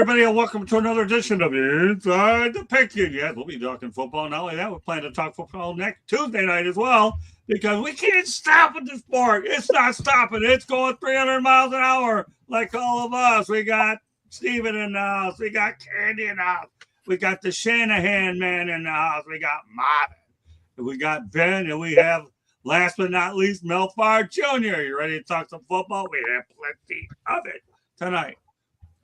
everybody, and welcome to another edition of Inside the Pigskin. Yes, we'll be talking football. Not only that, we're planning to talk football next Tuesday night as well because we can't stop with the sport. It's not stopping. It's going 300 miles an hour like all of us. We got Steven in the house. We got Candy in the house. We got the Shanahan man in the house. We got Marvin. We got Ben, and we have, last but not least, Mel Farr Jr. You ready to talk some football? We have plenty of it tonight.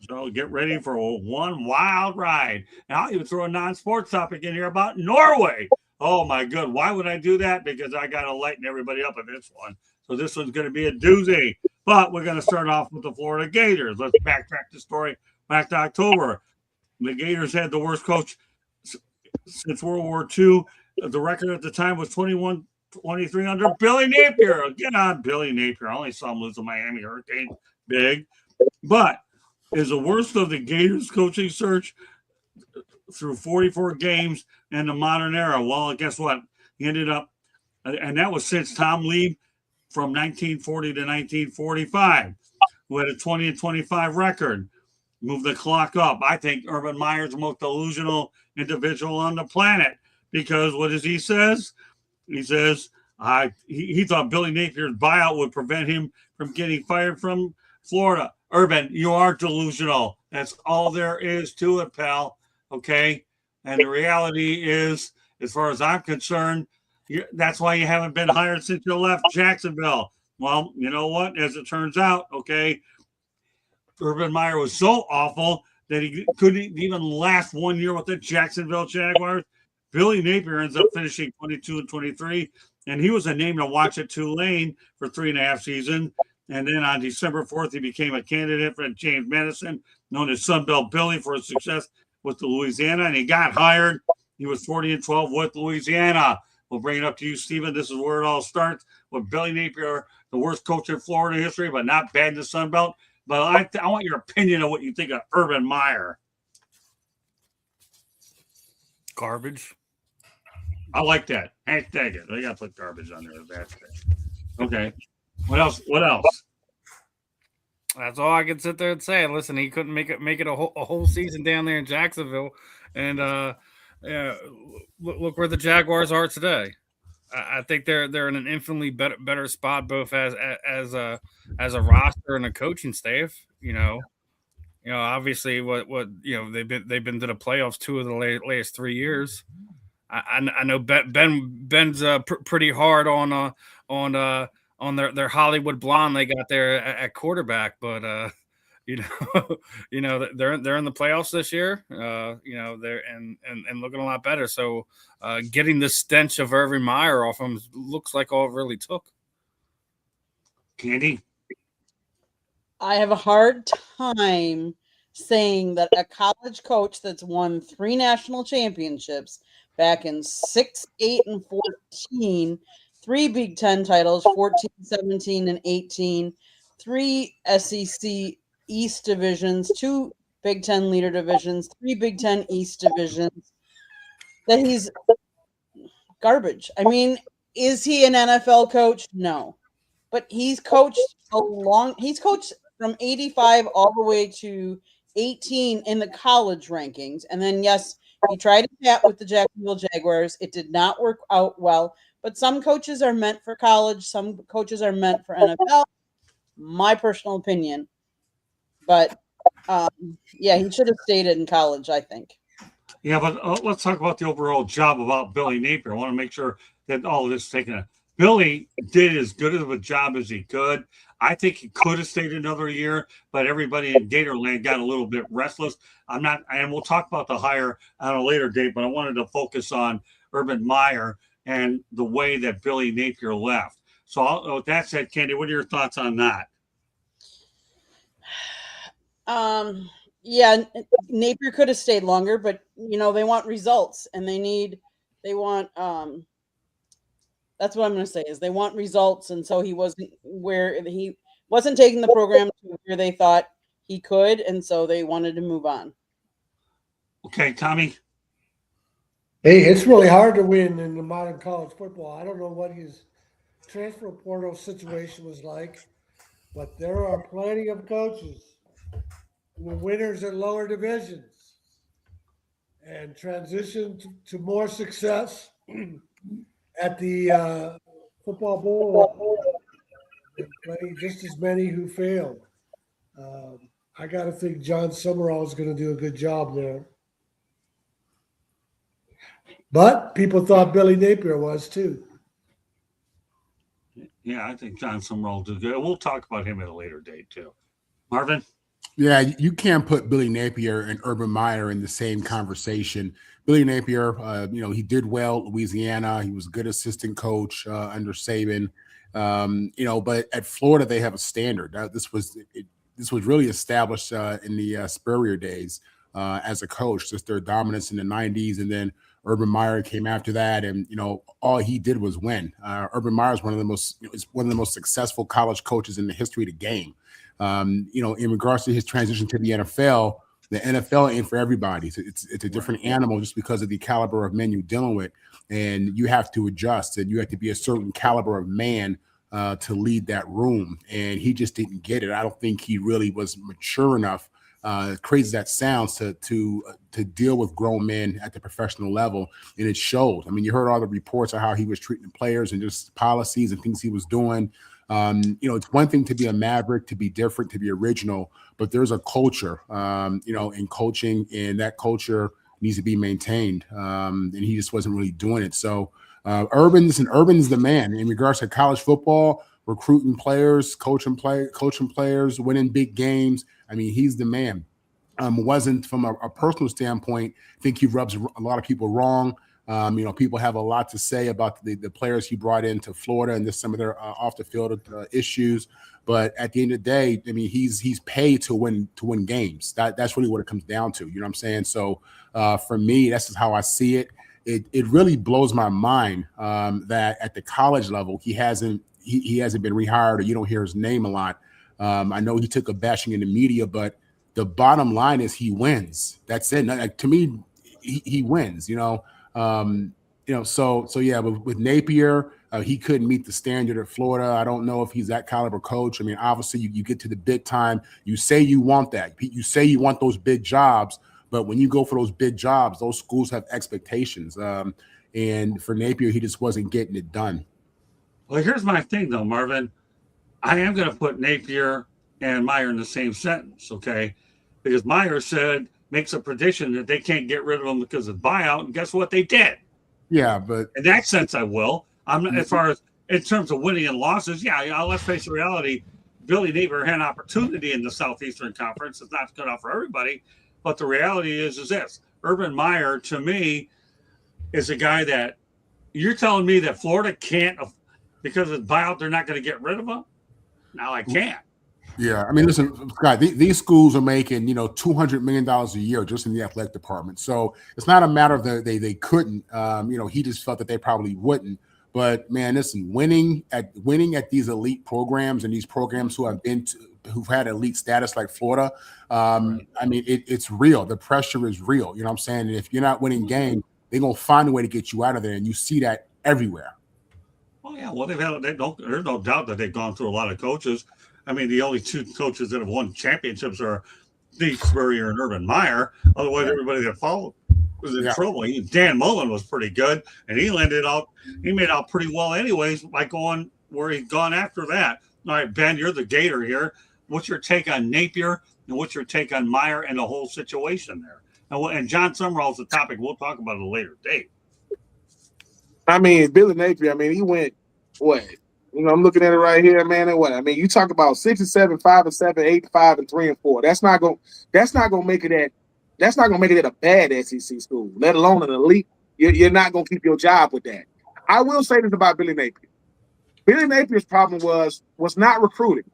So get ready for one wild ride. Now I'll even throw a non-sports topic in here about Norway. Oh my God, why would I do that? Because I got to lighten everybody up with this one. So this one's going to be a doozy. But we're going to start off with the Florida Gators. Let's backtrack the story back to October. The Gators had the worst coach since World War II. The record at the time was 21-23 under Billy Napier. Get on Billy Napier. I only saw him lose to Miami Hurricanes. Big. But is the worst of the Gators coaching search through 44 games in the modern era. Well, guess what? He ended up, and that was since Tom Lee from 1940 to 1945, who had a 20-25 record. Move the clock up. I think Urban Meyer's the most delusional individual on the planet because what does he says? He says he thought Billy Napier's buyout would prevent him from getting fired from Florida. Urban, you are delusional. That's all there is to it, pal. Okay? And the reality is, as far as I'm concerned, that's why you haven't been hired since you left Jacksonville. Well, you know what? As it turns out, okay, Urban Meyer was so awful that he couldn't even last 1 year with the Jacksonville Jaguars. Billy Napier ends up finishing 22-23, and he was a name to watch at Tulane for 3.5 seasons. And then on December 4th, he became a candidate for James Madison, known as Sunbelt Billy, for his success with the Louisiana. And he got hired. He was 40-12 with Louisiana. We'll bring it up to you, Stephen. This is where it all starts with Billy Napier, the worst coach in Florida history, but not bad in the Sunbelt. But I want your opinion of what you think of Urban Meyer. Garbage. I like that. Hashtag it. I got to put garbage on there. That's it. Okay. What else? That's all I can sit there and say. Listen, he couldn't make it a whole season down there in Jacksonville, and look where the Jaguars are today. I think they're in an infinitely better spot, both as a roster and a coaching staff. Obviously what they've been to the playoffs 2 of the last 3 years. I know Ben's pretty hard on their Hollywood blonde they got there at quarterback, but they're in the playoffs this year. They're and looking a lot better. So getting the stench of Urban Meyer off them looks like all it really took. Candy, I have a hard time saying that a college coach that's won 3 national championships back in 6, 8, and 14, 3 Big Ten titles, 14, 17, and 18, 3 SEC East divisions, 2 Big Ten leader divisions, 3 Big Ten East divisions, that he's garbage. I mean, is he an NFL coach? No. But he's coached from 85 all the way to 18 in the college rankings. And then, yes, he tried to chat with the Jacksonville Jaguars. It did not work out well. But some coaches are meant for college. Some coaches are meant for NFL. My personal opinion. But, he should have stayed in college, I think. Yeah, but let's talk about the overall job about Billy Napier. I want to make sure that all of this is taken. Billy did as good of a job as he could. I think he could have stayed another year, but everybody in Gatorland got a little bit restless. And we'll talk about the hire on a later date, but I wanted to focus on Urban Meyer and the way that Billy Napier left. So with that said, Candy, what are your thoughts on that? Napier could have stayed longer, but they want results and they want that's what I'm going to say is they want results. And so he wasn't taking the program to where they thought he could. And so they wanted to move on. Okay, Tommy. Hey, it's really hard to win in the modern college football. I don't know what his transfer portal situation was like, but there are plenty of coaches were winners in lower divisions and transitioned to more success at the football bowl and playing just as many who failed. I got to think John Summerall is going to do a good job there. But people thought Billy Napier was too. Yeah, I think John Summerall will do good. We'll talk about him at a later date too. Marvin? Yeah, you can't put Billy Napier and Urban Meyer in the same conversation. Billy Napier, he did well at Louisiana. He was a good assistant coach under Saban. But at Florida, they have a standard. This was really established in the Spurrier days as a coach, just their dominance in the 90s. And then Urban Meyer came after that, and all he did was win. Urban Meyer is one of the most successful college coaches in the history of the game. In regards to his transition to the NFL ain't for everybody. It's a different animal just because of the caliber of men you're dealing with, and you have to adjust, and you have to be a certain caliber of man to lead that room. And he just didn't get it. I don't think he really was mature enough, crazy as that sounds, to deal with grown men at the professional level, and it showed. I mean, you heard all the reports of how he was treating the players and just policies and things he was doing. It's one thing to be a maverick, to be different, to be original, but there's a culture, in coaching, and that culture needs to be maintained. And he just wasn't really doing it. So Urban's the man in regards to college football, recruiting players, coaching players, winning big games. I mean, he's the man. Wasn't from a personal standpoint, I think he rubs a lot of people wrong. People have a lot to say about the players he brought into Florida and just some of their off the field issues. But at the end of the day, I mean, he's paid to win games. That's really what it comes down to. You know what I'm saying? So for me, that's just how I see it. It really blows my mind that at the college level he hasn't been rehired, or you don't hear his name a lot. I know he took a bashing in the media, but the bottom line is he wins. That's it. Like, to me, he wins. So yeah, with Napier, he couldn't meet the standard at Florida. I don't know if he's that caliber coach. I mean, obviously you get to the big time, you say you want that. You say you want those big jobs, but when you go for those big jobs, those schools have expectations. And for Napier, he just wasn't getting it done. Well, here's my thing though, Marvin. I am going to put Napier and Meyer in the same sentence, okay? Because Meyer makes a prediction that they can't get rid of him because of buyout, and guess what? They did. Yeah, but in that sense, I will. I'm not, as far as in terms of winning and losses. Yeah, let's face the reality. Billy Napier had an opportunity in the Southeastern Conference. It's not good enough for everybody, but the reality is this: Urban Meyer, to me, is a guy that you're telling me that Florida can't, because of buyout, they're not going to get rid of him. Now I can't. Yeah, I mean, listen, Scott, these schools are making, $200 million a year just in the athletic department. So it's not a matter of they couldn't. He just felt that they probably wouldn't. But man, listen, winning at these elite programs and these programs who've had elite status like Florida, I mean, it's real. The pressure is real. You know what I'm saying? And if you're not winning games, they're gonna find a way to get you out of there, and you see that everywhere. Oh yeah, well there's no doubt that they've gone through a lot of coaches. I mean, the only two coaches that have won championships are Steve Spurrier and Urban Meyer. Otherwise, everybody that followed was in trouble. Dan Mullen was pretty good, and he made out pretty well anyways by going where he'd gone after that. All right, Ben, you're the Gator here. What's your take on Napier, and what's your take on Meyer and the whole situation there? And John Summerall's the topic. We'll talk about it at a later date. I mean, Billy Napier, he went what? I'm looking at it right here, man. And what? I mean, you talk about 6-7, 5-7, 8-5, and 3-4. That's not gonna make it a bad SEC school, let alone an elite. You're not gonna keep your job with that. I will say this about Billy Napier. Billy Napier's problem was not recruiting.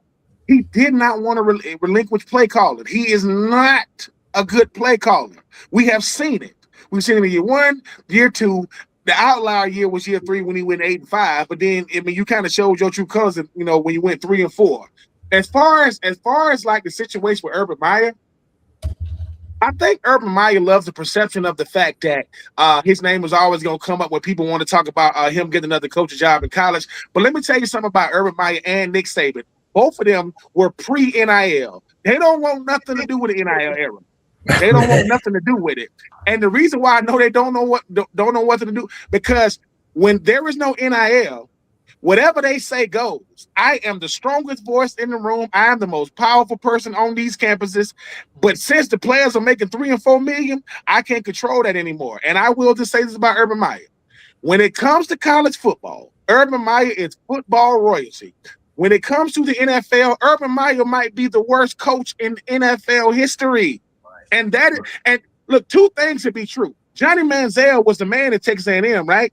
He did not want to relinquish play calling. He is not a good play caller. We have seen it. We've seen it in year 1, year 2. The outlier year was year 3 when he went 8-5, but then you kind of showed your true colors, when you went 3-4. As far as like the situation with Urban Meyer, I think Urban Meyer loves the perception of the fact that his name was always going to come up when people want to talk about him getting another coaching job in college. But let me tell you something about Urban Meyer and Nick Saban. Both of them were pre-NIL. They don't want nothing to do with the NIL era. They don't want nothing to do with it. And the reason why I know they don't know what to do, because when there is no NIL, whatever they say goes. I am the strongest voice in the room. I am the most powerful person on these campuses. But since the players are making $3 and $4 million, I can't control that anymore. And I will just say this about Urban Meyer. When it comes to college football, Urban Meyer is football royalty. When it comes to the NFL, Urban Meyer might be the worst coach in NFL history. And that is, and look, two things to be true. Johnny Manziel was the man at Texas A&M, right?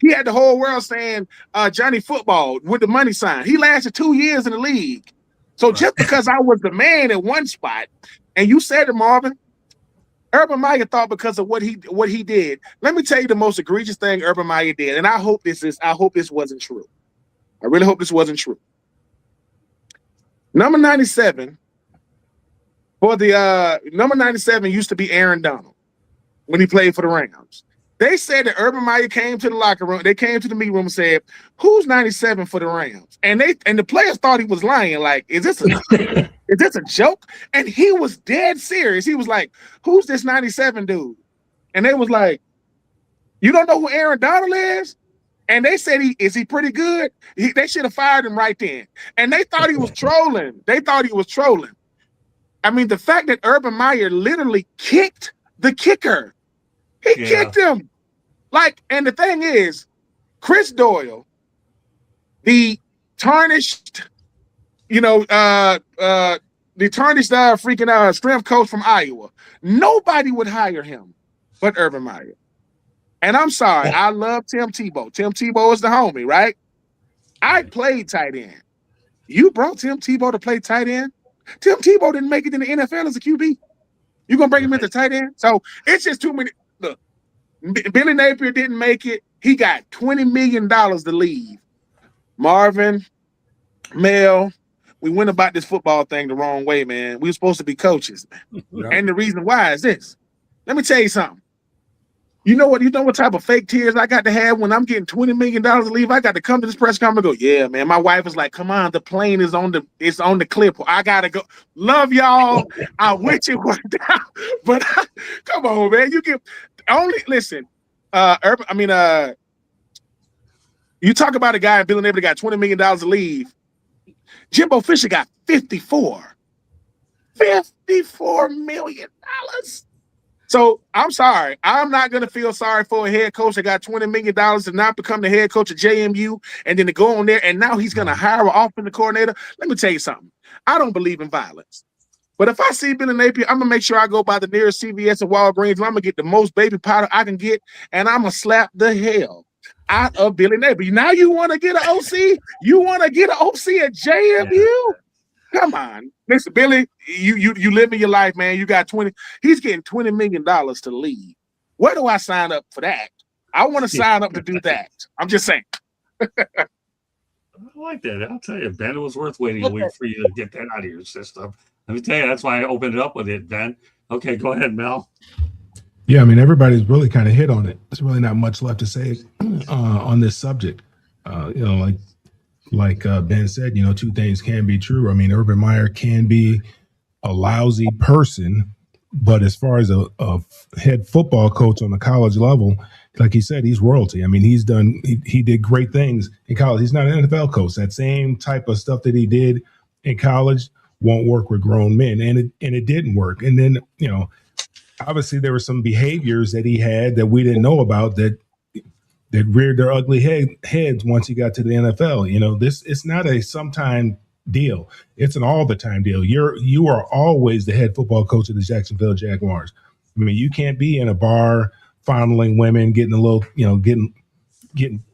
He had the whole world saying Johnny Football with the money sign. He lasted 2 years in the league. So just because I was the man in one spot, and you said to Marvin, Urban Meyer thought because of what he did. Let me tell you the most egregious thing Urban Meyer did, and I hope this wasn't true. I really hope this wasn't true. Number 97 for the number 97 used to be Aaron Donald when he played for the Rams. They said that Urban Meyer came to the locker room. They came to the meeting room and said, "Who's 97 for the Rams?" And the players thought he was lying. Like, is this a joke? And he was dead serious. He was like, "Who's this 97 dude?" And they was like, "You don't know who Aaron Donald is?" And they said, "Is he pretty good?" They should have fired him right then. And they thought he was trolling. I mean, the fact that Urban Meyer literally kicked the kicker. He kicked him. Like, and the thing is, Chris Doyle, the tarnished, strength coach from Iowa, nobody would hire him but Urban Meyer. And I'm sorry, I love Tim Tebow. Tim Tebow is the homie, right? I played tight end. You brought Tim Tebow to play tight end? Tim Tebow didn't make it in the NFL as a QB. You gonna bring him into tight end? So it's just too many. Look, Billy Napier didn't make it. He got $20 million to leave. Marvin, Mel, we went about this football thing the wrong way, man. We were supposed to be coaches. Yeah. And the reason why is this. Let me tell you something. You know what type of fake tears I got to have when I'm getting $20 million to leave? I got to come to this press conference and go, yeah, man. My wife is like, come on, the plane is on the clip. I gotta go. Love y'all. I wish it worked out. But come on, man. You can only listen. You talk about a guy in Billy Napier got $20 million to leave. Jimbo Fisher got $54 million. So I'm sorry. I'm not going to feel sorry for a head coach that got $20 million to not become the head coach of JMU and then to go on there and now he's going to hire an offensive coordinator. Let me tell you something. I don't believe in violence. But if I see Billy Napier, I'm going to make sure I go by the nearest CVS and Walgreens and I'm going to get the most baby powder I can get and I'm going to slap the hell out of Billy Napier. Now you want to get an OC? You want to get an OC at JMU? Come on. Listen, Billy, you living your life, man. You got 20. He's getting $20 million to leave. Where do I sign up for that? I want to sign up to do that. I'm just saying. I like that. I'll tell you, Ben, it was worth waiting a week for you to get that out of your system. Let me tell you, that's why I opened it up with it, Ben. Okay, go ahead, Mel. Yeah, I mean, everybody's really kind of hit on it. There's really not much left to say on this subject. Like Ben said, two things can be true. I mean, Urban Meyer can be a lousy person, but as far as a head football coach on the college level, like he said, he's royalty. I mean, he did great things in college. He's not an NFL coach. That same type of stuff that he did in college won't work with grown men, and it didn't work. And then, obviously there were some behaviors that he had that we didn't know about that reared their ugly heads once he got to the NFL. It's not a sometime deal. It's an all the time deal. You are always the head football coach of the Jacksonville Jaguars. I mean, you can't be in a bar fondling women, getting a little, getting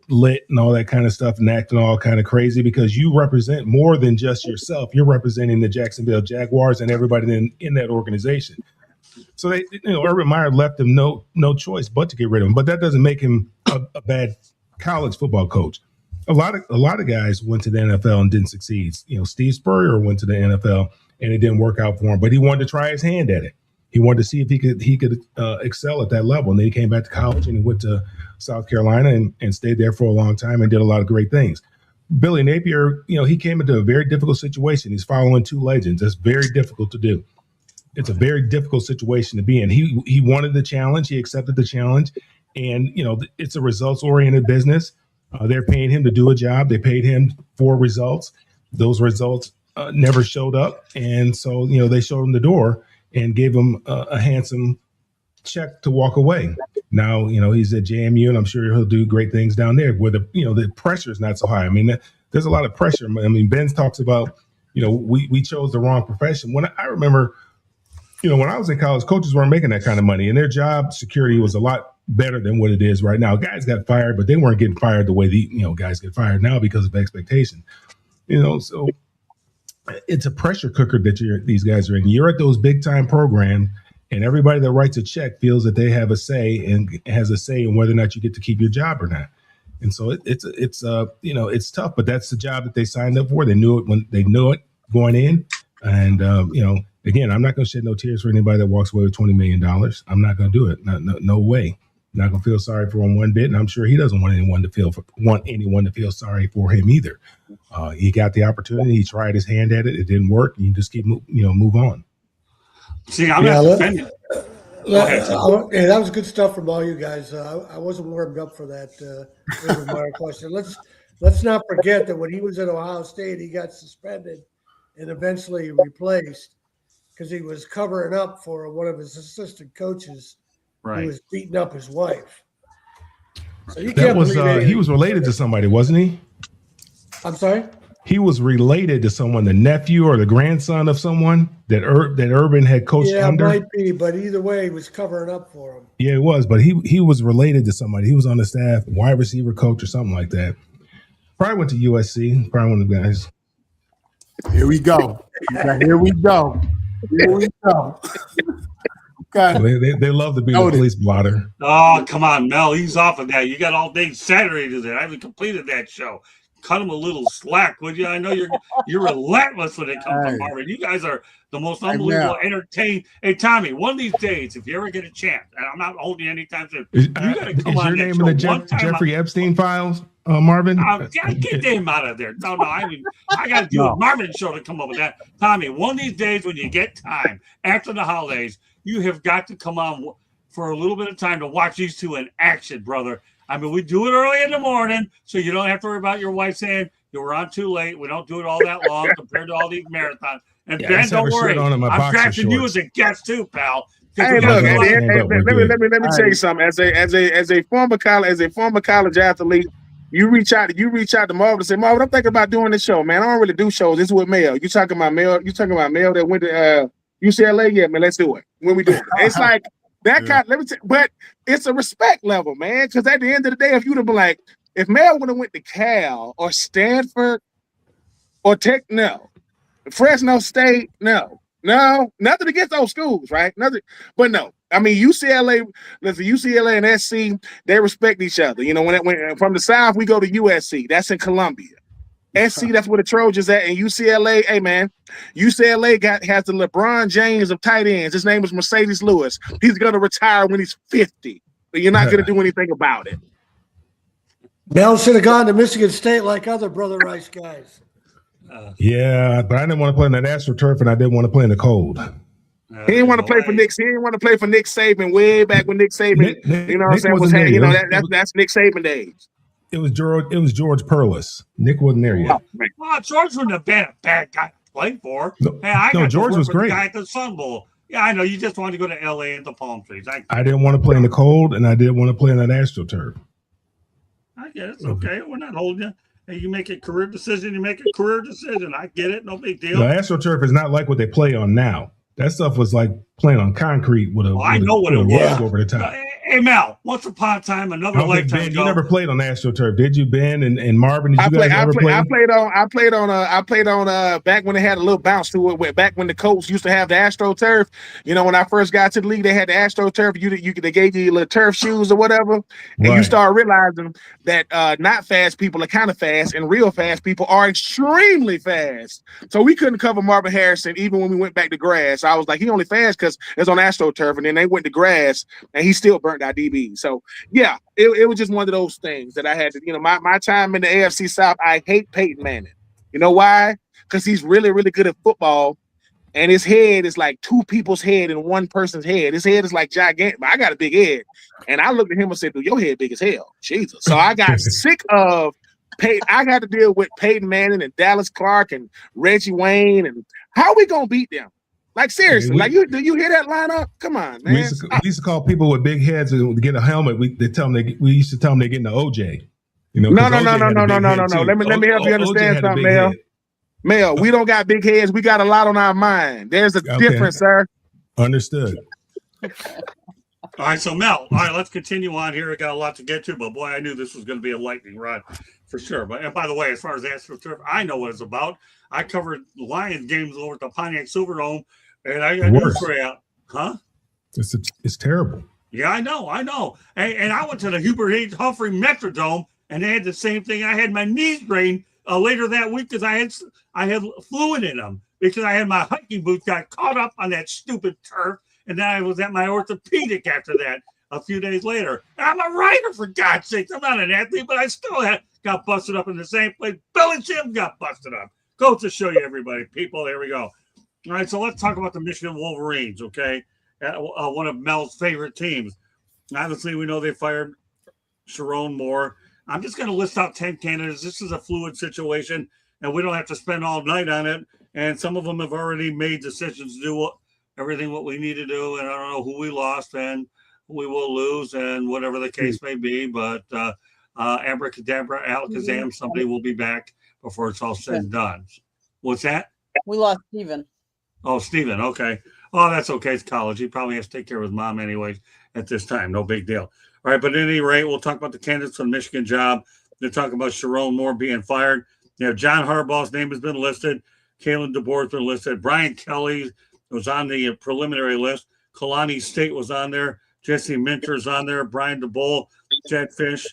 lit and all that kind of stuff and acting all kind of crazy because you represent more than just yourself. You're representing the Jacksonville Jaguars and everybody in that organization. So Urban Meyer left him no choice but to get rid of him. But that doesn't make him a bad college football coach. A lot of guys went to the NFL and didn't succeed. Steve Spurrier went to the NFL and it didn't work out for him. But he wanted to try his hand at it. He wanted to see if he could excel at that level. And then he came back to college and he went to South Carolina and stayed there for a long time and did a lot of great things. Billy Napier, he came into a very difficult situation. He's following two legends. That's very difficult to do. It's a very difficult situation to be in. He wanted the challenge. He accepted the challenge. And, it's a results-oriented business. They're paying him to do a job. They paid him for results. Those results never showed up. And so, they showed him the door and gave him a handsome check to walk away. Now, he's at JMU, and I'm sure he'll do great things down there where the pressure is not so high. I mean, there's a lot of pressure. I mean, Ben talks about, we chose the wrong profession. When I remember, when I was in college, coaches weren't making that kind of money, and their job security was a lot better than what it is right now. Guys got fired, but they weren't getting fired the way guys get fired now because of expectation. So it's a pressure cooker that these guys are in. You're at those big time programs, and everybody that writes a check feels that they have a say and has a say in whether or not you get to keep your job or not. And so it's tough, but that's the job that they signed up for. They knew it going in. And, again, I'm not going to shed no tears for anybody that walks away with $20 million. I'm not going to do it. No way. I'm not going to feel sorry for him one bit. And I'm sure he doesn't want anyone to feel sorry for him either. He got the opportunity. He tried his hand at it. It didn't work. You just keep, move on. See, I'm not defending. That was good stuff from all you guys. I wasn't warmed up for that question. Let's not forget that when he was at Ohio State, he got suspended and eventually replaced because he was covering up for one of his assistant coaches who was beating up his wife. So you can't believe he was related to somebody, wasn't he? I'm sorry? He was related to someone, the nephew or the grandson of someone that Urban had coached under. Yeah, it might be, but either way, he was covering up for him. Yeah, it was, but he was related to somebody. He was on the staff, wide receiver coach or something like that. Probably went to USC, probably one of the guys. Here we go. Here we go. Okay. They love to be the police blotter. Oh, come on, Mel. He's off of that. You got all day Saturday to that. I haven't completed that show. Cut him a little slack, would you? I know you're relentless when it comes to Marvin. You guys are the most unbelievable entertained. Hey, Tommy, one of these days, if you ever get a chance, and I'm not holding you anytime soon, you got to come on. Is your name in the Jeffrey Epstein files, Marvin? Get him out of there. No, I got to do a Marvin show to come up with that. Tommy, one of these days when you get time after the holidays, you have got to come on for a little bit of time to watch these two in action, brother. I mean, we do it early in the morning, so you don't have to worry about your wife saying you were on too late. We don't do it all that long compared to all these marathons. And Ben, don't worry, I'm drafting you as a guest too, pal. Hey, look, let me tell you something. As a former college athlete, you reach out to Marvin and say, Marvin, I'm thinking about doing this show, man. I don't really do shows. This is with Mel. You talking about Mel that went to UCLA? Yeah, man, let's do it. When we do it, it's like. That kind, but it's a respect level, man. Because at the end of the day, if you'd have been like, if Mel would have went to Cal or Stanford or Fresno State, no, nothing against those schools, right? Nothing, but no. I mean, UCLA and SC, they respect each other. When from the South, we go to USC. That's in Columbia. SC, that's where the Trojans at, and UCLA. Hey man, UCLA has the LeBron James of tight ends. His name is Mercedes Lewis. He's gonna retire when he's 50, but you're not gonna do anything about it. Mel should have gone to Michigan State like other Brother Rice guys. Yeah, but I didn't want to play in that AstroTurf, and I didn't want to play in the cold. He didn't want to play for Nick. He didn't want to play for Nick Saban way back when Nick Saban. That's Nick Saban days. It was George Perlis. Nick wasn't there yet. Well, George wouldn't have been a bad guy to play for. George was great. The guy at the Sun Bowl. Yeah, I know. You just wanted to go to LA and the palm trees. I didn't want to play in the cold, and I didn't want to play in that AstroTurf. I get it. It's okay. We're not holding you. Hey, you make a career decision. You make a career decision. I get it. No big deal. The AstroTurf is not like what they play on now. That stuff was like playing on concrete with a. I know what it was. Over the top. Hey Mel, once upon a time, another lifetime Ben, ago. you never played on AstroTurf, did you, Ben and Marvin? Did you guys ever play? I played on back when they had a little bounce to it. Back when the Colts used to have the AstroTurf. When I first got to the league, they had the AstroTurf. They gave you little turf shoes or whatever, and you start realizing that not fast people are kind of fast, and real fast people are extremely fast. So we couldn't cover Marvin Harrison even when we went back to grass. I was like, he only fast because it's on AstroTurf, and then they went to grass, and he still burnt our DBs. be. So yeah, it was just one of those things that I had to, my time in the AFC South, I hate Peyton Manning. You know why? Because he's really, really good at football. And his head is like two people's head in one person's head. His head is like gigantic. I got a big head. And I looked at him and said, dude, your head big as hell. Jesus. So I got sick of Peyton. I got to deal with Peyton Manning and Dallas Clark and Reggie Wayne. And how are we going to beat them? Like, seriously. Do you hear that lineup? Come on, man. We used to call people with big heads to get a helmet. We used to tell them they're getting the OJ. No. Let me help you understand something, Mel, we don't got big heads. We got a lot on our mind. There's a difference, sir. Understood. All right, so Mel, all right, let's continue on here. I got a lot to get to, but boy, I knew this was going to be a lightning rod for sure. And by the way, as far as AstroTurf, I know what it's about. I covered Lions games over at the Pontiac Silverdome, and I got news for you. Huh? It's terrible. Yeah, I know. And I went to the Hubert H. Humphrey Metrodome, and they had the same thing. I had my knees drained later that week because I had fluid in them because I had my hiking boots got caught up on that stupid turf, and then I was at my orthopedic after that a few days later. I'm a writer, for God's sake. I'm not an athlete, but I still got busted up in the same place. Billy Jim got busted up. Go to show you, everybody. People, there we go. All right, so let's talk about the Michigan Wolverines, okay? One of Mel's favorite teams. Obviously, we know they fired Sharon Moore. I'm just going to list out 10 candidates. This is a fluid situation, and we don't have to spend all night on it. And some of them have already made decisions to do everything what we need to do. And I don't know who we lost and who we will lose and whatever the case may be. But abracadabra, alakazam, somebody will be back before it's all said and done. What's that? We lost Steven. Oh, Steven. Okay. Oh, that's okay. It's college. He probably has to take care of his mom anyways at this time. No big deal. All right, but at any rate, we'll talk about the candidates for the Michigan job. They're talking about Sharon Moore being fired. You know, John Harbaugh's name has been listed. Kalen DeBoer's been listed. Brian Kelly was on the preliminary list. Kalani State was on there. Jesse Minter's on there. Brian DeBoer, Jed Fish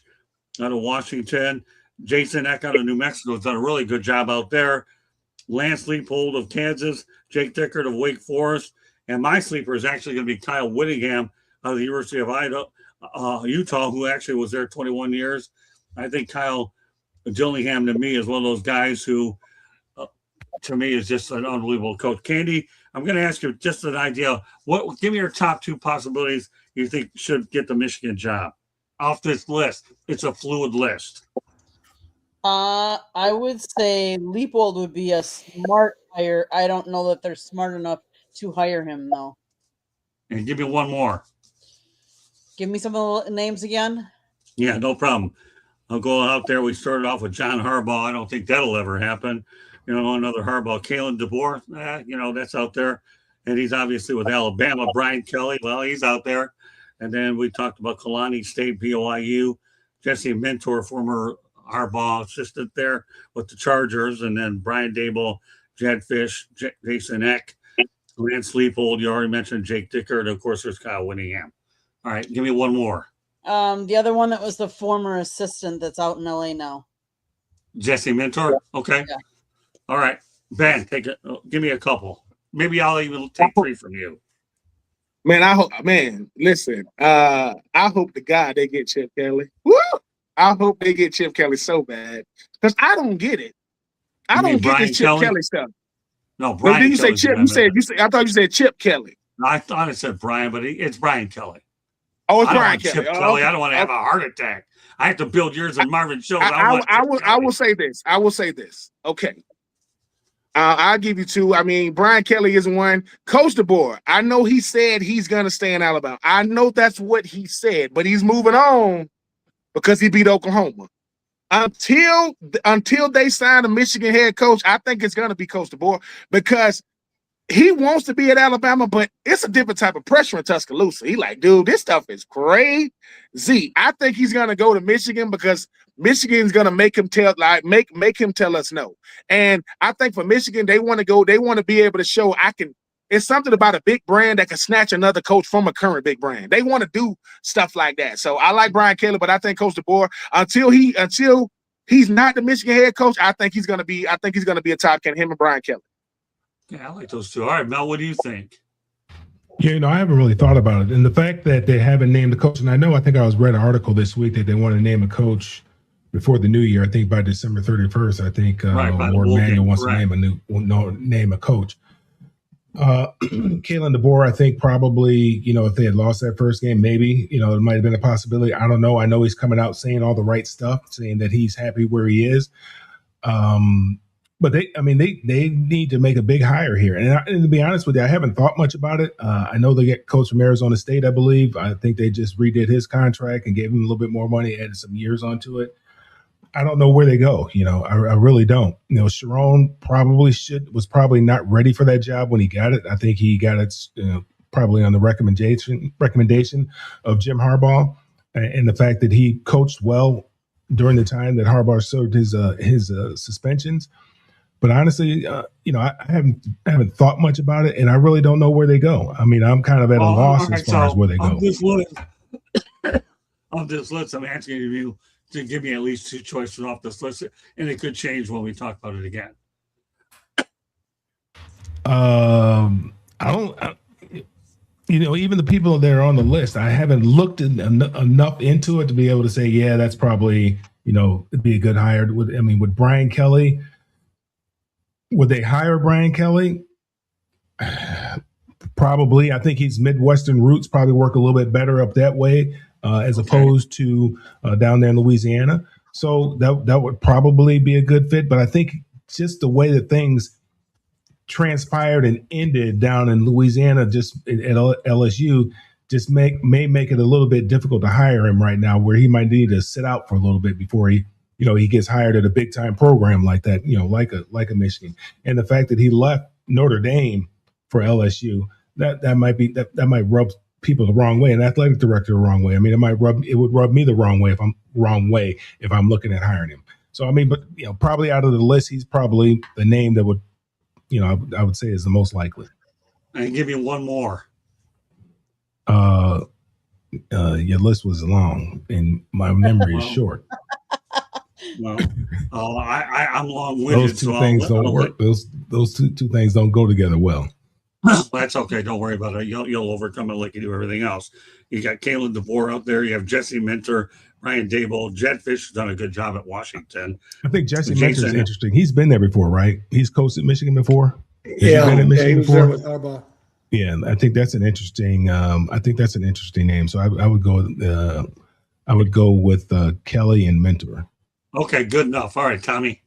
out of Washington. Jason Eck out of New Mexico has done a really good job out there. Lance Leopold of Kansas. Jake Dickert of Wake Forest. And my sleeper is actually going to be Kyle Whittingham out of the University of Utah, who actually was there 21 years. I think Kyle Dillingham to me is one of those guys who, to me, is just an unbelievable coach. Candy, I'm going to ask you just an idea. Give me your top two possibilities you think should get the Michigan job off this list. It's a fluid list. I would say Leopold would be a smart hire. I don't know that they're smart enough to hire him, though. And give me one more. Give me some of the names again. Yeah, no problem. I'll go out there. We started off with John Harbaugh. I don't think that'll ever happen. You know, another Harbaugh. Kalen DeBoer, that's out there. And he's obviously with Alabama. Brian Kelly, well, he's out there. And then we talked about Kalani State, BYU. Jesse Mentor, former Harbaugh assistant there with the Chargers. And then Brian Dable, Jed Fish, Jason Eck, Lance Leopold. You already mentioned Jake Dickert. Of course, there's Kyle Whittingham. All right, give me one more. The other one that was the former assistant that's out in LA now. Jesse Mentor. Okay. Yeah. All right, Ben, give me a couple. Maybe I'll even take three from you. Listen. I hope to God they get Chip Kelly. Woo! I hope they get Chip Kelly so bad because I don't get it. I don't get this Chip Kelly stuff. No, Brian. Did you say Chip? I thought you said Chip Kelly. I thought it said Brian, but it's Brian Kelly. Oh, it's Brian Kelly. Chip Kelly. I don't want to have a heart attack. I have to build yours and Marvin shows. I will say this. Okay. I'll give you two. I mean, Brian Kelly is one. Coach DeBoer, I know he said he's going to stay in Alabama. I know that's what he said, but he's moving on because he beat Oklahoma. Until they sign a Michigan head coach, I think it's going to be Coach DeBoer because he wants to be at Alabama, but it's a different type of pressure in Tuscaloosa. He like, dude, this stuff is crazy. I think he's going to go to Michigan because Michigan's going to make him tell us no. And I think for Michigan, they want to be able to show it's something about a big brand that can snatch another coach from a current big brand. They want to do stuff like that. So I like Brian Kelly, but I think Coach DeBoer, until he's not the Michigan head coach, I think he's going to be a top candidate, him and Brian Kelly. Yeah, I like those two. All right, Mel, what do you think? Yeah, I haven't really thought about it. And the fact that they haven't named a coach, and I think I read an article this week that they want to name a coach before the new year. I think by December 31st, I think Right, by the Warren bowl Manuel game, wants correct. to name a coach. Kalen DeBoer, I think probably, if they had lost that first game, maybe, it might have been a possibility. I don't know. I know he's coming out saying all the right stuff, saying that he's happy where he is. But they need to make a big hire here. And to be honest with you, I haven't thought much about it. I know they get coach from Arizona State, I believe. I think they just redid his contract and gave him a little bit more money, added some years onto it. I don't know where they go. I really don't. Sharon was probably not ready for that job when he got it. I think he got it probably on the recommendation of Jim Harbaugh, and the fact that he coached well during the time that Harbaugh served his suspensions. But honestly, I haven't thought much about it, and I really don't know where they go. I mean, I'm kind of at a loss as far as where they go. On this list, I'm asking you to give me at least two choices off this list, and it could change when we talk about it again. Even the people that are on the list, I haven't looked enough into it to be able to say, yeah, that's probably, it'd be a good hire. With Brian Kelly, would they hire Brian Kelly? Probably. I think his Midwestern roots probably work a little bit better up that way as opposed to down there in Louisiana. So that would probably be a good fit. But I think just the way that things transpired and ended down in Louisiana, just at LSU, just may make it a little bit difficult to hire him right now, where he might need to sit out for a little bit before he gets hired at a big time program like that, like a Michigan. And the fact that he left Notre Dame for LSU, that might rub people the wrong way, and athletic director the wrong way. I mean, it would rub me the wrong way if I'm looking at hiring him. So but probably out of the list, he's probably the name that would, I would say is the most likely. And give you one more. Your list was long, and my memory is short. Well, I'm long-winded. Those two things don't work. Those two things don't go together well. That's okay. Don't worry about it. You'll overcome it like you do everything else. You got Kalen DeBoer out there. You have Jesse Minter, Ryan Dable. Jed Fish has done a good job at Washington. I think Jesse Minter is interesting. He's been there before, right? He's coached at Michigan before. Yeah, he was there with Harbaugh. Yeah, I think that's an interesting. Name. So I would go with Kelly and Mentor. Okay, good enough. All right, Tommy.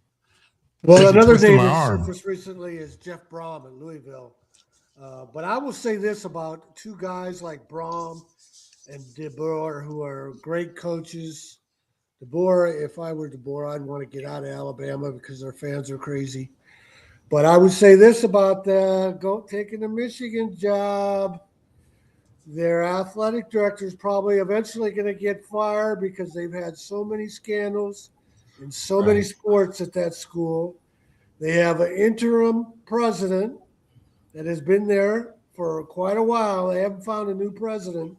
Well, another name that surfaced recently is Jeff Brom in Louisville. But I will say this about two guys like Brom and DeBoer, who are great coaches. DeBoer, if I were DeBoer, I'd want to get out of Alabama because their fans are crazy. But I would say this about taking the Michigan job. Their athletic director is probably eventually going to get fired because they've had so many scandals in so many sports at that school. They have an interim president that has been there for quite a while. They haven't found a new president.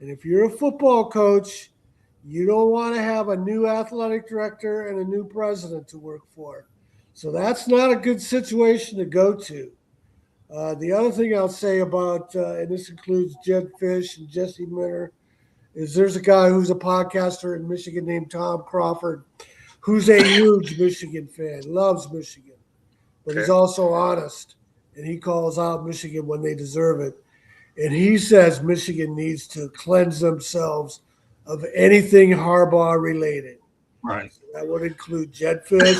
And if you're a football coach, you don't want to have a new athletic director and a new president to work for. So that's not a good situation to go to. The other thing I'll say about, and this includes Jed Fish and Jesse Minter, is there's a guy who's a podcaster in Michigan named Tom Crawford, who's a huge Michigan fan, loves Michigan, but he's also honest, and he calls out Michigan when they deserve it. And he says Michigan needs to cleanse themselves of anything Harbaugh related. Right. So that would include Jed Fish.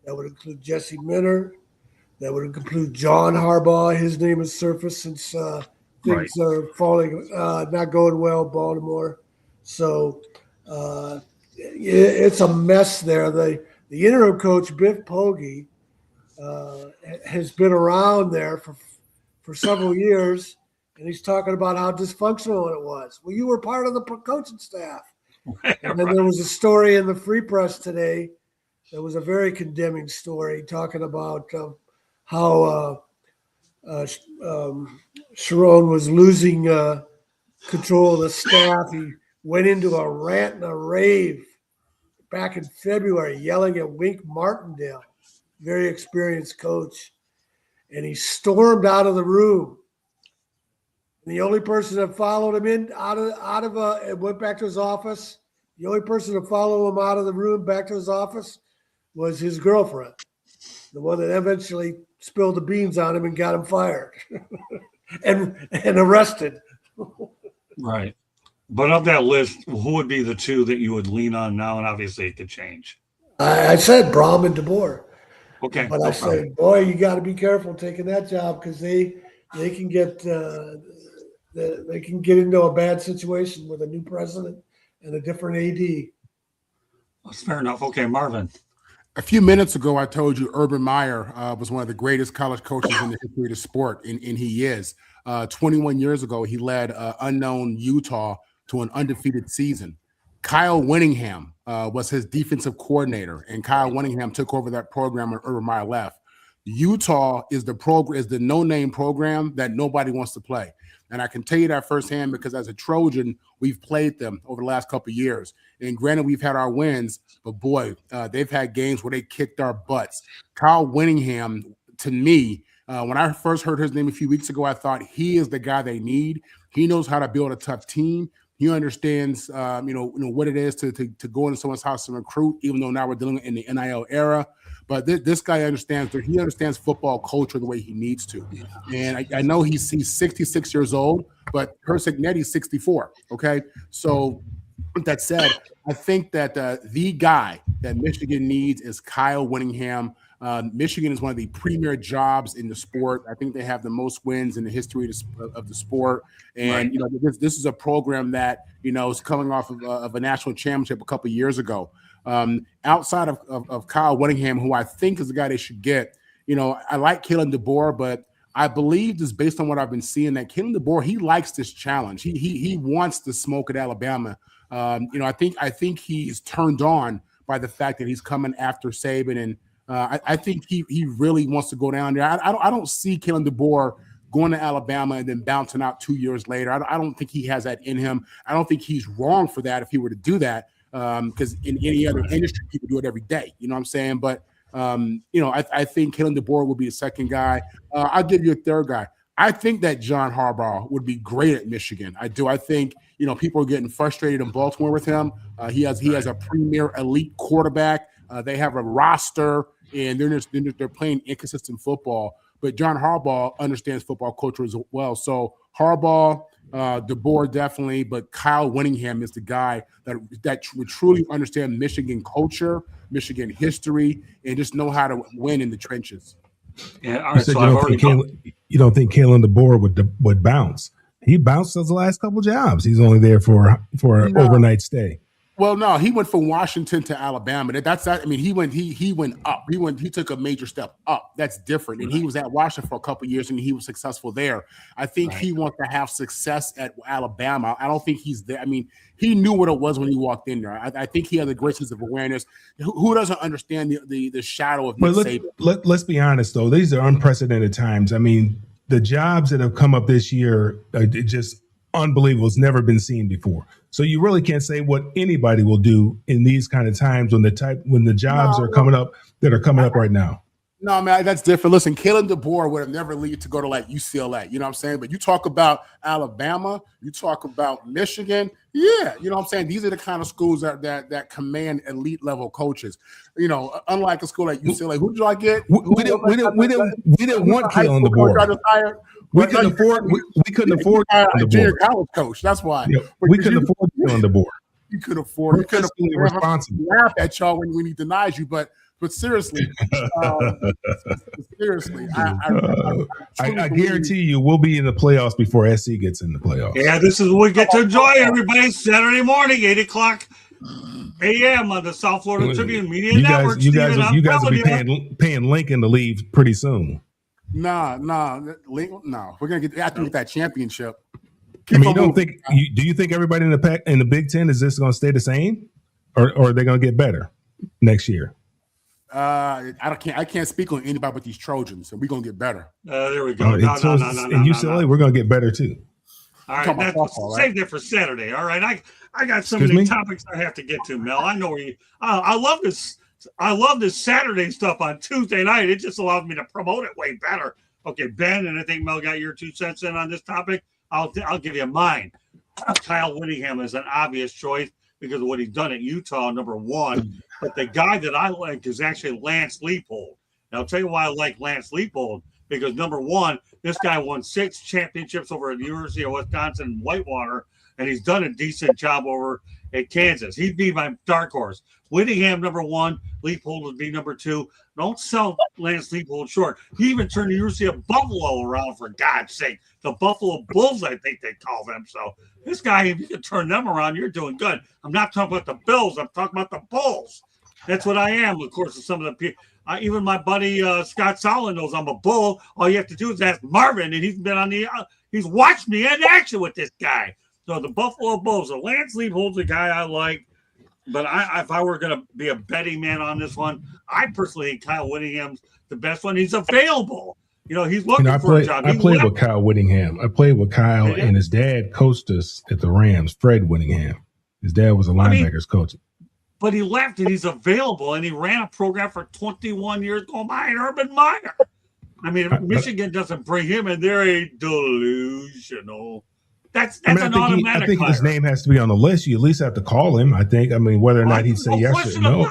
That would include Jesse Minter. That would include John Harbaugh. His name has surfaced since things are falling, not going well in Baltimore. So it's a mess there. The interim coach, Biff Poggi, has been around there for several years, and he's talking about how dysfunctional it was. Well, you were part of the coaching staff. And then there was a story in the Free Press today. There was a very condemning story talking about how Sharon was losing control of the staff. He went into a rant and a rave back in February, yelling at Wink Martindale, very experienced coach. And he stormed out of the room. And the only person that followed him and went back to his office, the only person to follow him out of the room back to his office was his girlfriend, the one that eventually spilled the beans on him and got him fired and arrested. Right. But of that list, who would be the two that you would lean on now? And obviously it could change. I said Braum and DeBoer. Okay. But I said, boy, you got to be careful taking that job because they can get they can get into a bad situation with a new president and a different AD. That's fair enough. Okay, Marvin. A few minutes ago, I told you Urban Meyer was one of the greatest college coaches in the history of the sport, and he is. 21 years ago, he led unknown Utah to an undefeated season. Kyle Winningham was his defensive coordinator, and Kyle Winningham took over that program when Urban Meyer left. Utah is the no-name program that nobody wants to play. And I can tell you that firsthand because as a Trojan, we've played them over the last couple of years. And granted, we've had our wins, but boy, they've had games where they kicked our butts. Kyle Winningham, to me, when I first heard his name a few weeks ago, I thought he is the guy they need. He knows how to build a tough team. He understands, what it is to go into someone's house and recruit, even though now we're dealing in the NIL era. But this guy understands football culture the way he needs to. And I know he's 66 years old, but Herceg-Nettie's 64. Okay, so with that said, I think that the guy that Michigan needs is Kyle Winningham. Michigan is one of the premier jobs in the sport. I think they have the most wins in the history of the sport. And, this is a program that, is coming off of a national championship a couple of years ago. Outside of Kyle Winningham, who I think is the guy they should get, I like Kalen DeBoer, but I believe just based on what I've been seeing that Kalen DeBoer, he likes this challenge. He wants the smoke at Alabama. I think he's turned on by the fact that he's coming after Saban, and I think he really wants to go down there. I don't see Kalen DeBoer going to Alabama and then bouncing out 2 years later. I don't think he has that in him. I don't think he's wrong for that if he were to do that, because in any other industry, people do it every day. You know what I'm saying? But, I think Kalen DeBoer will be the second guy. I'll give you a third guy. I think that John Harbaugh would be great at Michigan. I do. I think, people are getting frustrated in Baltimore with him. He has a premier elite quarterback. They have a roster, and they're playing inconsistent football. But John Harbaugh understands football culture as well. So Harbaugh, DeBoer definitely, but Kyle Winningham is the guy that would truly understand Michigan culture, Michigan history, and just know how to win in the trenches. Yeah, all right. So you don't think Kalen DeBoer would bounce? He bounced those last couple jobs. He's only there for an overnight stay. Well, no, he went from Washington to Alabama. He went up. He took a major step up. That's different. And he was at Washington for a couple of years, and he was successful there. I think he wants to have success at Alabama. I don't think he's there. I mean, he knew what it was when he walked in there. I think he has a great sense of awareness. Who doesn't understand the shadow of Nick Saban? Let's be honest, though. These are unprecedented times. I mean, the jobs that have come up this year are just unbelievable. It's never been seen before. So you really can't say what anybody will do in these kind of times when the jobs are coming up right now. No, man, that's different. Listen, Kalen DeBoer would have never leave to go to like UCLA. You know what I'm saying? But you talk about Alabama, you talk about Michigan. Yeah, you know what I'm saying? These are the kind of schools that command elite level coaches. Unlike a school like UCLA, who did I get? We didn't want Kalen DeBoer. We couldn't afford a junior college coach. That's why. Yeah, we couldn't afford Kalen DeBoer. You could afford. You could afford responsible. Laugh at y'all when he denies you, but seriously, I guarantee you we'll be in the playoffs before SC gets in the playoffs. Yeah, this is what we get to enjoy, everybody. Saturday morning, 8:00 a.m. on the South Florida Tribune Media Network. You guys will be paying Lincoln to leave pretty soon. No. We're gonna get after that championship. Do you think everybody in the Big Ten is just going to stay the same, or are they going to get better next year? I can't speak on anybody but these Trojans, and we're gonna get better. There we go. In UCLA, we're gonna get better too. All right, save that for Saturday. All right, I got so many topics I have to get to, Mel. I know where you. I love this. I love this Saturday stuff on Tuesday night. It just allows me to promote it way better. Okay, Ben, and I think Mel got your 2 cents in on this topic. I'll give you mine. Kyle Whittingham is an obvious choice because of what he's done at Utah, number one. But the guy that I like is actually Lance Leipold. And I'll tell you why I like Lance Leipold, because number one, this guy won 6 championships over at the University of Wisconsin Whitewater, and he's done a decent job over at Kansas. He'd be my dark horse. Whittingham, number one. Leipold would be number 2. Don't sell Lance Leipold short. He even turned the University of Buffalo around, for God's sake. The Buffalo Bulls, I think they call them. So this guy, if you can turn them around, you're doing good. I'm not talking about the Bills. I'm talking about the Bulls. That's what I am, of course, with some of the people. Even my buddy Scott Solin knows I'm a Bull. All you have to do is ask Marvin, and he's been on the he's watched me in action with this guy. So the Buffalo Bulls, so Lance Leipold's a guy I like. But if I were going to be a betting man on this one, I personally think Kyle Whittingham's the best one. He's available. He's looking for a job. I played with Kyle Whittingham. I played with Kyle, and his dad coached us at the Rams, Fred Whittingham. His dad was a linebackers coach. But he left, and he's available, and he ran a program for 21 years going behind Urban Meyer. I mean, Michigan doesn't bring him in. They're delusional. That's an automatic. I think his name has to be on the list. You at least have to call him. I think. I mean, whether or not he'd say yes or no.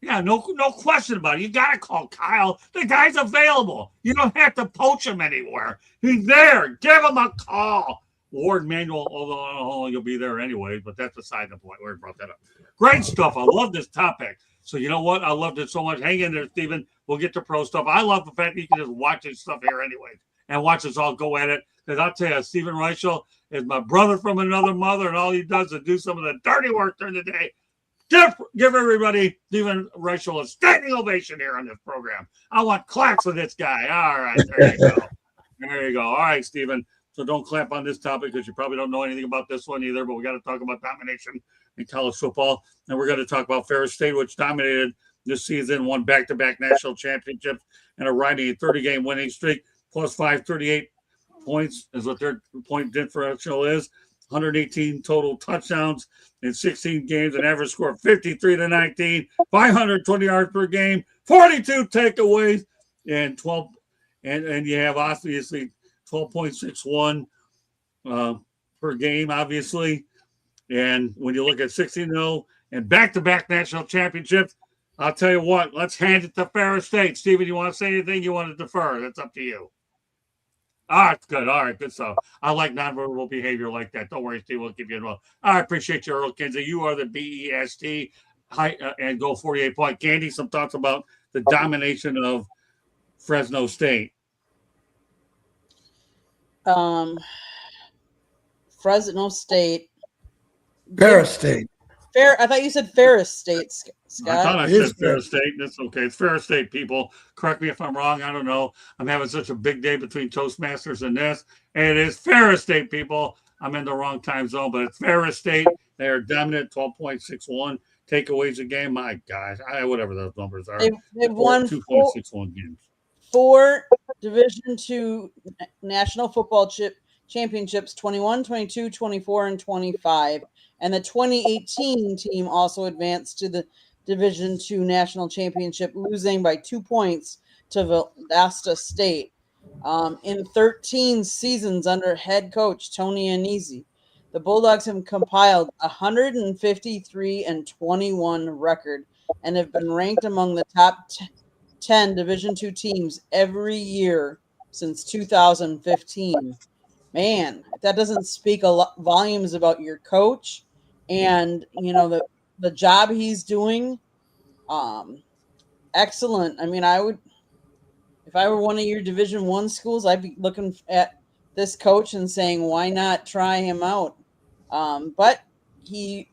Yeah, no question about it. You got to call Kyle. The guy's available. You don't have to poach him anywhere. He's there. Give him a call. Ward Manuel, although you'll be there anyway, but that's beside the point. We brought that up. Great stuff. I love this topic. So you know what? I loved it so much. Hang in there, Stephen. We'll get to pro stuff. I love the fact that you can just watch this stuff here anyway and watch us all go at it. Because I'll tell you, Stephen Reichel is my brother from another mother, and all he does is do some of the dirty work during the day. Give everybody, Stephen Reichel, a standing ovation here on this program. I want claps for this guy. All right, there you go. There you go. All right, Stephen. So don't clap on this topic because you probably don't know anything about this one either, but we got to talk about domination in college football. And we're going to talk about Ferris State, which dominated this season, won back-to-back national championships and a riding a 30-game winning streak, plus 538 points is what their point differential is. 118 total touchdowns in 16 games, an average score of 53-19, 520 yards per game, 42 takeaways, and 12. And you have obviously 12.61 per game, obviously. And when you look at 16-0 and back-to-back national championships, I'll tell you what, let's hand it to Ferris State. Steven, you want to say anything? You want to defer? That's up to you. All right, good. All right, good stuff. I like nonverbal behavior like that. Don't worry, Steve. We'll give you a well. I appreciate you, Earl Kinsey. You are the BEST and go 48-point. Candy, some thoughts about the domination of Fresno State. Fresno State. Ferris State. I thought you said Ferris State, Scott. I thought I said Ferris State. That's okay. It's Ferris State, people. Correct me if I'm wrong. I don't know. I'm having such a big day between Toastmasters and this. And it is Ferris State, people. I'm in the wrong time zone, but it's Ferris State. They are dominant, 12.61 takeaways a game. My gosh, whatever those numbers are. They've won 2.61 games. 4 Division II National Football Championships, 21, 22, 24, and 25. And the 2018 team also advanced to the Division II National Championship, losing by 2 points to Valdosta State. In 13 seasons under head coach Tony Annese, the Bulldogs have compiled 153-21 record and have been ranked among the top 10 Division II teams every year since 2015. Man, that doesn't speak a lot volumes about your coach and the job he's doing. Excellent. I mean, if I were one of your Division I schools, I'd be looking at this coach and saying, why not try him out? But he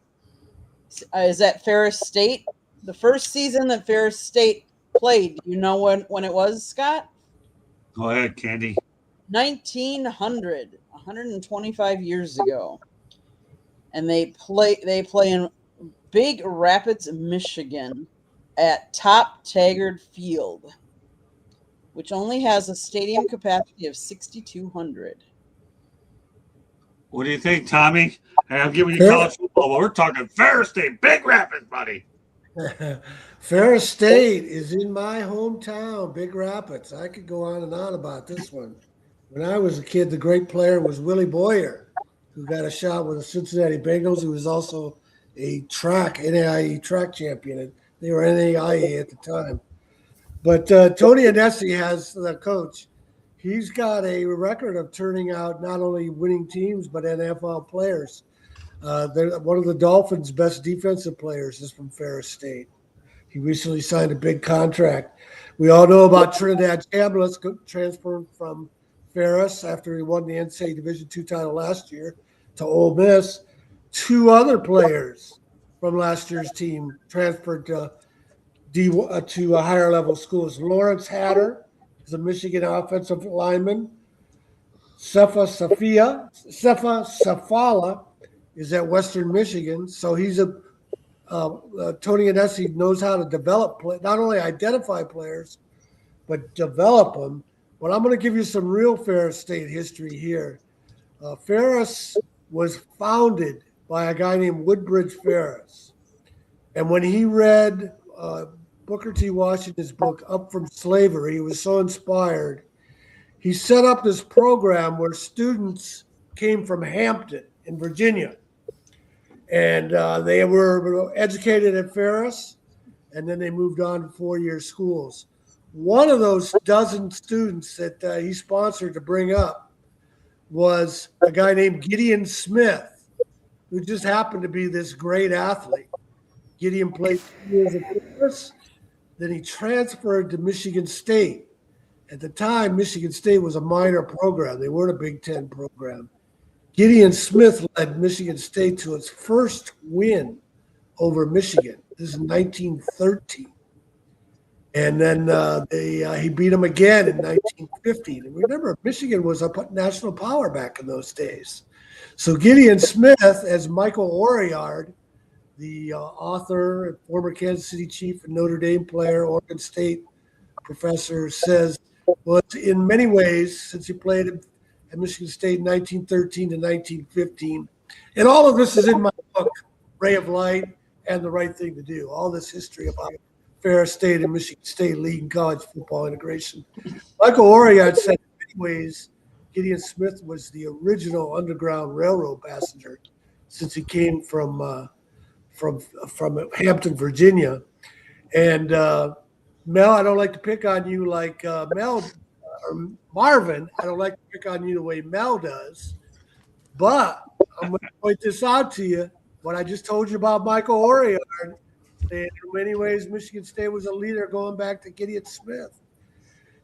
is at Ferris State. The first season that Ferris State played, do you know when it was, Scott? Go ahead, Candy. 1900, 125 years ago. And they play in Big Rapids, Michigan at Top Taggart Field, which only has a stadium capacity of 6,200. What do you think, Tommy? Hey, I'm giving you college football, but we're talking Ferris State, Big Rapids, buddy. Ferris State is in my hometown, Big Rapids. I could go on and on about this one. When I was a kid, the great player was Willie Boyer, who got a shot with the Cincinnati Bengals, who was also a NAIE track champion. They were NAIE at the time. But Tony Anesi has the coach. He's got a record of turning out not only winning teams, but NFL players. One of the Dolphins' best defensive players is from Ferris State. He recently signed a big contract. We all know about Trinidad Chambliss transferred from Ferris after he won the NCAA Division II title last year to Ole Miss. 2 other players from last year's team transferred to higher level schools. Lawrence Hatter is a Michigan offensive lineman. Sefa Safala is at Western Michigan. So he's Tony Anesi knows how to develop, not only identify players, but develop them. But I'm going to give you some real Ferris State history here. Ferris was founded by a guy named Woodbridge Ferris. And when he read Booker T. Washington's book, Up From Slavery, he was so inspired. He set up this program where students came from Hampton in Virginia. And they were educated at Ferris, and then they moved on to 4-year schools. One of those dozen students that he sponsored to bring up was a guy named Gideon Smith, who just happened to be this great athlete. Gideon played 2 years at Ferris, then he transferred to Michigan State. At the time, Michigan State was a minor program. They weren't a Big Ten program. Gideon Smith led Michigan State to its first win over Michigan. This is 1913. And then he beat them again in 1950. And remember, Michigan was a national power back in those days. So Gideon Smith, as Michael Oriard, the author and former Kansas City chief and Notre Dame player, Oregon State professor, says, well, in many ways, since he played at Michigan State in 1913 to 1915, and all of this is in my book, Ray of Light and the Right Thing to Do, all this history about Ferris State and Michigan State leading college football integration. Michael Oriard said in many ways, Gideon Smith was the original Underground Railroad passenger since he came from Hampton, Virginia. And Mel, I don't like to pick on you like Mel or Marvin. I don't like to pick on you the way Mel does. But I'm going to point this out to you. What I just told you about Michael Oriard, in many ways, Michigan State was a leader going back to Gideon Smith.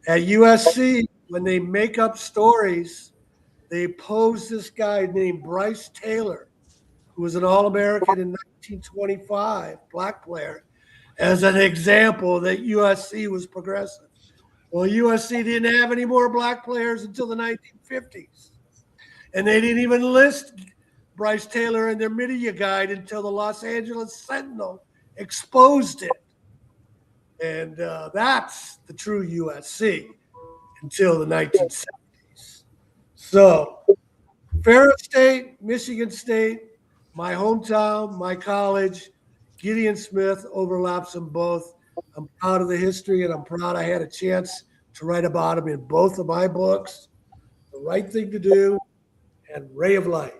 At USC, when they make up stories, they pose this guy named Bryce Taylor, who was an All-American in 1925, black player, as an example that USC was progressive. Well, USC didn't have any more black players until the 1950s. And they didn't even list Bryce Taylor in their media guide until the Los Angeles Sentinel exposed it. And that's the true USC until the 1970s. So Ferris State, Michigan State, my hometown, my college, Gideon Smith overlaps them both. I'm proud of the history, and I'm proud I had a chance to write about him in both of my books, The Right Thing to Do and Ray of Light.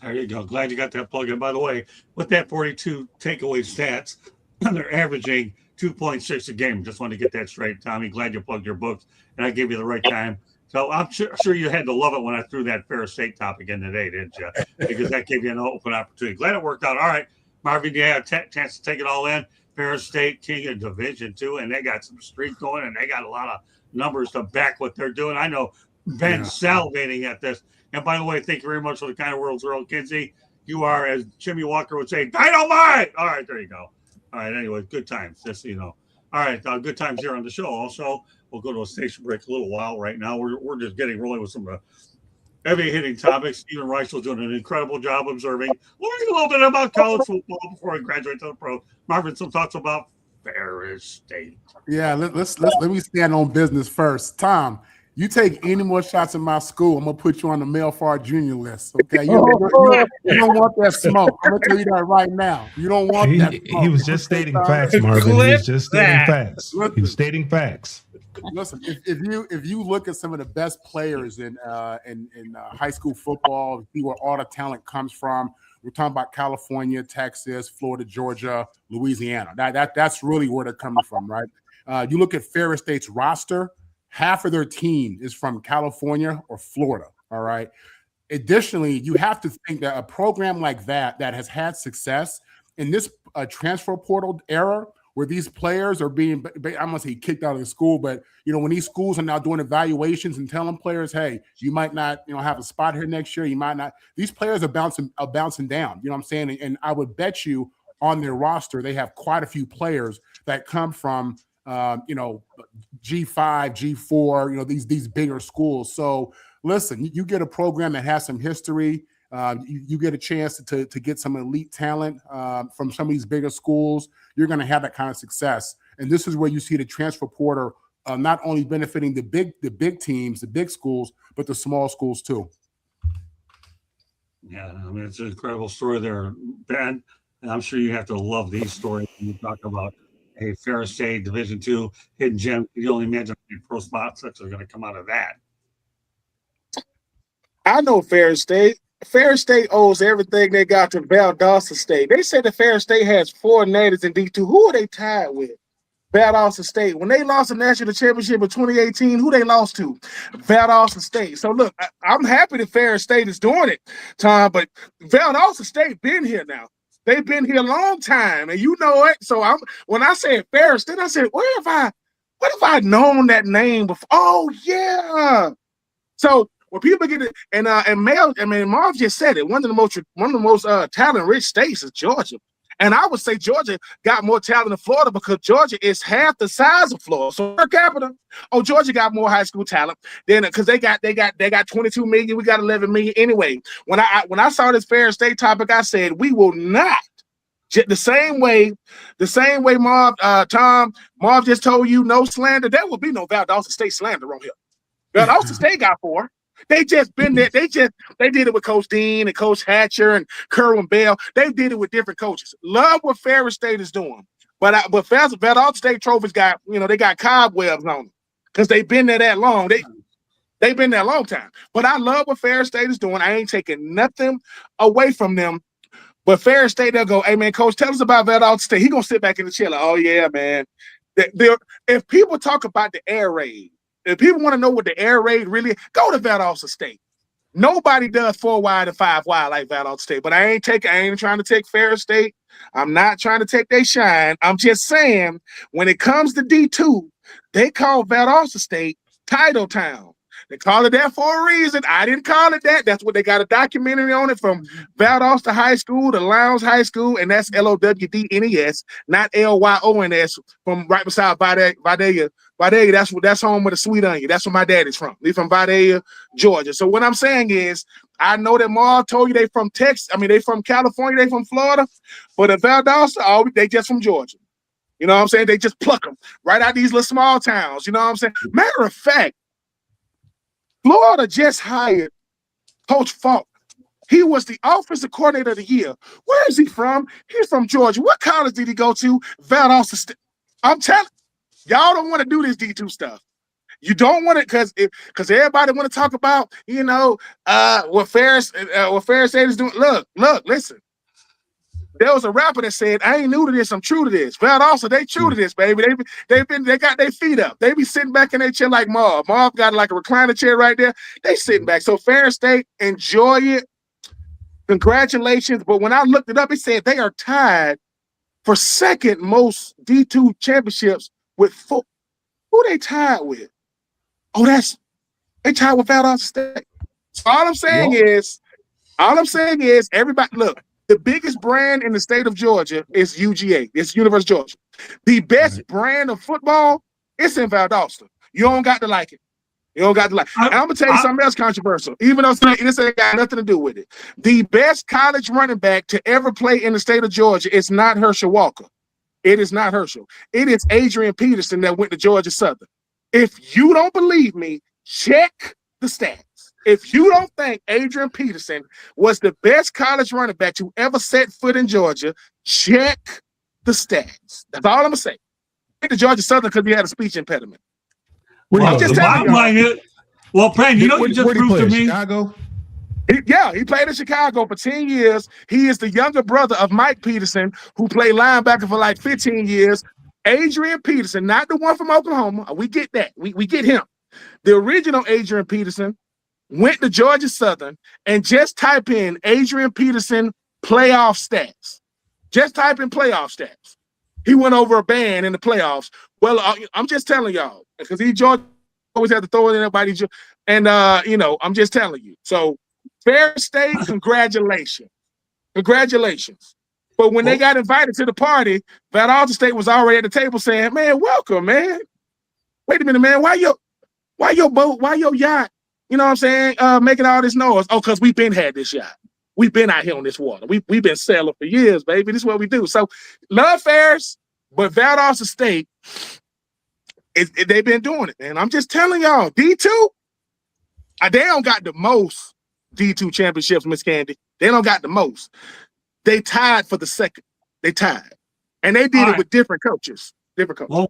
There you go. Glad you got that plug in. By the way, with that 42 takeaway stats, they're averaging 2.6 a game. Just wanted to get that straight, Tommy. Glad you plugged your books, and I gave you the right time. So I'm sure you had to love it when I threw that Ferris State topic in today, didn't you? Because that gave you an open opportunity. Glad it worked out. All right, Marvin, you had a chance to take it all in. Ferris State, king of Division II, and they got some streak going, and they got a lot of numbers to back what they're doing. I know Ben's salivating at this. And by the way, thank you very much for the kind of words, Earl Kinsey. You are, as Jimmy Walker would say, dynamite. All right, there you go. All right, anyway, good times, just so you know. All right, good times here on the show. Also, we'll go to a station break a little while right now. We're just getting rolling with some of the heavy-hitting topics. Stephen Reisel's doing an incredible job observing, learning a little bit about college football before I graduate to the pro. Marvin, some thoughts about Ferris State. Yeah, let me stand on business first. Tom, you take any more shots in my school, I'm gonna put you on the Mel Farr Jr. list. Okay, you don't want that smoke. I'm gonna tell you that right now. You don't want that smoke. He was just stating facts, Marvin. He was just stating facts. He was stating facts. Listen, if you look at some of the best players in high school football, see where all the talent comes from. We're talking about California, Texas, Florida, Georgia, Louisiana. That's really where they're coming from, right? You look at Ferris State's roster, half of their team is from California or Florida. All right. Additionally, you have to think that a program like that has had success in this transfer portal era, where these players are being, I'm going to say kicked out of the school, but, when these schools are now doing evaluations and telling players, hey, you might not, have a spot here next year. You might not. These players are bouncing down. You know what I'm saying? And I would bet you on their roster, they have quite a few players that come from, G5, G4, these bigger schools. So listen, you get a program that has some history. You get a chance to get some elite talent from some of these bigger schools. You're going to have that kind of success. And this is where you see the transfer portal not only benefiting the big teams, the big schools, but the small schools too. Yeah, I mean, it's an incredible story there, Ben. And I'm sure you have to love these stories when you talk about a Ferris State Division II hidden gem. You can only imagine how many pro spots that are going to come out of that. I know Ferris State. Ferris State owes everything they got to Valdosta State. They said that Ferris State has 4 natives in D2. Who are they tied with? Valdosta State. When they lost the national championship in 2018, who they lost to? Valdosta State. So look, I'm happy that Ferris State is doing it, Tom, but Valdosta State been here now. They've been here a long time, and you know it. So when I said Ferris State, I said, what if I known that name before? Oh yeah. So when people get it, and Marv just said it. One of the most talent-rich states is Georgia, and I would say Georgia got more talent than Florida because Georgia is half the size of Florida. So per capita, Georgia got more high school talent than because they got 22 million. We got 11 million anyway. When I saw this Ferris State topic, I said we will not. The same way, Marv just told you no slander. There will be no Valdosta State slander on here. Valdosta State got 4. They just been there. They did it with Coach Dean and Coach Hatcher and Kerwin Bell. They did it with different coaches. Love what Ferris State is doing, but Valdosta State trophies got they got cobwebs on them because they've been there that long. They've been there a long time. But I love what Ferris State is doing. I ain't taking nothing away from them. But Ferris State, they'll go, hey man, coach, tell us about Valdosta State. He gonna sit back in the chair like, oh yeah, man. If people talk about the air raid. If people want to know what the air raid really, go to Valdosta State. Nobody does 4 wide and 5 wide like Valdosta State. But I ain't trying to take Ferris State. I'm not trying to take their shine. I'm just saying when it comes to D2, they call Valdosta State Title Town. They call it that for a reason. I didn't call it that. That's what they got a documentary on it from Valdosta High School to Lowndes High School, and that's LOWDNES, not LYONS, from right beside Vidalia. That's home with a sweet onion. That's where my dad is from. He's from Vidalia, Georgia. So what I'm saying is, I know that Marv told you they from Texas. I mean, they from California, they from Florida, but at Valdosta, they just from Georgia. You know what I'm saying? They just pluck them right out these little small towns. You know what I'm saying? Matter of fact, Florida just hired Coach Falk. He was the offensive coordinator of the year. Where is he from? He's from Georgia. What college did he go to? Valdosta State. I'm telling y'all don't want to do this D2 stuff. You don't want it because everybody want to talk about what Ferris State is doing. Look, listen. There was a rapper that said, I ain't new to this, I'm true to this. Valdosta, they true to this, baby. They got their feet up. They be sitting back in their chair like Marv. Marv got like a recliner chair right there. They sitting back. So Ferris State, enjoy it. Congratulations. But when I looked it up, it said they are tied for second most D2 championships with 4. Who they tied with? Oh, they tied with Valdosta State. So all I'm saying is everybody look. The biggest brand in the state of Georgia is UGA. It's University of Georgia. The best brand of football, it's in Valdosta. You don't got to like it. You don't got to like it. And I'm going to tell you something else controversial, even though this ain't got nothing to do with it. The best college running back to ever play in the state of Georgia is not Herschel Walker. It is not Herschel. It is Adrian Peterson that went to Georgia Southern. If you don't believe me, check the stats. If you don't think Adrian Peterson was the best college running back to ever set foot in Georgia, check the stats. That's all I'm going to say. Went to Georgia Southern because he had a speech impediment. Where Well, do just the you telling bottom y'all. line is, well, Brandon, you know what you just Where do you proved play? to me? Chicago? He played in Chicago for 10 years. He is the younger brother of Mike Peterson, who played linebacker for like 15 years. Adrian Peterson, not the one from Oklahoma. We get that. We get him. The original Adrian Peterson went to Georgia Southern, and just type in Adrian Peterson playoff stats. Just type in playoff stats. He went over a band in the playoffs. Well, I'm just telling y'all, because he Georgia always had to throw it in everybody. And I'm just telling you. So Fair State, congratulations. Congratulations. But when they got invited to the party, Valdosta State was already at the table saying, man, welcome, man. Wait a minute, man. Why your boat, why your yacht, you know what I'm saying, making all this noise? Oh, because we've been had this yacht. We've been out here on this water. We've been sailing for years, baby. This is what we do. So love fairs, but Valdosta State, they've been doing it, man. I'm just telling y'all, D2, they don't got the most D2 championships, Miss Candy. They don't got the most. They tied for the second. They tied. And they did it with different coaches. Well,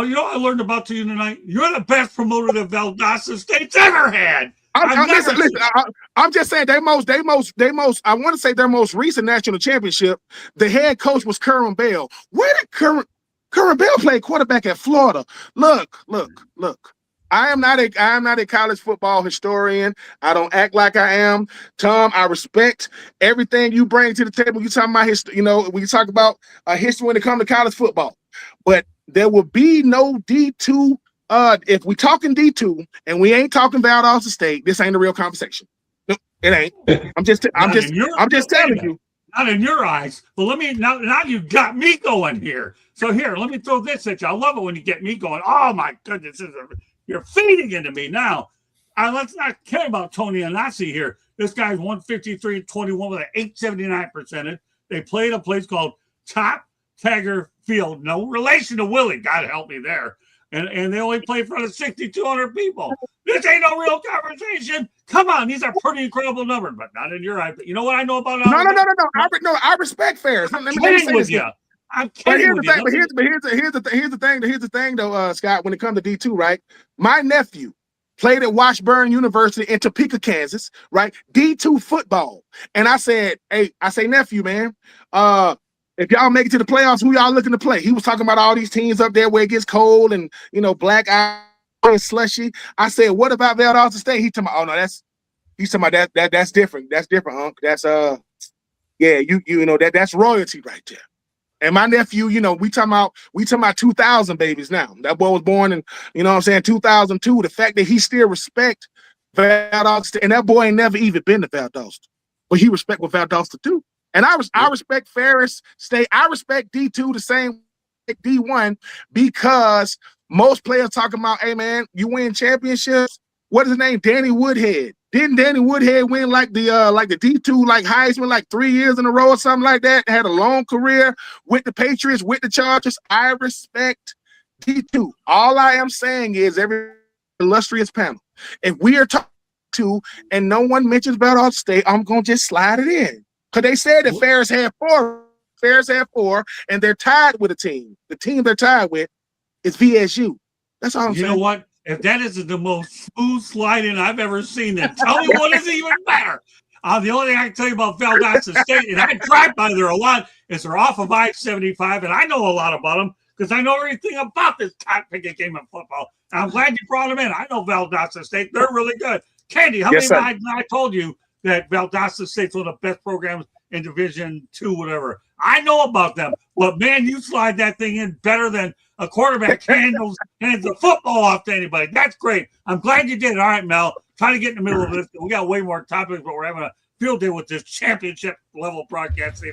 you know what I learned about you tonight? You're the best promoter that Valdosta State's ever had. I'm just saying they most. I want to say their most recent national championship. The head coach was Curran Bell. Where did Curran Bell play quarterback at Florida? Look. I am not a college football historian. I don't act like I am. Tom, I respect everything you bring to the table. You talking about history, when you talk about history when it comes to college football. But there will be no D2. If we talking D2 and we ain't talking Valdosta State, this ain't a real conversation. No, it ain't. I'm just telling you. Not in your eyes. But now you got me going here. So here, let me throw this at you. I love it when you get me going. Oh my goodness, you're feeding into me now. Let's not care about Tony Anasi here. This guy's 153-21 with an 879 percentage. They played a place called Top Tagger Field. No relation to Willie. God help me there. And they only play in front of 6,200 people. This ain't no real conversation. Come on, these are pretty incredible numbers, but not in your eye. But you know what I know about it? No. I respect fairs. I'm kidding with you. I'm kidding with you. Here's the thing, though, Scott. When it comes to D2, right? My nephew played at Washburn University in Topeka, Kansas, right? D2 football, and I said, nephew, man, if y'all make it to the playoffs, who y'all looking to play? He was talking about all these teams up there where it gets cold and black ice and slushy. I said, what about Valdosta State? He's talking about, oh no, that's different. That's different, Unc. That's that's royalty right there. And my nephew, we talking about 2000 babies now. That boy was born in, 2002. The fact that he still respect Valdosta State, and that boy ain't never even been to Valdosta, but he respect what Valdosta do. And I respect Ferris State. I respect D2 the same way D1 because most players talking about, hey man, you win championships. What is his name? Danny Woodhead. Didn't Danny Woodhead win like the D2 like Heisman like 3 years in a row or something like that? Had a long career with the Patriots, with the Chargers. I respect D2. All I am saying is every illustrious panel. If we are talking to and no one mentions Valdosta State, I'm gonna just slide it in. Because they said that Ferris had four, and they're tied with a team. The team they're tied with is VSU. That's all I'm saying. You know what? If that isn't the most smooth sliding I've ever seen, then tell me what is even better. The only thing I can tell you about Valdosta State, and I drive by there a lot, is they're off of I-75, and I know a lot about them because I know everything about this top picket game of football. And I'm glad you brought them in. I know Valdosta State. They're really good. Candy, how many times I told you that Valdosta State's one of the best programs in Division II, whatever. I know about them, but man, you slide that thing in better than a quarterback hands the football off to anybody. That's great. I'm glad you did it. All right, Mel. Try to get in the middle of this. We got way more topics, but we're having a field day with this championship level broadcast.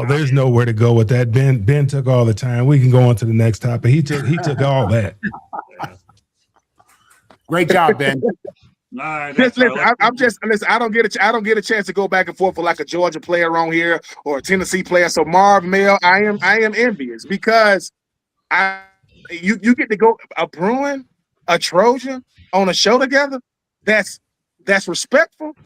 There's nowhere to go with that. Ben took all the time. We can go on to the next topic. He took all that. Great job, Ben. I don't get a chance to go back and forth with like a Georgia player on here or a Tennessee player. So Marv, Mel, I am envious because you get to go a Bruin, a Trojan on a show together. That's respectful.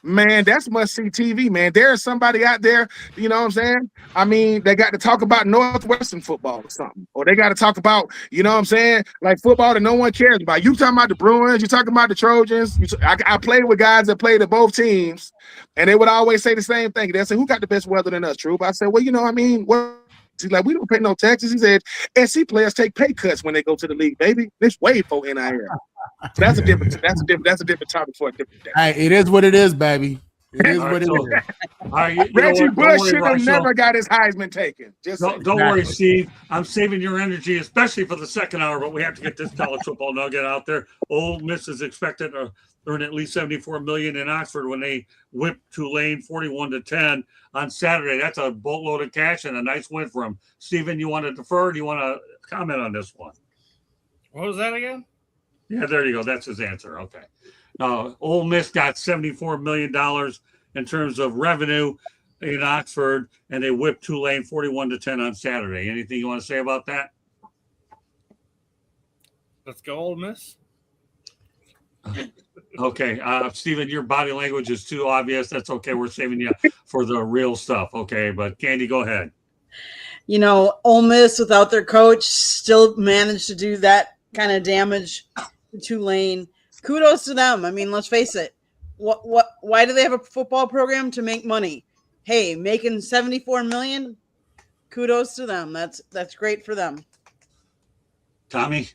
Man, that's must-see TV, man. There's somebody out there, you know what I'm saying? I mean, they got to talk about Northwestern football or something. Or they got to talk about, you know what I'm saying, like football that no one cares about. You talking about the Bruins, you talking about the Trojans. I played with guys that played at both teams, and they would always say the same thing. They'd say, who got the best weather than us, Troop? I said, well, you know, I mean, what? He's like, we don't pay no taxes. He said, SC players take pay cuts when they go to the league, baby. This way for NIL. So that's a different topic for a different day. Hey, it is what it is, baby. It is what it is. All right, you know Reggie what? Don't Bush worry, should have Marshall. never got his Heisman taken. Just Don't worry, Steve. I'm saving your energy, especially for the second hour, but we have to get this college football nugget out there. Ole Miss is expected to earn at least $74 million in Oxford when they whip Tulane 41-10 on Saturday. That's a boatload of cash and a nice win for them. Steven, you want to defer? Do you want to comment on this one? What was that again? Yeah, there you go. That's his answer. Okay. Ole Miss got $74 million in terms of revenue in Oxford, and they whipped Tulane 41-10 on Saturday. Anything you want to say about that? Let's go, Ole Miss. Okay. Steven, your body language is too obvious. That's okay. We're saving you for the real stuff. Okay. But Candy, go ahead. You know, Ole Miss without their coach still managed to do that kind of damage to Tulane. Kudos to them. I mean, let's face it. Why do they have a football program? To make money. Hey, making $74 million. Kudos to them. That's great for them. Tommy?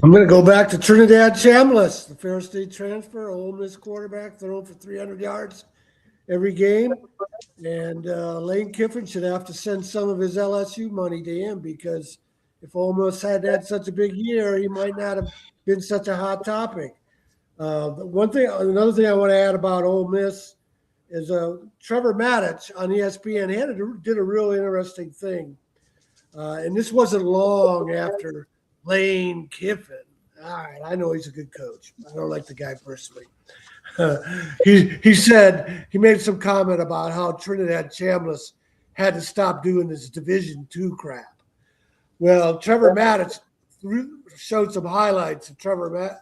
I'm going to go back to Trinidad Chambliss, the Fair State transfer, Ole Miss quarterback, throwing for 300 yards every game. And Lane Kiffin should have to send some of his LSU money to him, because if Ole Miss had had such a big year, he might not have been such a hot topic. Another thing I want to add about Ole Miss is Trevor Maddich on ESPN did a real interesting thing. And this wasn't long after Lane Kiffin. All right, I know he's a good coach. I don't like the guy personally. He said, he made some comment about how Trinidad Chambliss had to stop doing this Division II crap. Well, Trevor Maddich showed some highlights of Trinidad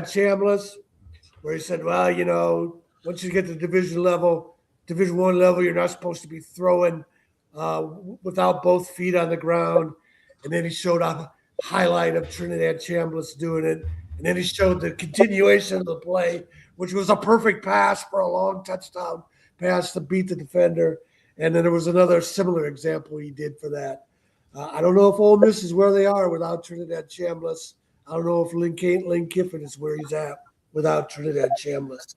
Chambliss, where he said, well, you know, once you get to Division I level, you're not supposed to be throwing without both feet on the ground. And then he showed a highlight of Trinidad Chambliss doing it. And then he showed the continuation of the play, which was a perfect pass for a long touchdown pass to beat the defender. And then there was another similar example he did for that. I don't know if Ole Miss is where they are without Trinidad Chambliss. I don't know if Lane Kiffin is where he's at without Trinidad Chambliss.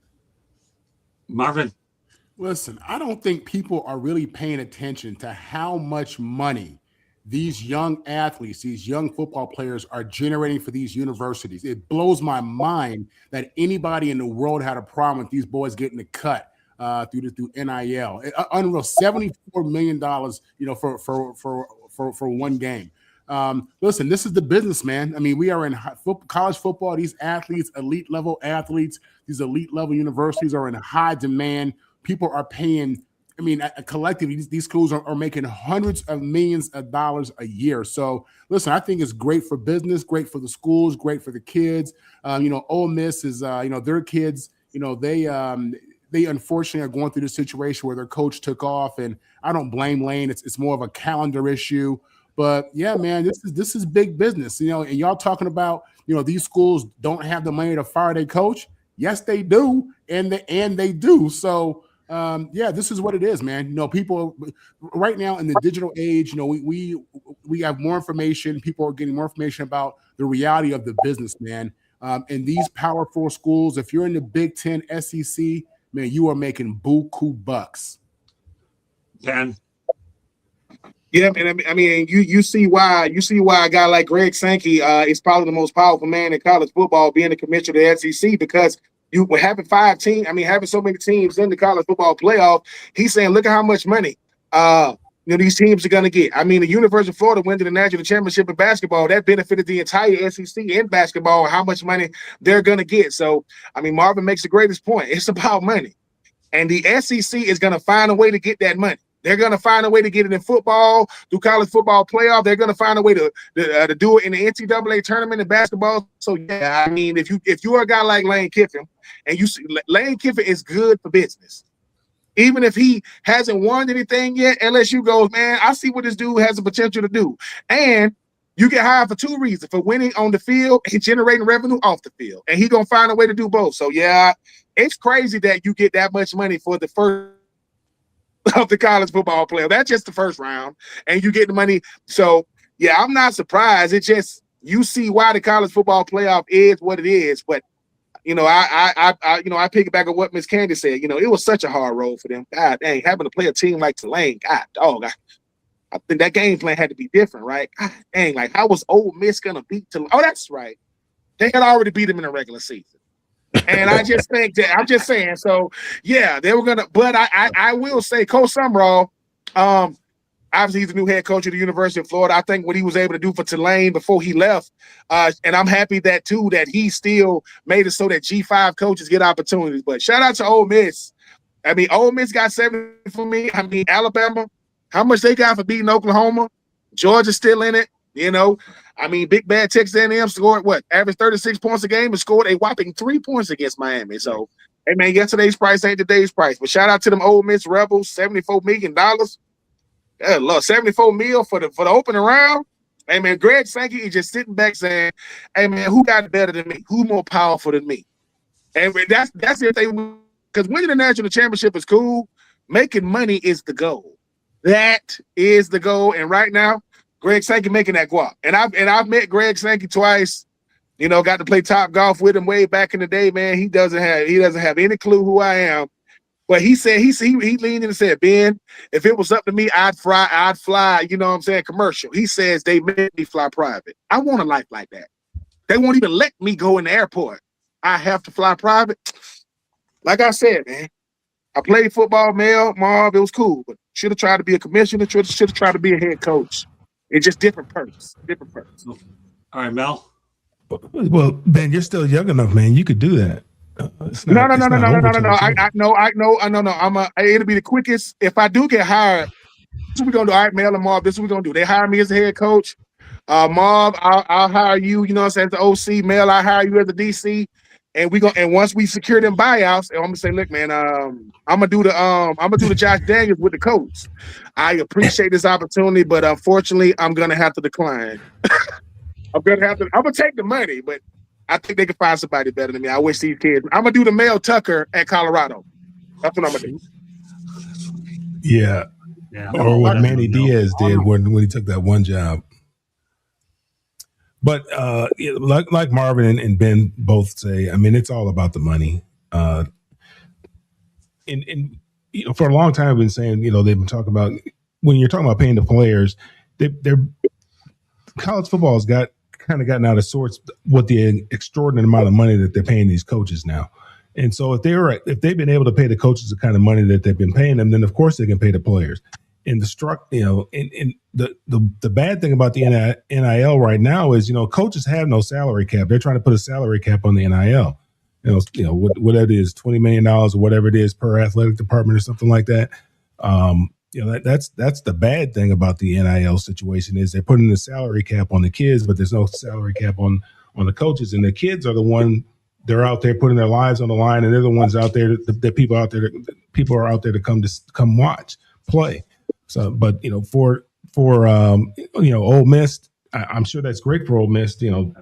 Marvin? Listen, I don't think people are really paying attention to how much money these young athletes, these young football players are generating for these universities. It blows my mind that anybody in the world had a problem with these boys getting a cut through NIL. Unreal, $74 million, you know, for one game. Listen, this is the business, man. I mean, we are in college football. These athletes, elite level athletes, these elite level universities are in high demand. People are paying. I mean, collectively, these schools are making hundreds of millions of dollars a year. So, listen, I think it's great for business, great for the schools, great for the kids. You know, Ole Miss is, you know, their kids, you know, they unfortunately are going through this situation where their coach took off, and I don't blame Lane. It's more of a calendar issue. But yeah, man, this is big business, you know. And y'all talking about, you know, these schools don't have the money to fire their coach. Yes, they do, and they do. So. Yeah, this is what it is, man. You know, people right now in the digital age, you know, we have more information. People are getting more information about the reality of the business, man. And these Power 4 schools, if you're in the Big Ten, SEC, man, you are making buku bucks. Ben? Yeah, and I mean, you see why a guy like Greg Sankey is probably the most powerful man in college football, being the commissioner of the SEC, because you were having having so many teams in the college football playoff. He's saying, look at how much money these teams are going to get. I mean, the University of Florida went to the national championship in basketball. That benefited the entire SEC in basketball, how much money they're going to get. So, I mean, Marvin makes the greatest point. It's about money. And the SEC is going to find a way to get that money. They're going to find a way to get it in football, through college football playoff. They're going to find a way to do it in the NCAA tournament in basketball. So, yeah, I mean, if you are a guy like Lane Kiffin, and you see Lane Kiffin is good for business. Even if he hasn't won anything yet, LSU goes, man, I see what this dude has the potential to do. And you get hired for two reasons, for winning on the field and generating revenue off the field. And he's going to find a way to do both. So, yeah, it's crazy that you get that much money for the first of the college football player. That's just the first round, and you get the money. So, yeah, I'm not surprised. It's just you see why the college football playoff is what it is. But I pick back on what Miss Candy said. It was such a hard road for them. God dang, having to play a team like Tulane. God dog, I think that game plan had to be different, right? God dang, like how was Ole Miss gonna beat Tulane? Oh, that's right. They had already beat them in the regular season. And I just think that I'm just saying. So yeah, they were gonna. But I will say, Coach Summerall, obviously he's the new head coach of the University of Florida. I think what he was able to do for Tulane before he left, and I'm happy that he still made it so that G5 coaches get opportunities. But shout out to Ole Miss. I mean, Ole Miss got 7 for me. I mean, Alabama, how much they got for beating Oklahoma? Georgia's still in it. I mean, Big Bad Texas A&M scored average 36 points a game and scored a whopping 3 points against Miami. So, hey man, yesterday's price ain't today's price. But shout out to them Ole Miss Rebels, $74 million. Yeah, look, $74 million for the opening round. Hey man, Greg Sankey is just sitting back saying, "Hey man, who got it better than me? Who more powerful than me?" And that's the thing, because winning the national championship is cool. Making money is the goal. That is the goal. And right now, Greg Sankey making that guap. And I've met Greg Sankey twice. Got to play top golf with him way back in the day. Man, he doesn't have any clue who I am. But he said he leaned in and said, "Ben, if it was up to me, I'd fly. You know what I'm saying? Commercial." He says they made me fly private. I want a life like that. They won't even let me go in the airport. I have to fly private. Like I said, man, I played football, Marv. It was cool, but should have tried to be a commissioner. Should have tried to be a head coach. It's just different purpose. All right, Mel. Well, Ben, you're still young enough, man. You could do that. No. I know. It'll be the quickest. If I do get hired, this is what we're gonna do. All right, Mel and Marv, this is what we're gonna do. They hire me as a head coach. Marv, I'll hire you. You know what I'm saying, as the OC. Mel, I hire you as the DC. And once we secure them buyouts, I'm gonna say, look, man, I'm gonna do the Josh Daniels with the coach. I appreciate this opportunity, but unfortunately, I'm gonna have to decline. I'm gonna take the money, but I think they can find somebody better than me. I wish these kids. I'm gonna do the Mel Tucker at Colorado. That's what I'm gonna do. Yeah. Or what Manny Diaz did when he took that one job. But like Marvin and Ben both say, I mean, it's all about the money. And for a long time, I've been saying, they've been talking about, when you're talking about paying the players, they're college football has gotten out of sorts with the extraordinary amount of money that they're paying these coaches now. And so if they've been able to pay the coaches the kind of money that they've been paying them, then of course they can pay the players. And the bad thing about the NIL right now is, coaches have no salary cap. They're trying to put a salary cap on the NIL. Whatever it is, $20 million or whatever it is per athletic department or something like that. That's the bad thing about the NIL situation is they're putting the salary cap on the kids, but there's no salary cap on the coaches. And the kids are the one, they're out there putting their lives on the line, and they're the ones out there that people are out there to come watch play. So, but for Ole Miss, I'm sure that's great for Ole Miss, to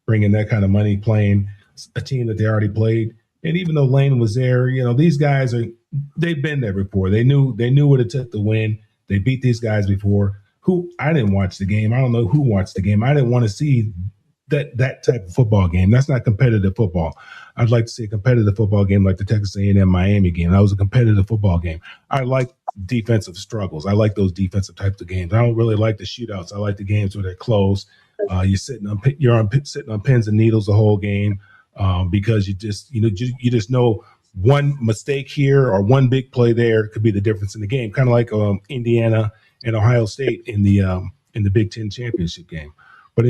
bring in that kind of money playing a team that they already played. And even though Lane was there, these guys they've been there before. They knew what it took to win. They beat these guys before. I didn't watch the game. I don't know who watched the game. I didn't want to see that type of football game. That's not competitive football. I'd like to see a competitive football game like the Texas A&M Miami game. That was a competitive football game. I like defensive struggles. I like those defensive types of games. I don't really like the shootouts. I like the games where they're close. You're sitting on pins and needles the whole game because you just know one mistake here or one big play there could be the difference in the game. Kind of like Indiana and Ohio State in the Big Ten championship game. But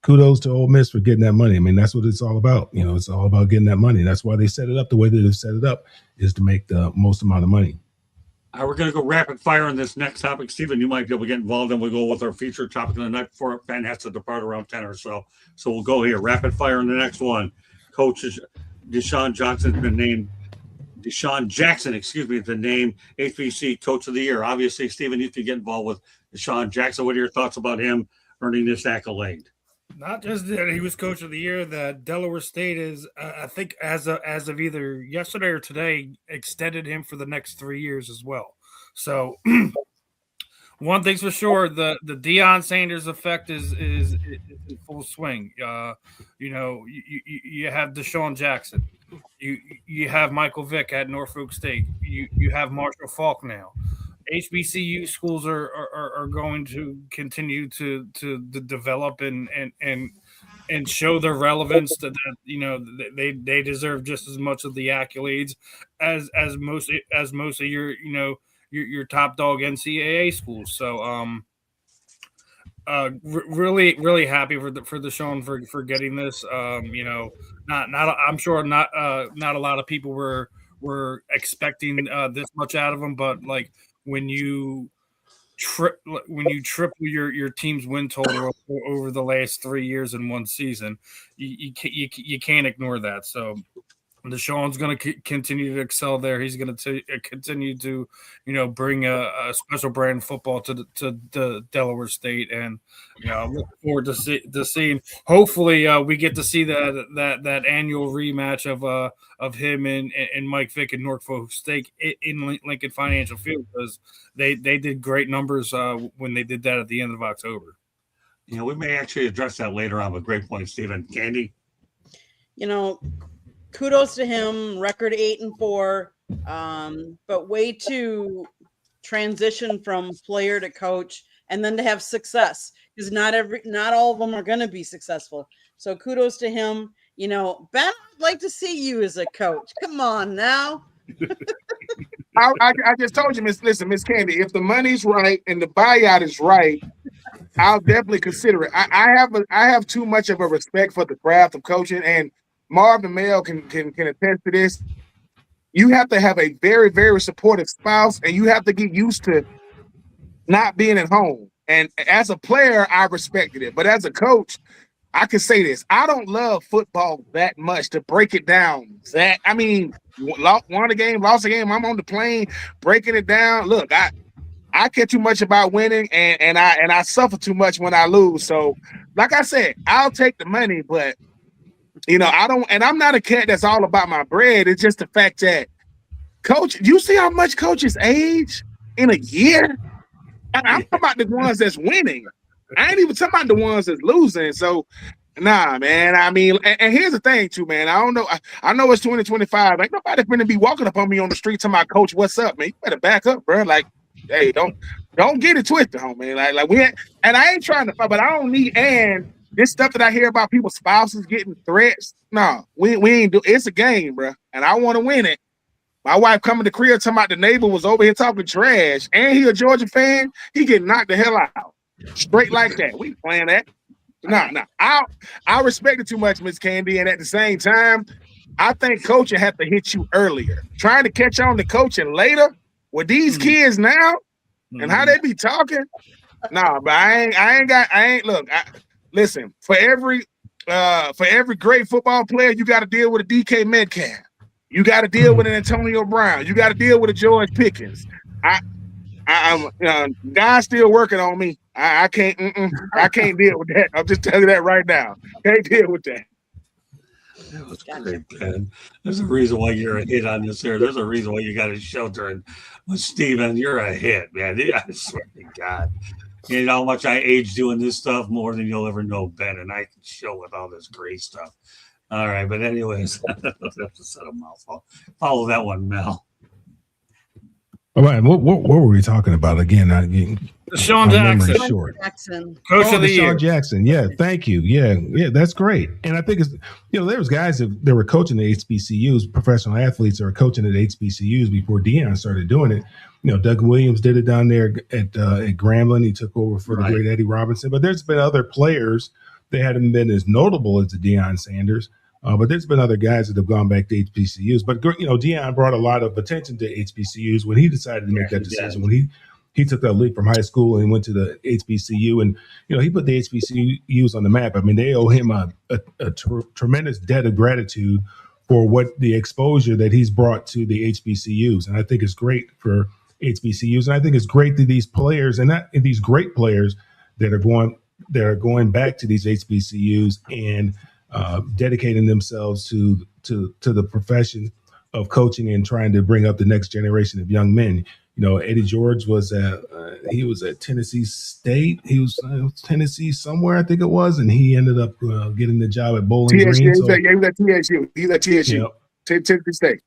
kudos to Ole Miss for getting that money. I mean, that's what it's all about. It's all about getting that money. That's why they set it up the way that they've set it up, is to make the most amount of money. All right, we're going to go rapid fire on this next topic. Stephen, you might be able to get involved, and we'll go with our featured topic of the night before Ben has to depart around 10 or so. So we'll go here. Rapid fire on the next one. Coach DeSean Jackson's been named DeSean Jackson, excuse me, the name HBC Coach of the Year. Obviously, Stephen, you can get involved with DeSean Jackson. What are your thoughts about him earning this accolade? Not just that he was Coach of the Year, that Delaware State is, I think, as of either yesterday or today, extended him for the next 3 years as well. So, one thing's for sure: the Deion Sanders effect is in full swing. You have DeSean Jackson, you have Michael Vick at Norfolk State, you have Marshall Falk now. HBCU schools are going to continue to develop and show their relevance that they deserve just as much of the accolades as most of your top dog NCAA schools. So really happy for DeSean for getting this. I'm sure not a lot of people were expecting this much out of him, but like when you triple your team's win total over the last 3 years in one season, you can't ignore that. So DeSean's going to continue to excel there. He's going to continue to, bring a special brand of football to the Delaware State, and I look forward to seeing. Hopefully, we get to see that annual rematch of him and Mike Vick and Norfolk State in Lincoln Financial Field, because they did great numbers when they did that at the end of October. We may actually address that later on. But great point, Stephen. Candy. Kudos to him. Record 8-4, but way to transition from player to coach, and then to have success, because not all of them are going to be successful. So kudos to him. Ben, I'd like to see you as a coach. Come on now. I just told you, Miss Candy, if the money's right and the buyout is right, I'll definitely consider it. I have too much of a respect for the craft of coaching, and Marvin Mail can attest to this. You have to have a very, very supportive spouse, and you have to get used to not being at home. And as a player, I respected it. But as a coach, I can say this. I don't love football that much to break it down. Won a game, lost a game. I'm on the plane breaking it down. Look, I care too much about winning, and I suffer too much when I lose. So, like I said, I'll take the money, but I don't, and I'm not a cat that's all about my bread. It's just the fact that coach, you see how much coaches age in a year? I'm talking about the ones that's winning. I ain't even talking about the ones that's losing. So, nah, man. I mean, and here's the thing, too, man. I don't know. I know it's 2025. Ain't nobody finna be walking up on me on the street to my coach, what's up, man? You better back up, bro. Like, hey, don't get it twisted, homie. Like we ain't, and I ain't trying to fight, but I don't need this stuff that I hear about people's spouses getting threats. No, we ain't do. It's a game, bro, and I want to win it. My wife coming to crib talking about the neighbor was over here talking trash, and he a Georgia fan. He get knocked the hell out, straight like that. We playing that. No. I respect it too much, Miss Candy, and at the same time, I think coaching have to hit you earlier. Trying to catch on to coaching later with these kids now and how they be talking. Nah, but listen, for every great football player, you got to deal with a DK Metcalf. You got to deal with an Antonio Brown. You got to deal with a George Pickens. God's still working on me. I can't deal with that. I'm just telling you that right now. Can't deal with that. That was great, Ben. There's a reason why you're a hit on this here. There's a reason why you got a shelter. And with Steven, you're a hit, man. I swear to God. You know how much I age doing this stuff more than you'll ever know, Ben, and I can show with all this great stuff. All right, but anyways, that's a set of mouthful. Follow that one, Mel. All right, what were we talking about again? DeSean Jackson, Coach of the Year. DeSean Jackson, yeah, thank you, yeah, that's great. And I think it's there was guys that were coaching the HBCUs, professional athletes that were coaching at HBCUs before Deion started doing it. Doug Williams did it down there at Grambling. He took over for the great Eddie Robinson. But there's been other players that hadn't been as notable as the Deion Sanders. But there's been other guys that have gone back to HBCUs. But DeSean brought a lot of attention to HBCUs when he decided to make that decision. When he took that leap from high school and went to the HBCU, and he put the HBCUs on the map. I mean, they owe him a tremendous debt of gratitude for what the exposure that he's brought to the HBCUs, and I think it's great for HBCUs, and I think it's great that these players and these great players that are going back to these HBCUs and dedicating themselves to the profession of coaching and trying to bring up the next generation of young men. Eddie George was at Tennessee State. He was Tennessee somewhere, I think it was, and he ended up getting the job at Bowling Green. He was at TSU. He's at TSU. Tennessee State.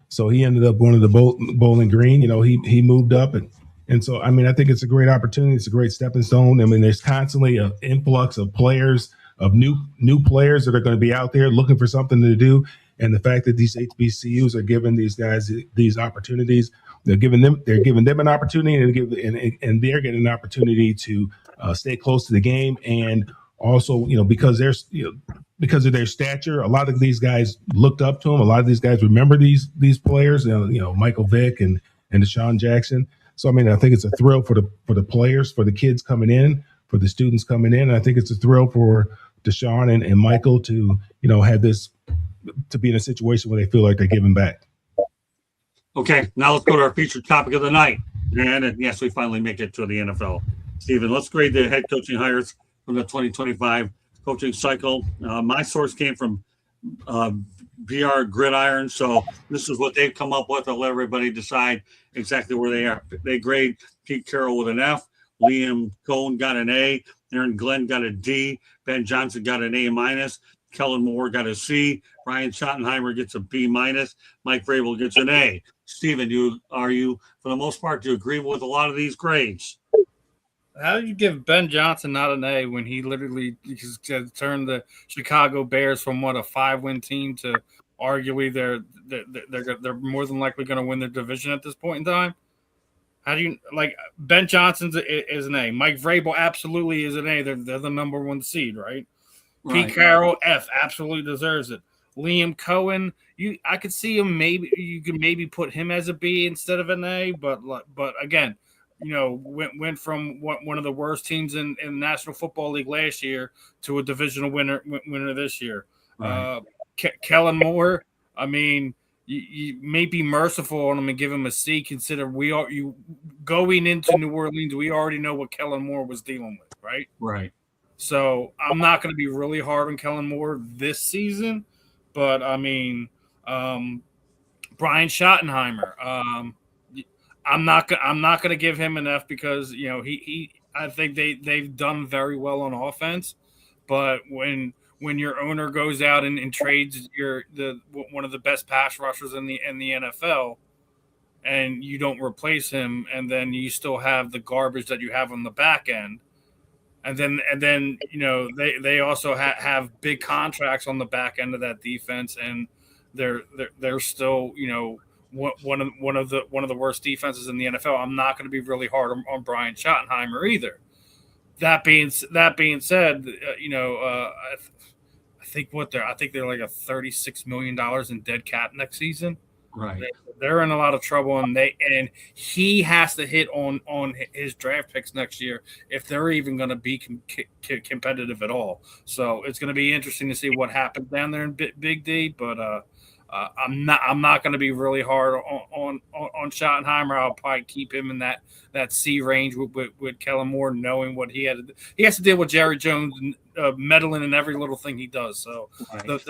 So he ended up going to the Bowling Green. He moved up, and so I mean, I think it's a great opportunity. It's a great stepping stone. I mean, there's constantly an influx of players, of new players that are going to be out there looking for something to do. And the fact that these HBCUs are giving these guys these opportunities, they're giving them an opportunity, and they're getting an opportunity to stay close to the game, and also because of their stature, a lot of these guys looked up to them. A lot of these guys remember these players, Michael Vick and DeSean Jackson. So I mean, I think it's a thrill for the players, for the kids coming in, for the students coming in. And I think it's a thrill for DeSean and Michael to have this, to be in a situation where they feel like they're giving back. Okay, now let's go to our featured topic of the night. And yes, we finally make it to the NFL. Steven, let's grade the head coaching hires from the 2025 coaching cycle. My source came from BR Gridiron, so this is what they've come up with. I'll let everybody decide exactly where they are. They grade Pete Carroll with an F, Liam Cohen got an A, Aaron Glenn got a D, Ben Johnson got an A-, Kellen Moore got a C, Brian Schottenheimer gets a B-, Mike Vrabel gets an A. Steven, are you, for the most part, do you agree with a lot of these grades? How do you give Ben Johnson not an A when he literally turned the Chicago Bears from a 5-win team to arguably they're more than likely going to win their division at this point in time? How do you Ben Johnson is an A. Mike Vrabel absolutely is an A. They're the number one seed, right? Pete Carroll, F, absolutely deserves it. Liam Cohen, I could see him you could maybe put him as a B instead of an A, but again, went from one of the worst teams in the National Football League last year to a divisional winner this year. Right. Kellen Moore, I mean, you may be merciful on him and give him a C. Consider going into New Orleans, we already know what Kellen Moore was dealing with, right? Right. So I'm not going to be really hard on Kellen Moore this season, but I mean, Brian Schottenheimer. I'm not going to give him an F because I think they've done very well on offense, but when your owner goes out and trades one of the best pass rushers in the NFL, and you don't replace him, and then you still have the garbage that you have on the back end. And then they also have big contracts on the back end of that defense, and they're still one of the worst defenses in the NFL. I'm not going to be really hard on Brian Schottenheimer either. That being said, I think they're like a $36 million in dead cap next season. Right. They're in a lot of trouble, and he has to hit on his draft picks next year if they're even going to be competitive at all. So it's going to be interesting to see what happens down there in Big D. But I'm not going to be really hard on Schottenheimer. I'll probably keep him in that C range with Kellen Moore, knowing what he has to deal with Jerry Jones meddling in every little thing he does. So right.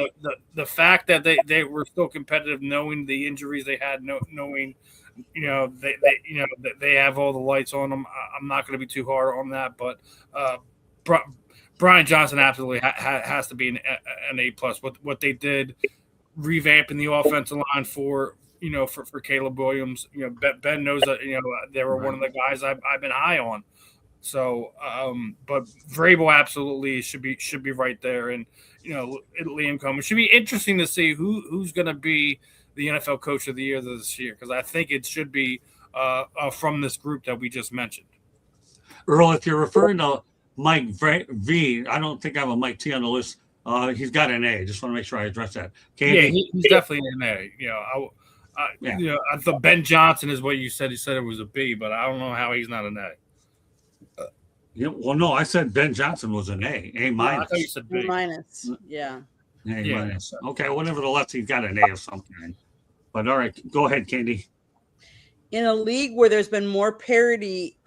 the fact that they were still competitive, knowing the injuries they had, knowing they have all the lights on them, I'm not going to be too hard on that. But Brian Johnson absolutely has to be an A+. What they did, revamping the offensive line for Caleb Williams. Ben knows that they were one of the guys I've been high on. So, but Vrabel absolutely should be right there, and Liam Cohen. It should be interesting to see who's going to be the NFL Coach of the Year this year, because I think it should be from this group that we just mentioned. Earl, if you're referring to Mike V, I don't think I have a Mike T on the list He's got an A. Just want to make sure I address that. Yeah, Candy? he's definitely an A. Yeah. I thought Ben Johnson is what you said. You said it was a B, but I don't know how he's not an A. Well, no, I said Ben Johnson was an A. A I minus. thought you said B. minus. Yeah. A Yeah. minus. Okay, well, nevertheless, he's got an A of some kind. But all right, go ahead, Candy. In a league where there's been more parity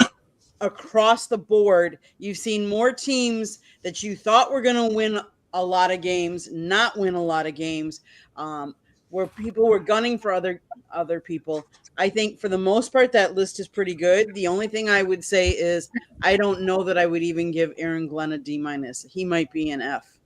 across the board, you've seen more teams that you thought were going to win a lot of games, not win a lot of games, where people were gunning for other people. I think for the most part, that list is pretty good. The only thing I would say is I don't know that I would even give Aaron Glenn a D minus. He might be an F.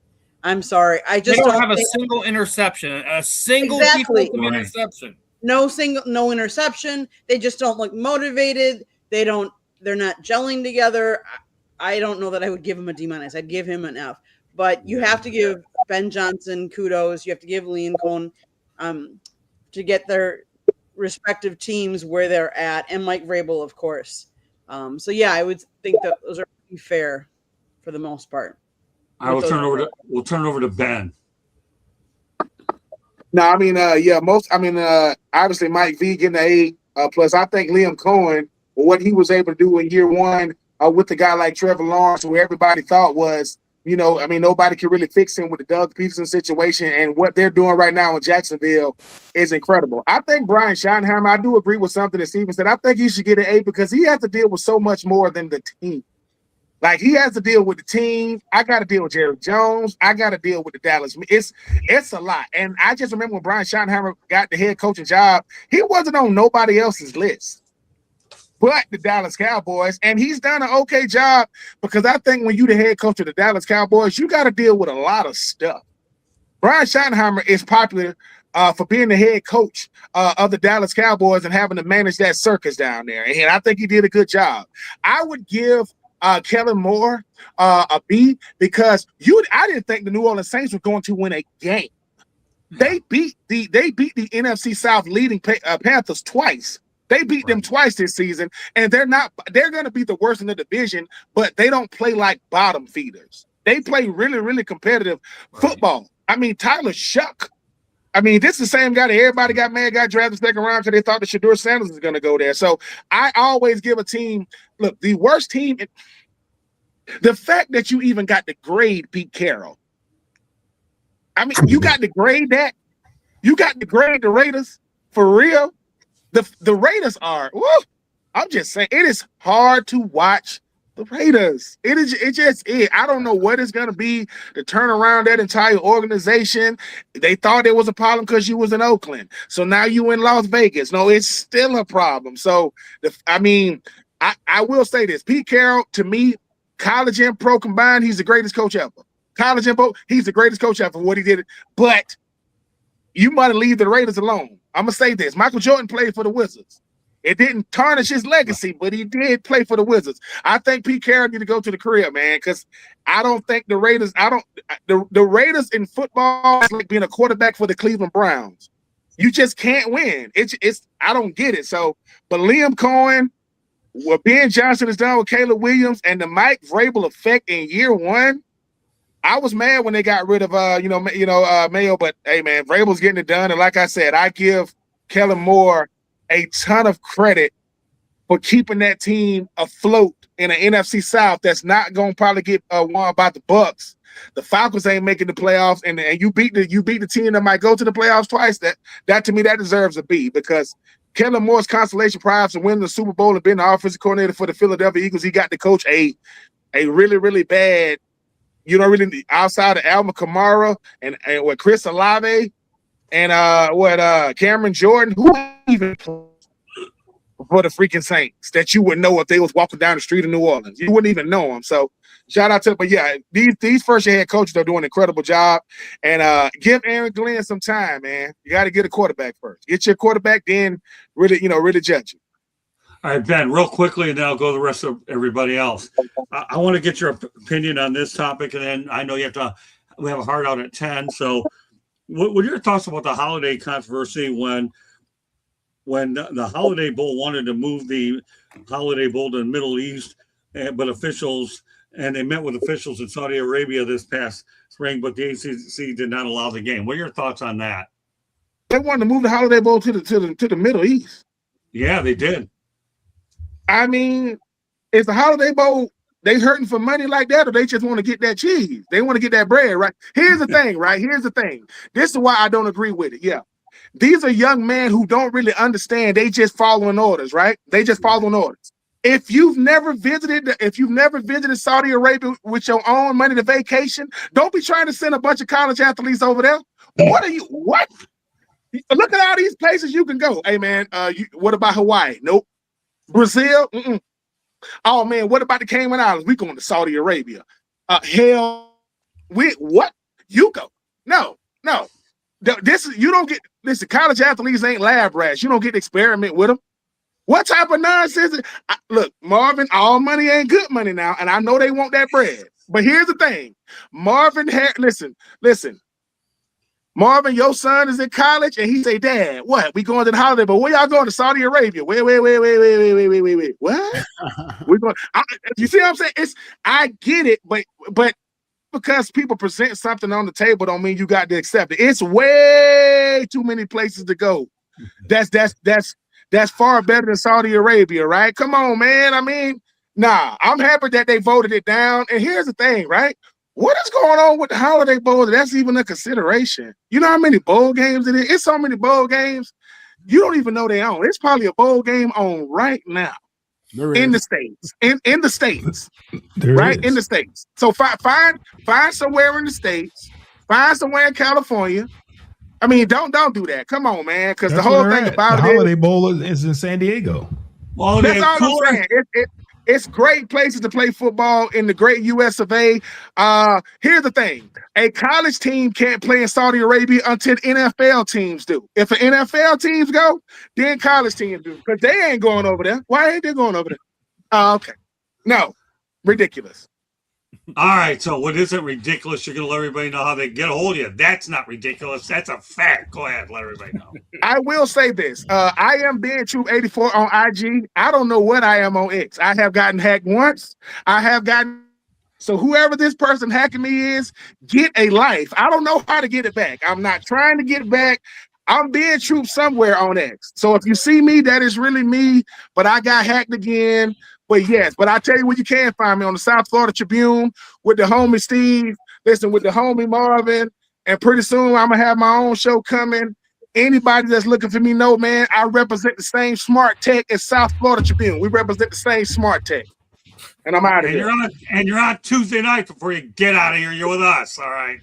I'm sorry. I just They don't have a think, single interception, a single Exactly. defensive interception. no interception. They just don't look motivated. They're not gelling together. I don't know that I would give him a D minus. I'd give him an F. But you have to give Ben Johnson kudos. You have to give Liam Cohn to get their respective teams where they're at, and Mike Vrabel, of course. So yeah, I would think that those are pretty fair for the most part. We'll turn it over to Ben. No, I mean, obviously Mike V getting an A plus. I think Liam Cohen, what he was able to do in year one with a guy like Trevor Lawrence, who everybody thought was, nobody can really fix him with the Doug Peterson situation, and what they're doing right now in Jacksonville is incredible. I think Brian Schottenheimer, I do agree with something that Steven said. I think he should get an A because he has to deal with so much more than the team. Like, he has to deal with the team. I got to deal with Jerry Jones. I got to deal with the Dallas. It's a lot. And I just remember when Brian Schottenheimer got the head coaching job, he wasn't on nobody else's list but the Dallas Cowboys. And he's done an okay job because I think when you the head coach of the Dallas Cowboys, you got to deal with a lot of stuff. Brian Schottenheimer is popular for being the head coach of the Dallas Cowboys and having to manage that circus down there. And I think he did a good job. I would give Kellen Moore a B because I didn't think the New Orleans Saints were going to win a game. They beat the NFC South leading Panthers twice. They beat them twice this season, and they're going to be the worst in the division, but they don't play like bottom feeders. They play really, really competitive football. I mean, Tyler Shuck. I mean, this is the same guy that everybody got drafted second round because they thought that Shedeur Sanders was going to go there. So I always give a team, look, the worst team, the fact that you even got to grade Pete Carroll. I mean, you got to grade that. You got to grade the Raiders for real. The Raiders are, I'm just saying, it is hard to watch the Raiders. I don't know what it's going to be to turn around that entire organization. They thought there was a problem because you was in Oakland. So now you in Las Vegas. No, it's still a problem. So, I will say this. Pete Carroll, to me, college and pro combined, he's the greatest coach ever. College and pro, he's the greatest coach ever for what he did. But you might leave the Raiders alone. I'm going to say this. Michael Jordan played for the Wizards. It didn't tarnish his legacy, but he did play for the Wizards. I think Pete Carroll need to go to the career, man, because I don't think the Raiders, the Raiders in football is like being a quarterback for the Cleveland Browns. You just can't win. I don't get it. So, but Liam Cohen, what Ben Johnson has done with Caleb Williams and the Mike Vrabel effect in year one, I was mad when they got rid of Mayo, but hey man, Vrabel's getting it done. And like I said, I give Kellen Moore a ton of credit for keeping that team afloat in an NFC South that's not going to probably get won by the Bucks. The Falcons ain't making the playoffs, and you beat the team that might go to the playoffs twice. That to me, that deserves a B because Kellen Moore's consolation prize for winning the Super Bowl and being the offensive coordinator for the Philadelphia Eagles. He got to coach a really, really bad, really outside of Alvin Kamara and with Chris Olave and Cameron Jordan, who even for the freaking Saints that you would know if they was walking down the street in New Orleans. You wouldn't even know them. So shout out to them. But yeah, these first year head coaches are doing an incredible job. And give Aaron Glenn some time, man. You got to get a quarterback first. Get your quarterback, then really judge him. All right, Ben, real quickly, and then I'll go to the rest of everybody else. I want to get your opinion on this topic, and then I know we have a hard out at 10. So what are your thoughts about the holiday controversy when the Holiday Bowl wanted to move the Holiday Bowl to the Middle East, but officials and they met with officials in Saudi Arabia this past spring, but the ACC did not allow the game. What are your thoughts on that? They wanted to move the Holiday Bowl to the Middle East. Yeah, they did. I mean, is the Holiday Bowl they hurting for money like that, or they just want to get that cheese? They want to get that bread, right? Here's the thing, right? Here's the thing. This is why I don't agree with it. Yeah. These are young men who don't really understand. They just following orders, right? They just following orders. If you've never visited Saudi Arabia with your own money to vacation, don't be trying to send a bunch of college athletes over there. What? Look at all these places you can go. Hey, man, what about Hawaii? Nope. Brazil? Mm-mm. Oh, man, what about the Cayman Islands? We going to Saudi Arabia. Hell, what? You go. No. You don't get, listen, college athletes ain't lab rats. You don't get to experiment with them. What type of nonsense? Look, Marvin, all money ain't good money now, and I know they want that bread. But here's the thing. Listen. Marvin, your son is in college, and he say, Dad, what? We going to the holiday, but where y'all going? To Saudi Arabia. Wait. What? We're going. You see what I'm saying? I get it, but because people present something on the table don't mean you got to accept it. It's way too many places to go. That's far better than Saudi Arabia, right? Come on, man. I mean, I'm happy that they voted it down. And here's the thing, right? What is going on with the Holiday Bowl? That's even a consideration. You know how many bowl games it is? It's so many bowl games. You don't even know they own. It's probably a bowl game on right now in the States. In the States. Right? In the States. So find somewhere in the States. Find somewhere in California. I mean, don't do that. Come on, man. Because the whole thing about the Holiday Bowl is in San Diego. Well, that's all I'm saying. It's great places to play football in the great US of A. Here's the thing. A college team can't play in Saudi Arabia until NFL teams do. If an NFL teams go, then college teams do. Because they ain't going over there. Why ain't they going over there? Okay. No. Ridiculous. All right, so what isn't ridiculous? You're going to let everybody know how they get a hold of you. That's not ridiculous. That's a fact. Go ahead, let everybody know. I will say this. I am being Troop 84 on IG. I don't know what I am on X. I have gotten hacked once. So whoever this person hacking me is, get a life. I don't know how to get it back. I'm not trying to get it back. I'm being Troop somewhere on X. So if you see me, that is really me, but I got hacked again. But yes, but I tell you where you can find me on the South Florida Tribune with the homie Steve, listen, with the homie Marvin, and pretty soon I'm gonna have my own show coming. Anybody that's looking for me know, man, I represent the same smart tech as South Florida Tribune. We represent the same smart tech. And I'm out of here. You're on Tuesday night before you get out of here. You're with us, all right?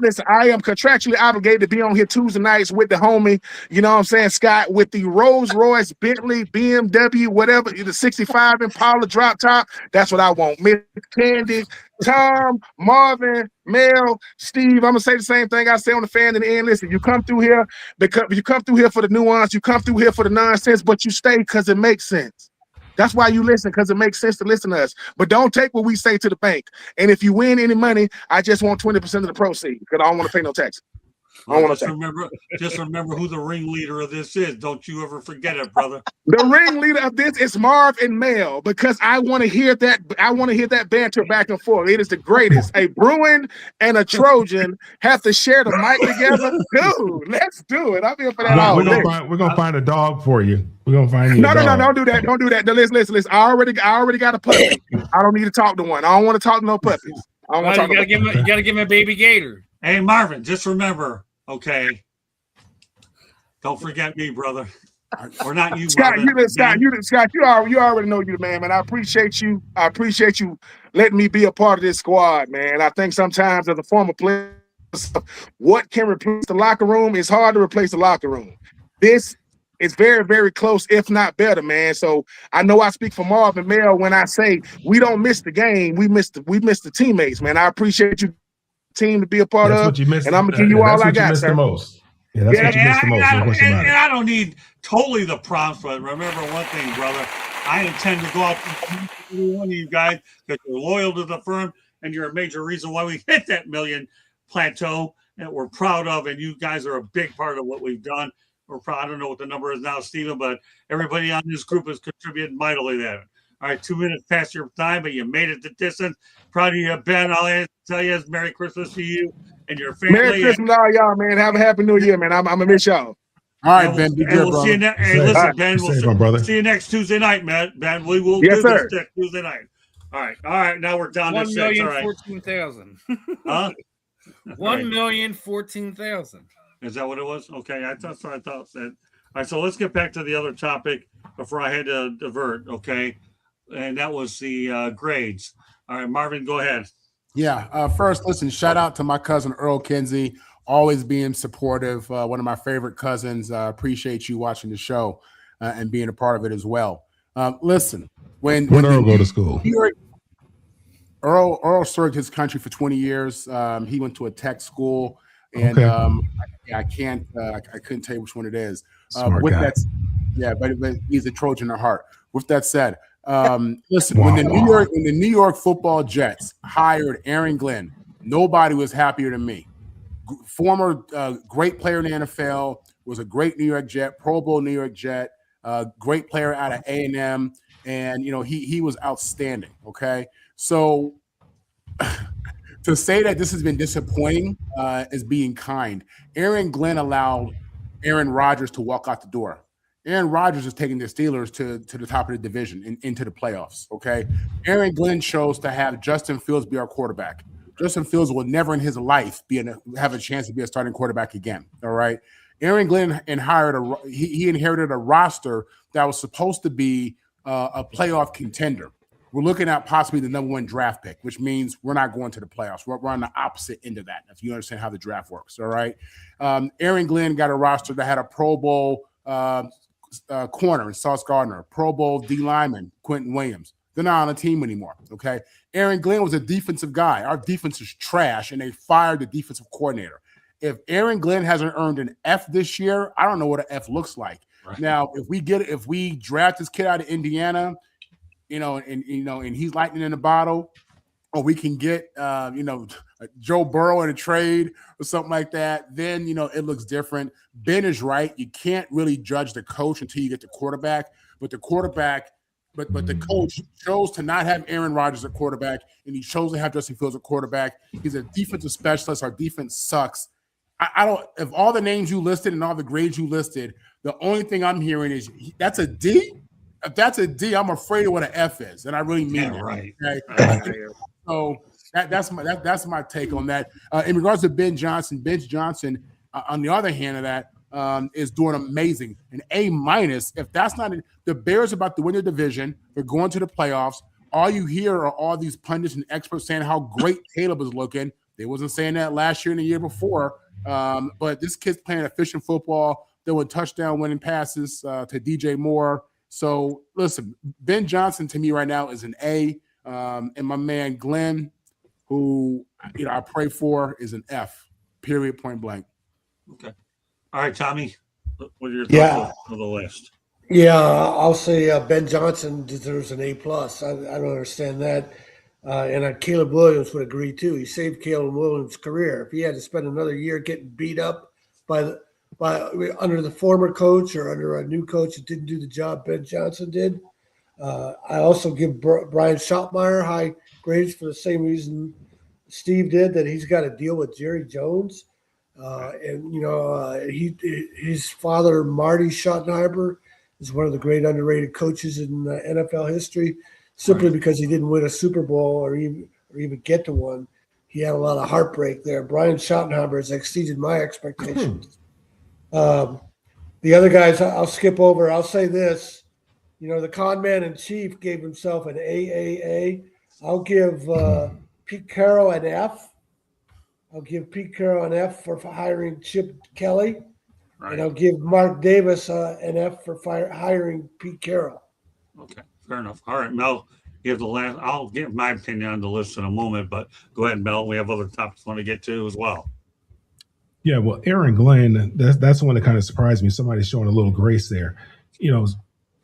Listen, I am contractually obligated to be on here Tuesday nights with the homie, you know what I'm saying, Scott, with the Rolls Royce, Bentley, BMW, whatever, the 65 Impala drop top. That's what I want. Miss Candy, Tom, Marvin, Mel, Steve. I'm gonna say the same thing I say on the fan in the end. Listen, you come through here because you come through here for the nuance, you come through here for the nonsense, but you stay because it makes sense. That's why you listen, because it makes sense to listen to us. But don't take what we say to the bank. And if you win any money, I just want 20% of the proceeds because I don't want to pay no tax. Just remember who the ringleader of this is. Don't you ever forget it, brother. The ringleader of this is Marv and Mel because I want to hear that. I want to hear that banter back and forth. It is the greatest. A Bruin and a Trojan have to share the mic together. Dude, let's do it. I'm here for that all day. We're gonna find a dog for you. We're gonna find you. No, don't do that. Don't do that. Listen. I already got a puppy. I don't need to talk to one. I don't want to talk to no puppies. You gotta give him a baby gator. Hey, Marvin, just remember, okay? Don't forget me, brother. Or not you, Scott. Marvin. Scott, you already know you the man, man. I appreciate you. I appreciate you letting me be a part of this squad, man. I think sometimes as a former player, what can replace the locker room is hard to replace the locker room. This is very, very close, if not better, man. So I know I speak for Marv and Mel when I say we don't miss the game. We miss the teammates, man. I appreciate you. Team to be a part of, and I'm gonna give you all I got, sir. The most. Yeah, that's what you missed the most. And I don't need totally the prompts, but remember one thing, brother. I intend to go out to one of you guys because you're loyal to the firm, and you're a major reason why we hit that million plateau that we're proud of, and you guys are a big part of what we've done. We're proud. I don't know what the number is now, Stephen, but everybody on this group has contributed mightily there. All right, 2 minutes past your time, but you made it the distance. Proud of you, Ben. All I have to tell you is Merry Christmas to you and your family. Merry Christmas to all y'all, man. Have a happy New Year, man. I'm gonna miss y'all. All right, Ben. Be good, we'll brother. see you next. Hey, Safe. listen, All right. Ben. Be We'll safe, my brother. see you next Tuesday night, man. Ben, we will Yes, do sir. this Tuesday night. All right. Now we're down to 6. All right. 1,014,000. Huh? 1,014,000. Is that what it was? Okay, that's what I thought. All right, so let's get back to the other topic before I had to divert. Okay, and that was the grades. All right, Marvin, go ahead. Yeah. First, listen, shout out to my cousin Earl Kinsey, always being supportive. One of my favorite cousins. Appreciate you watching the show and being a part of it as well. Listen, when Earl go to school? Earl served his country for 20 years. He went to a tech school, and I couldn't tell you which one it is. Smart with guy. that, but he's a Trojan at heart. With that said, listen, when the New York Football Jets hired Aaron Glenn, nobody was happier than me. Former great player in the NFL, was a great New York Jet, Pro Bowl New York Jet, great player out of A&M, and he was outstanding. Okay, so to say that this has been disappointing is being kind. Aaron Glenn allowed Aaron Rodgers to walk out the door. Aaron Rodgers is taking the Steelers to the top of the division and into the playoffs, okay? Aaron Glenn chose to have Justin Fields be our quarterback. Justin Fields will never in his life have a chance to be a starting quarterback again, all right? Aaron Glenn inherited a roster that was supposed to be a playoff contender. We're looking at possibly the number 1 draft pick, which means we're not going to the playoffs. We're on the opposite end of that, if you understand how the draft works, all right? Aaron Glenn got a roster that had a Pro Bowl corner in Sauce Gardner, Pro Bowl D lineman, Quentin Williams. They're not on the team anymore, okay? Aaron Glenn was a defensive guy. Our defense is trash, and they fired the defensive coordinator. If Aaron Glenn hasn't earned an F this year, I don't know what an F looks like. Right. Now, if we draft this kid out of Indiana, and he's lightning in the bottle, or we can get Joe Burrow in a trade or something like that, then it looks different. Ben is right. You can't really judge the coach until you get the quarterback. But the coach chose to not have Aaron Rodgers at quarterback, and he chose to have Justin Fields at quarterback. He's a defensive specialist. Our defense sucks. I don't. If all the names you listed and all the grades you listed, the only thing I'm hearing is that's a D. If that's a D, I'm afraid of what an F is, and I really mean it. Right. Okay? So that's my take on that. In regards to Ben Johnson, on the other hand of that, is doing amazing. An A-. If that's not the Bears about to win the division, they're going to the playoffs. All you hear are all these pundits and experts saying how great Caleb is looking. They wasn't saying that last year and the year before. But this kid's playing efficient football. There were touchdown winning passes to DJ Moore. So listen, Ben Johnson to me right now is an A, and my man Glenn, who I pray for, is an F. Period. Point blank. Okay. All right, Tommy. What are your thoughts on the list? Yeah, I'll say Ben Johnson deserves an A+. I don't understand that, and Caleb Williams would agree too. He saved Caleb Williams' career. If he had to spend another year getting beat up by under the former coach or under a new coach that didn't do the job Ben Johnson did. I also give Brian Schottmeyer high grades for the same reason Steve did, that he's got to deal with Jerry Jones. His father, Marty Schottenheimer, is one of the great underrated coaches in NFL history, simply because he didn't win a Super Bowl or even get to one. He had a lot of heartbreak there. Brian Schottenheimer has exceeded my expectations. The other guys I'll skip over. I'll say this, the con man in chief gave himself an AAA. I'll give Pete Carroll an F. I'll give Pete Carroll an F for hiring Chip Kelly. Right. And I'll give Mark Davis an F for hiring Pete Carroll. Okay, fair enough. All right, Mel, give the last. I'll give my opinion on the list in a moment, but go ahead, Mel. We have other topics I want to get to as well. Yeah, well, Aaron Glenn, that's the one that kind of surprised me. Somebody's showing a little grace there.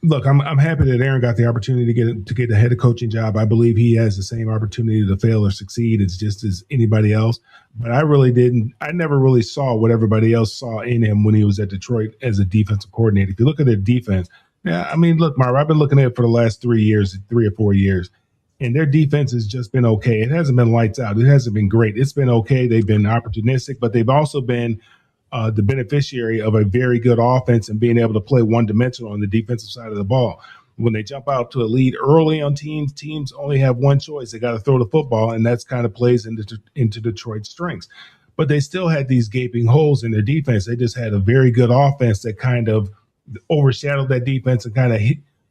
Look, I'm happy that Aaron got the opportunity to get the head coaching job. I believe he has the same opportunity to fail or succeed as just as anybody else. But I never really saw what everybody else saw in him when he was at Detroit as a defensive coordinator. If you look at their defense, Yeah, I mean, look, Marv, I've been looking at it for the last 3 or 4 years, and their defense has just been okay. It hasn't been lights out. It hasn't been great. It's been okay. They've been opportunistic, but they've also been the beneficiary of a very good offense and being able to play one dimensional on the defensive side of the ball. When they jump out to a lead early on teams only have one choice. They got to throw the football, and that's kind of plays into Detroit's strengths. But they still had these gaping holes in their defense. They just had a very good offense that kind of overshadowed that defense and kind of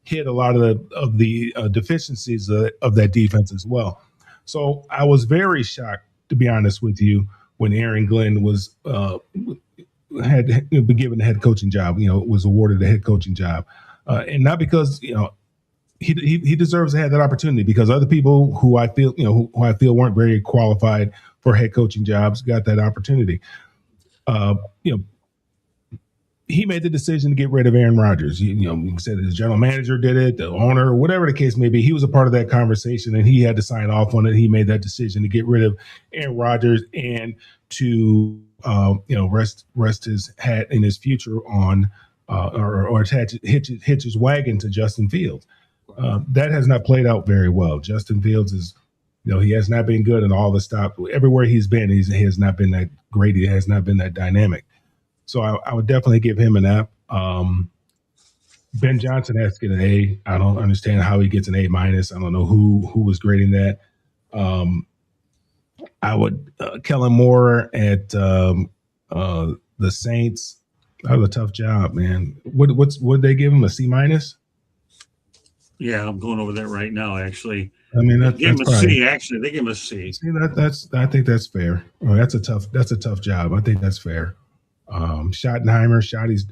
hit a lot of the deficiencies of that defense as well. So I was very shocked, to be honest with you, when Aaron Glenn was had been given the head coaching job, was awarded the head coaching job. And not because, he deserves to have that opportunity, because other people who I feel, who I feel weren't very qualified for head coaching jobs got that opportunity. He made the decision to get rid of Aaron Rodgers. He said his general manager did it, the owner, whatever the case may be. He was a part of that conversation, and he had to sign off on it. He made that decision to get rid of Aaron Rodgers and to rest his hat in his future on or hitch his wagon to Justin Fields. That has not played out very well. Justin Fields is, he has not been good in all the stop. Everywhere he's been, he has not been that great. He has not been that dynamic. So I would definitely give him an F. Ben Johnson has to get an A. I don't understand how he gets an A minus. I don't know who was grading that. I would Kellen Moore at the Saints. That was a tough job, man. Would they give him a C minus? Yeah, I'm going over that right now. Actually, I mean, they give him a C. Actually, they give him a C. See, I think that's fair. That's a tough job. I think that's fair. Schottenheimer,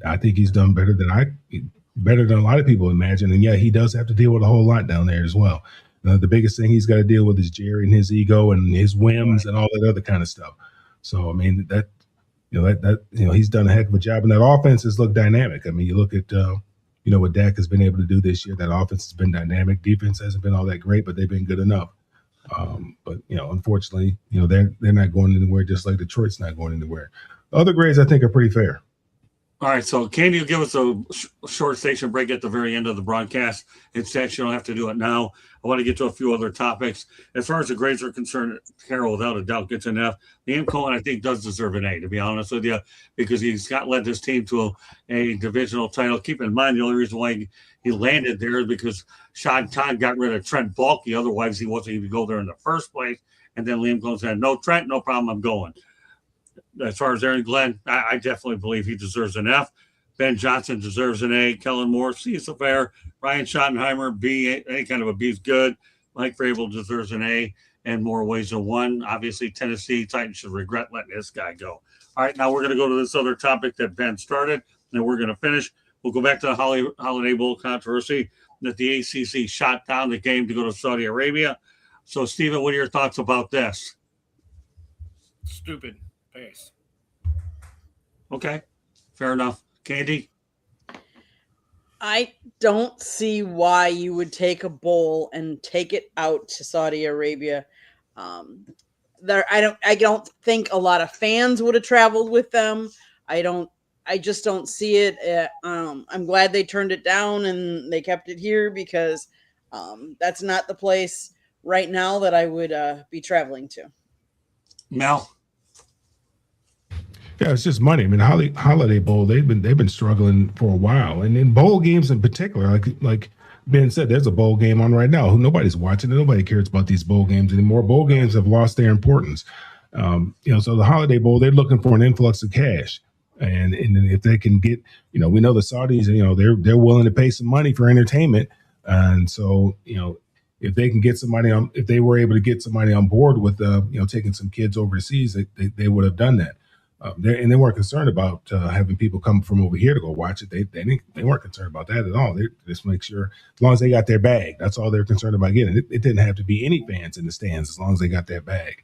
I think he's done better than a lot of people imagine. And yeah, he does have to deal with a whole lot down there as well. The biggest thing he's got to deal with is Jerry and his ego and his whims and all that other kind of stuff. So I mean that he's done a heck of a job, and that offense has looked dynamic. I mean, you look at what Dak has been able to do this year. That offense has been dynamic. Defense hasn't been all that great, but they've been good enough. But unfortunately, they're not going anywhere, just like Detroit's not going anywhere. The other grades I think are pretty fair. All right, so Candy will give us a short station break at the very end of the broadcast. Instead, you don't have to do it now. I want to get to a few other topics. As far as the grades are concerned, Carroll, without a doubt, gets an F. Liam Cohen, I think, does deserve an A, to be honest with you, because he's led this team to a divisional title. Keep in mind, the only reason why he landed there is because Sean Todd got rid of Trent Baalke. Otherwise, he wasn't even go there in the first place. And then Liam Cohen said, no, Trent, no problem, I'm going. As far as Aaron Glenn, I definitely believe he deserves an F. Ben Johnson deserves an A. Kellen Moore, C is fair. Ryan Schottenheimer, B, any kind of a B is good. Mike Vrabel deserves an A in more ways than one. Obviously, Tennessee Titans should regret letting this guy go. All right, now we're going to go to this other topic that Ben started, and we're going to finish. We'll go back to the Holiday Bowl controversy that the ACC shot down the game to go to Saudi Arabia. So, Stephen, what are your thoughts about this? Stupid. Pass. Okay, fair enough. Candy? I don't see why you would take a bowl and take it out to Saudi Arabia. I don't think a lot of fans would have traveled with them. I just don't see it. I'm glad they turned it down and they kept it here, because that's not the place right now that I would be traveling to. Mel? Yeah, it's just money. I mean, Holiday Bowl, they've been struggling for a while, and in bowl games in particular, like Ben said, there's a bowl game on right now. Nobody's watching it. Nobody cares about these bowl games anymore. Bowl games have lost their importance. So the Holiday Bowl, they're looking for an influx of cash, and if they can get, we know the Saudis, they're willing to pay some money for entertainment, and so if they can get somebody on, if they were able to get somebody on board with taking some kids overseas, they would have done that. They weren't concerned about having people come from over here to go watch it. They weren't concerned about that at all. They just make sure, as long as they got their bag, that's all they're concerned about getting. It didn't have to be any fans in the stands as long as they got their bag.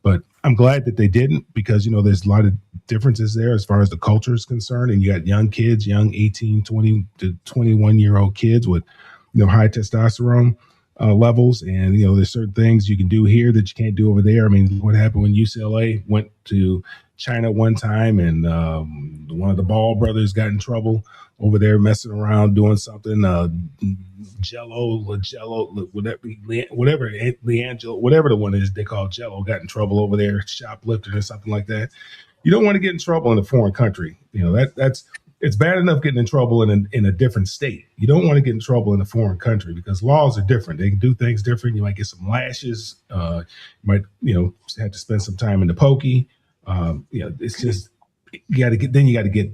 But I'm glad that they didn't, because there's a lot of differences there as far as the culture is concerned. And you got young kids, young 18, 20 to 21-year-old kids with high testosterone levels, and there's certain things you can do here that you can't do over there. I mean, what happened when UCLA went to China one time, and one of the Ball brothers got in trouble over there messing around doing something. Jello, whatever Leangelo, whatever the one is they call Jello, got in trouble over there shoplifting or something like that. You don't want to get in trouble in a foreign country. You know, that's it's bad enough getting in trouble in a different state. You don't want to get in trouble in a foreign country because laws are different. They can do things different. You might get some lashes. You might, have to spend some time in the pokey. It's just you got to get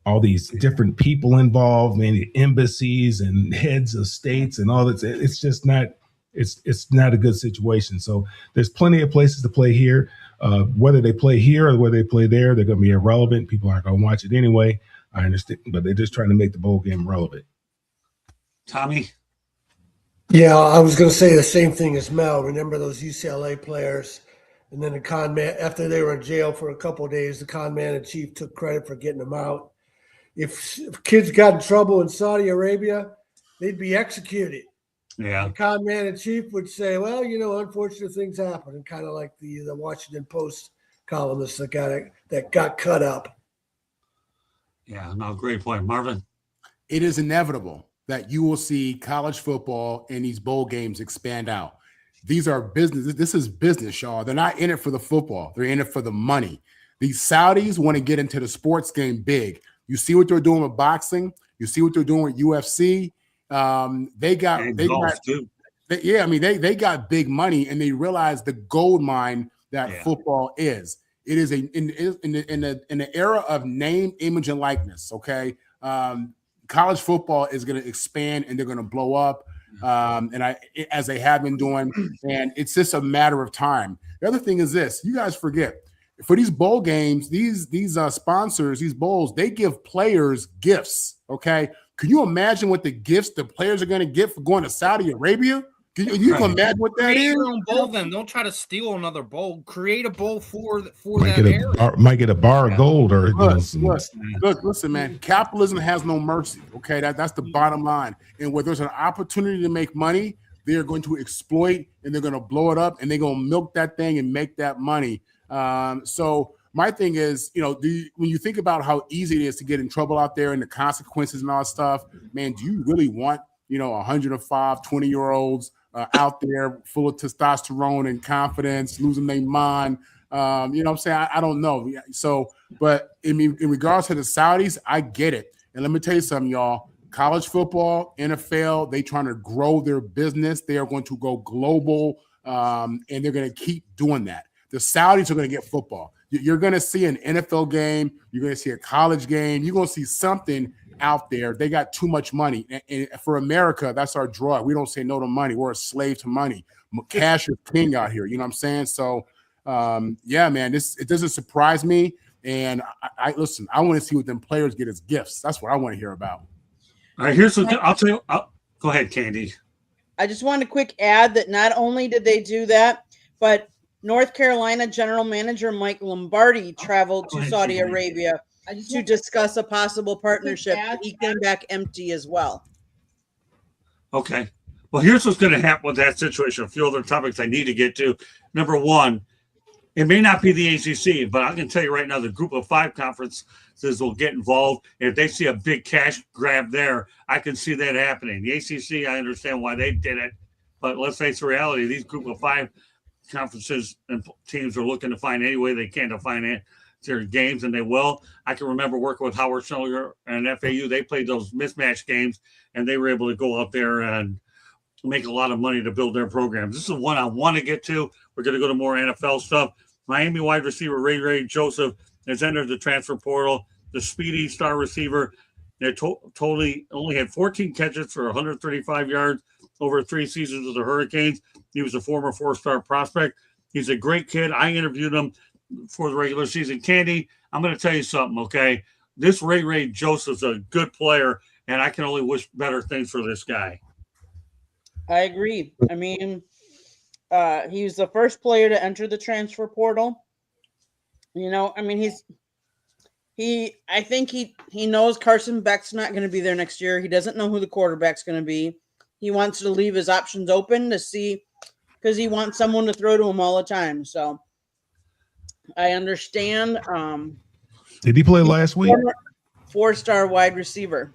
all these different people involved, man, embassies and heads of states and all that. It's just not. It's not a good situation. So there's plenty of places to play here. Whether they play here or whether they play there, they're going to be irrelevant. People aren't going to watch it anyway. I understand, but they're just trying to make the bowl game relevant. Tommy? Yeah, I was going to say the same thing as Mel. Remember those UCLA players? And then the con man, after they were in jail for a couple of days, the con man in chief took credit for getting them out. If kids got in trouble in Saudi Arabia, they'd be executed. Yeah. The con man in chief would say, well, unfortunate things happen, and kind of like the Washington Post columnist that got cut up. Yeah, no, great point. Marvin? It is inevitable that you will see college football and these bowl games expand out. These are business. This is business, y'all. They're not in it for the football. They're in it for the money. These Saudis want to get into the sports game big. You see what they're doing with boxing. You see what they're doing with UFC. They got big money, and they realize the gold mine that football is. It is in the era of name, image, and likeness. Okay, college football is going to expand, and they're going to blow up, as they have been doing, and it's just a matter of time. The other thing is this: you guys forget. For these bowl games, these sponsors, these bowls, they give players gifts. Okay, can you imagine what the gifts the players are going to get for going to Saudi Arabia? Can you imagine what that is? Your own bowl, then don't try to steal another bowl. Create a bowl for that area. Might get a bar of gold or look, listen, man. Capitalism has no mercy. Okay, that's the bottom line. And where there's an opportunity to make money, they're going to exploit and they're going to blow it up and they're going to milk that thing and make that money. So my thing is, when you think about how easy it is to get in trouble out there and the consequences and all that stuff, man, do you really want, 105, 20-year-olds out there full of testosterone and confidence, losing their mind? You know what I'm saying? I don't know. So, but in regards to the Saudis, I get it. And let me tell you something, y'all. College football, NFL, they trying to grow their business. They are going to go global, and they're going to keep doing that. The Saudis are going to get football. You're going to see an NFL game. You're going to see a college game. You're going to see something out there. They got too much money. And for America, that's our draw. We don't say no to money. We're a slave to money. Cash is king out here. You know what I'm saying? So, man, it doesn't surprise me. And I listen, I want to see what them players get as gifts. That's what I want to hear about. All right, here's what I'll tell you. Go ahead, Candy. I just want to quick add that not only did they do that, but North Carolina General Manager Mike Lombardi traveled to Saudi Arabia to discuss a possible partnership. He came back empty as well. Okay. Well, here's what's going to happen with that situation. A few other topics I need to get to. Number one, it may not be the ACC, but I can tell you right now, the Group of Five conferences will get involved. If they see a big cash grab there, I can see that happening. The ACC, I understand why they did it, but let's face the reality. These Group of Five conferences and teams are looking to find any way they can to finance their games, and they will. I can remember working with Howard Schiller and FAU. They played those mismatch games, and they were able to go out there and make a lot of money to build their programs. This is one I want to get to. We're going to go to more NFL stuff. Miami wide receiver Ray Joseph has entered the transfer portal. The speedy star receiver, they totally only had 14 catches for 135 yards over 3 seasons with the Hurricanes. He was a former 4-star prospect. He's a great kid. I interviewed him for the regular season. Candy, I'm going to tell you something, okay? This Ray Joseph's a good player, and I can only wish better things for this guy. I agree. I mean, he was the first player to enter the transfer portal. I mean, I think he knows Carson Beck's not going to be there next year. He doesn't know who the quarterback's going to be. He wants to leave his options open to see, because he wants someone to throw to him all the time. So I understand. Did he play last week? 4-star wide receiver.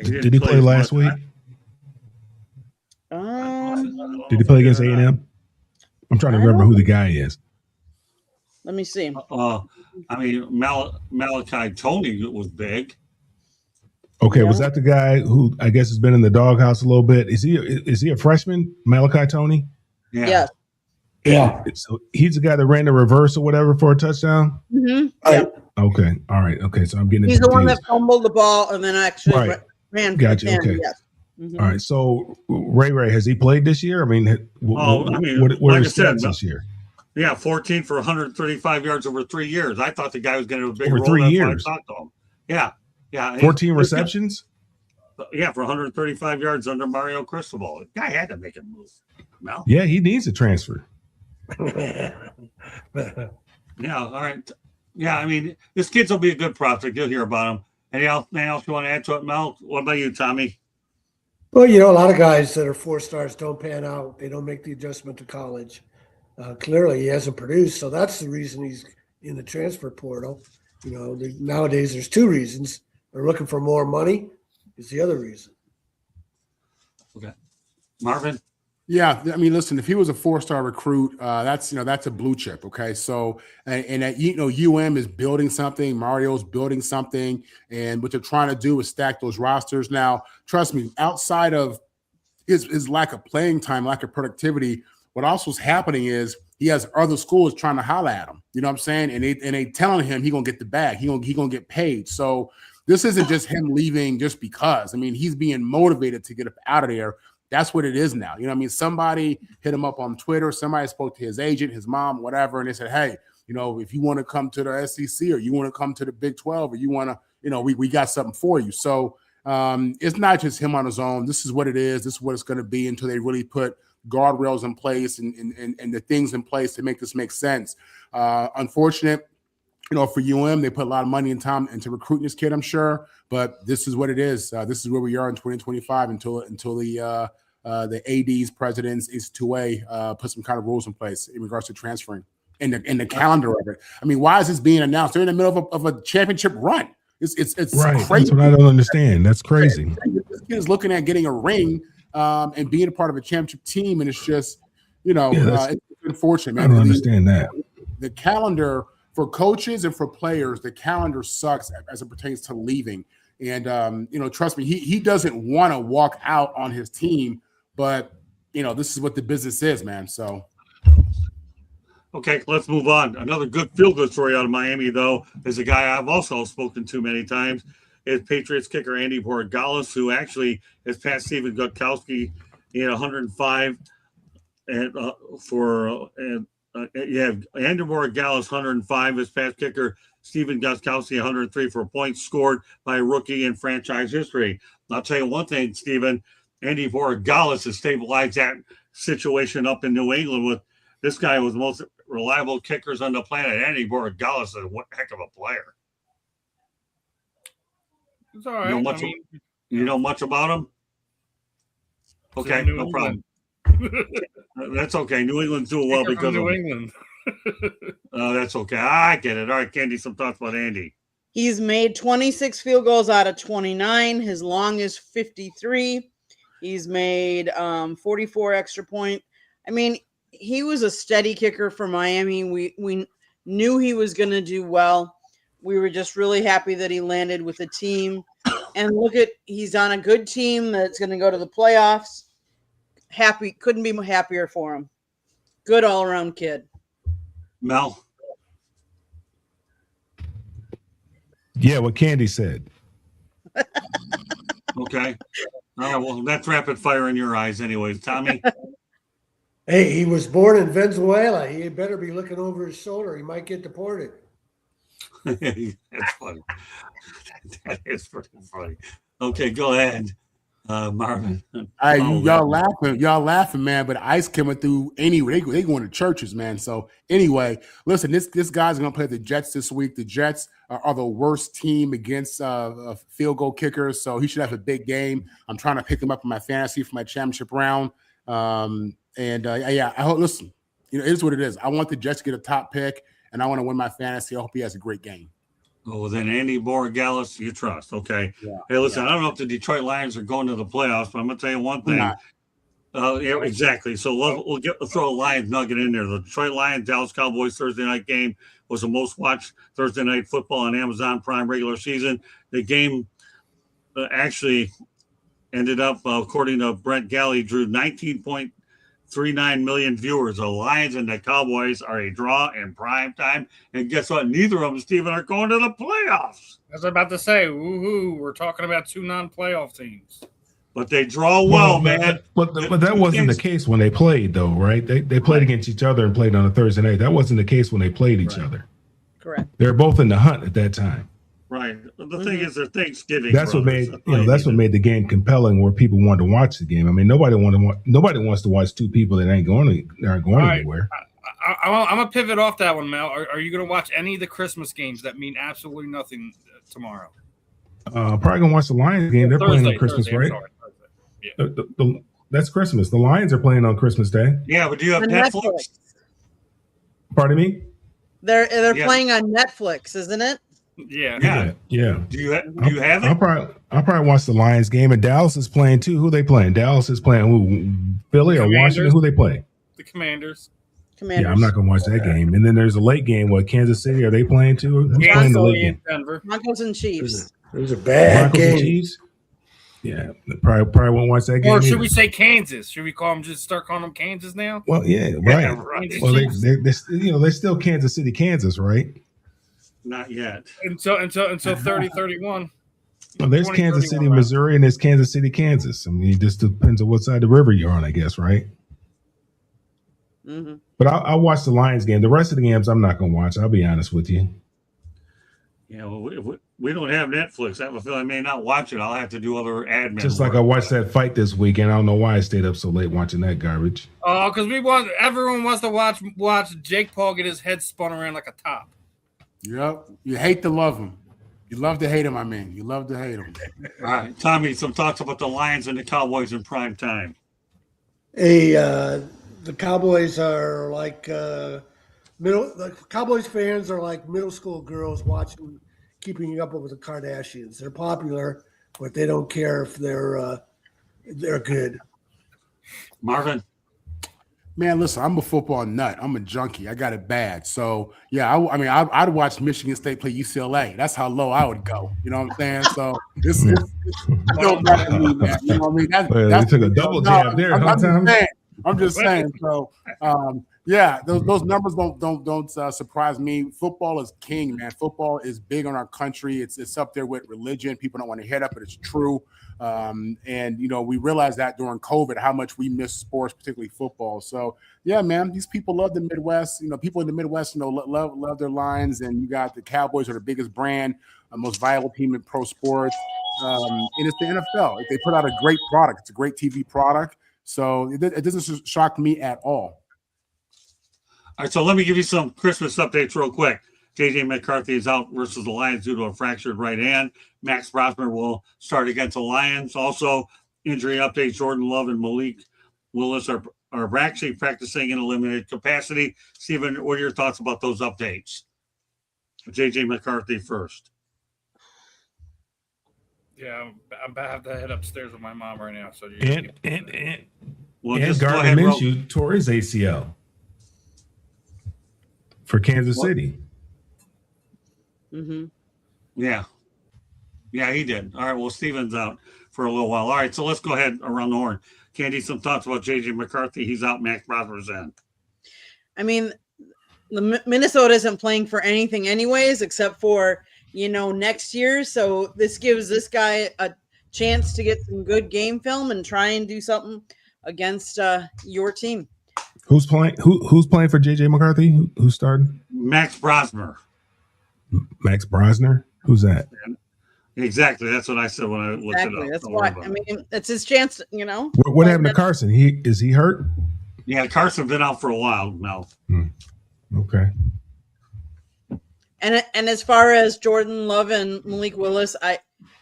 Did he play last week? Did he play against A&M? I'm trying to remember who the guy is. Let me see. Malachi Tony was big. Okay, Yeah. was that the guy who I guess has been in the doghouse a little bit? Is he a freshman, Malachi Tony? Yeah. Yes. Yeah. So he's the guy that ran the reverse or whatever for a touchdown? Mm-hmm. Right. Okay. All right. Okay. So I'm getting He's the one that confused. fumbled the ball and then actually Right. ran for Gotcha, 10. okay. Yes. Mhm. All right. So Ray, has he played this year? I mean, what like are I his said, stats this year? Yeah, 14 for 135 yards over 3 years. I thought the guy was going to have a big Over role. 3 That's why I years? talked to him. Yeah. 14 receptions? Yeah, for 135 yards under Mario Cristobal. The guy had to make a move. No. Yeah, he needs a transfer. Yeah, all right. Yeah, I mean, this kid's will be a good prospect. You'll hear about him. Anything else you want to add to it, Mel? What about you, Tommy? Well, you know, a lot of guys that are 4 stars don't pan out. They don't make the adjustment to college. Clearly, he hasn't produced, so that's the reason he's in the transfer portal. You know, nowadays there's 2 reasons. They're looking for more money. Is the other reason. Okay, Marvin. Yeah, I mean, listen, if he was a 4-star recruit, that's a blue chip. Okay, so and UM is building something, Mario's building something, and what they're trying to do is stack those rosters. Now, trust me, outside of his lack of playing time, lack of productivity, what also is happening is he has other schools trying to holler at him. You know what I'm saying? And they telling him he gonna get the bag, he gonna get paid. So this isn't just him leaving just because. I mean, he's being motivated to get up out of there. That's what it is now. You know what I mean? Somebody hit him up on Twitter. Somebody spoke to his agent, his mom, whatever, and they said, hey, you know, if you want to come to the SEC or you want to come to the Big 12 or you want to, you know, we got something for you. So it's not just him on his own. This is what it is. This is what it's going to be until they really put guardrails in place and the things in place to make this make sense. Unfortunate. You know, for UM, they put a lot of money and time into recruiting this kid, I'm sure. But this is what it is. This is where we are in 2025 until the ADs, presidents, H2A put some kind of rules in place in regards to transferring and the calendar of it. I mean, why is this being announced? They're in the middle of a championship run. It's right. crazy. That's what I don't understand. That's crazy. This kid is looking at getting a ring and being a part of a championship team, and it's just, you know, it's unfortunate, man. I don't understand that. The calendar for coaches and for players, the calendar sucks as it pertains to leaving. And, you know, trust me, he doesn't want to walk out on his team, but, you know, this is what the business is, man. So. Okay, let's move on. Another good feel-good story out of Miami, though, is a guy I've also spoken to many times, is Patriots kicker Andy Borregales, who actually has passed Stephen Gutowski in 105 and Andy Borregales 105, his past kicker Stephen Gutowski 103 for points scored by a rookie in franchise history. I'll tell you one thing, Stephen, Andy Borregales has stabilized that situation up in New England with this guy was the most reliable kickers on the planet. Andy Borregales is a heck of a player. It's all right. You know much about him? Okay, no problem. That's okay. New England's doing well because of New England. That's okay. I get it. All right, Candy, some thoughts about Andy. He's made 26 field goals out of 29. His long is 53. He's made 44 extra point. I mean, he was a steady kicker for Miami. We knew he was going to do well. We were just really happy that he landed with a team. And he's on a good team that's going to go to the playoffs. Happy, couldn't be happier for him. Good all-around kid. Mel? Yeah, what Candy said. Okay. All right, well, that's rapid fire in your eyes anyways. Tommy? Hey, he was born in Venezuela. He better be looking over his shoulder. He might get deported. That's funny. That is pretty funny. Okay, go ahead, Marvin. Y'all laughing, man. But ICE coming through anyway. They going to churches, man. So anyway, listen, this guy's gonna play the Jets this week. The Jets are the worst team against field goal kickers, so he should have a big game. I'm trying to pick him up in my fantasy for my championship round. I hope. Listen, you know, it is what it is. I want the Jets to get a top pick. and I want to win my fantasy. I hope he has a great game. Oh, well, then Andy Borregales, you trust. Okay. Yeah, Hey, listen, I don't know if the Detroit Lions are going to the playoffs, but I'm going to tell you one We're thing. not. Yeah, exactly. So we'll throw a Lions nugget in there. The Detroit Lions Dallas Cowboys Thursday night game was the most watched Thursday night football on Amazon Prime regular season. The game actually ended up, according to Brent Galley, drew 19.39 million viewers. The Lions and the Cowboys are a draw in prime time. And guess what? Neither of them, Steven, are going to the playoffs. I was about to say, woohoo, we're talking about two non-playoff teams. But they draw well, man. But that wasn't the case when they played, though, right? They played against each other and played on a Thursday night. That wasn't the case when they played each other. Correct. They were both in the hunt at that time. Right. The thing is, they're Thanksgiving. That's what made that's what made the game compelling, where people wanted to watch the game. I mean, nobody wants to watch two people that aren't going anywhere. I'm gonna pivot off that one, Mel. Are you gonna watch any of the Christmas games that mean absolutely nothing tomorrow? Probably gonna watch the Lions game. They're playing on Christmas, Thursday, right? Yeah. That's Christmas. The Lions are playing on Christmas Day. Yeah, but do you have Netflix? Pardon me? They're playing on Netflix, isn't it? Yeah. Do you have it? I'll probably watch the Lions game. And Dallas is playing too. Who they playing? Dallas is playing who? Philly or Washington? Who they play? The Commanders. Yeah, I'm not gonna watch that game. And then there's a late game. What, Kansas City? Are they playing too? Who's playing the late game? Denver. Broncos and Chiefs. It was a bad Broncos game. and Chiefs? Yeah, probably won't watch that game. Or should either. we say Kansas? Should we start calling them Kansas now? Well, yeah, right. Right. Well, they're still Kansas City, Kansas, right? Not yet. Until 30-31. Well, there's Kansas City, Missouri, and there's Kansas City, Kansas. I mean, it just depends on what side of the river you're on, I guess, right? Mm-hmm. But I'll watch the Lions game. The rest of the games, I'm not going to watch. I'll be honest with you. Yeah, well, we don't have Netflix. I have a feeling I may not watch it. I'll have to do other admin. Just like I watched that fight this weekend. I don't know why I stayed up so late watching that garbage. Oh, because everyone wants to watch Jake Paul get his head spun around like a top. Yep. You hate to love him. You love to hate him, I mean. You love to hate him. All right, Tommy, some thoughts about the Lions and the Cowboys in prime time. The Cowboys are like the Cowboys fans are like middle school girls keeping up with the Kardashians. They're popular, but they don't care if they're good. Marvin? Man, listen, I'm a football nut. I'm a junkie. I got it bad. So, yeah, I'd watch Michigan State play UCLA. That's how low I would go. You know what I'm saying? So, this don't matter to me, man. You know what I mean? They took a double jab there. I'm just saying. So, yeah, those numbers don't surprise me. Football is king, man. Football is big on our country. It's up there with religion. People don't want to hear that, but it's true. And we realized that during COVID how much we miss sports, particularly football. So yeah, man, these people love the Midwest. People in the Midwest, love their Lions, and you got the Cowboys are the biggest brand, most viable team in pro sports, and it's the NFL. They put out a great product. It's a great TV product. So it doesn't shock me at all. All right, so let me give you some Christmas updates real quick. J.J. McCarthy is out versus the Lions due to a fractured right hand. Max Brosmer will start against the Lions. Also, injury updates, Jordan Love and Malik Willis are actually practicing in a limited capacity. Stephen, what are your thoughts about those updates? J.J. McCarthy first. Yeah, I'm about to have to head upstairs with my mom right now. So and just go Gardner ahead, Minshew tore his ACL for Kansas City. Mm-hmm. Yeah, he did. All right, well, Steven's out for a little while. All right, so let's go ahead around the horn. Candy, some thoughts about J.J. McCarthy. He's out. Max Brosmer's in. I mean, Minnesota isn't playing for anything anyways, except for, next year. So this gives this guy a chance to get some good game film and try and do something against your team. Who's playing? Who's playing for JJ McCarthy? Who started? Max Brosmer. Max Brosner? Who's that? Exactly. That's what I said when I looked it up. That's why. I mean, it's his chance. What happened to Carson? Is he hurt? Yeah, Carson's been out for a while now. Okay. And as far as Jordan Love and Malik Willis,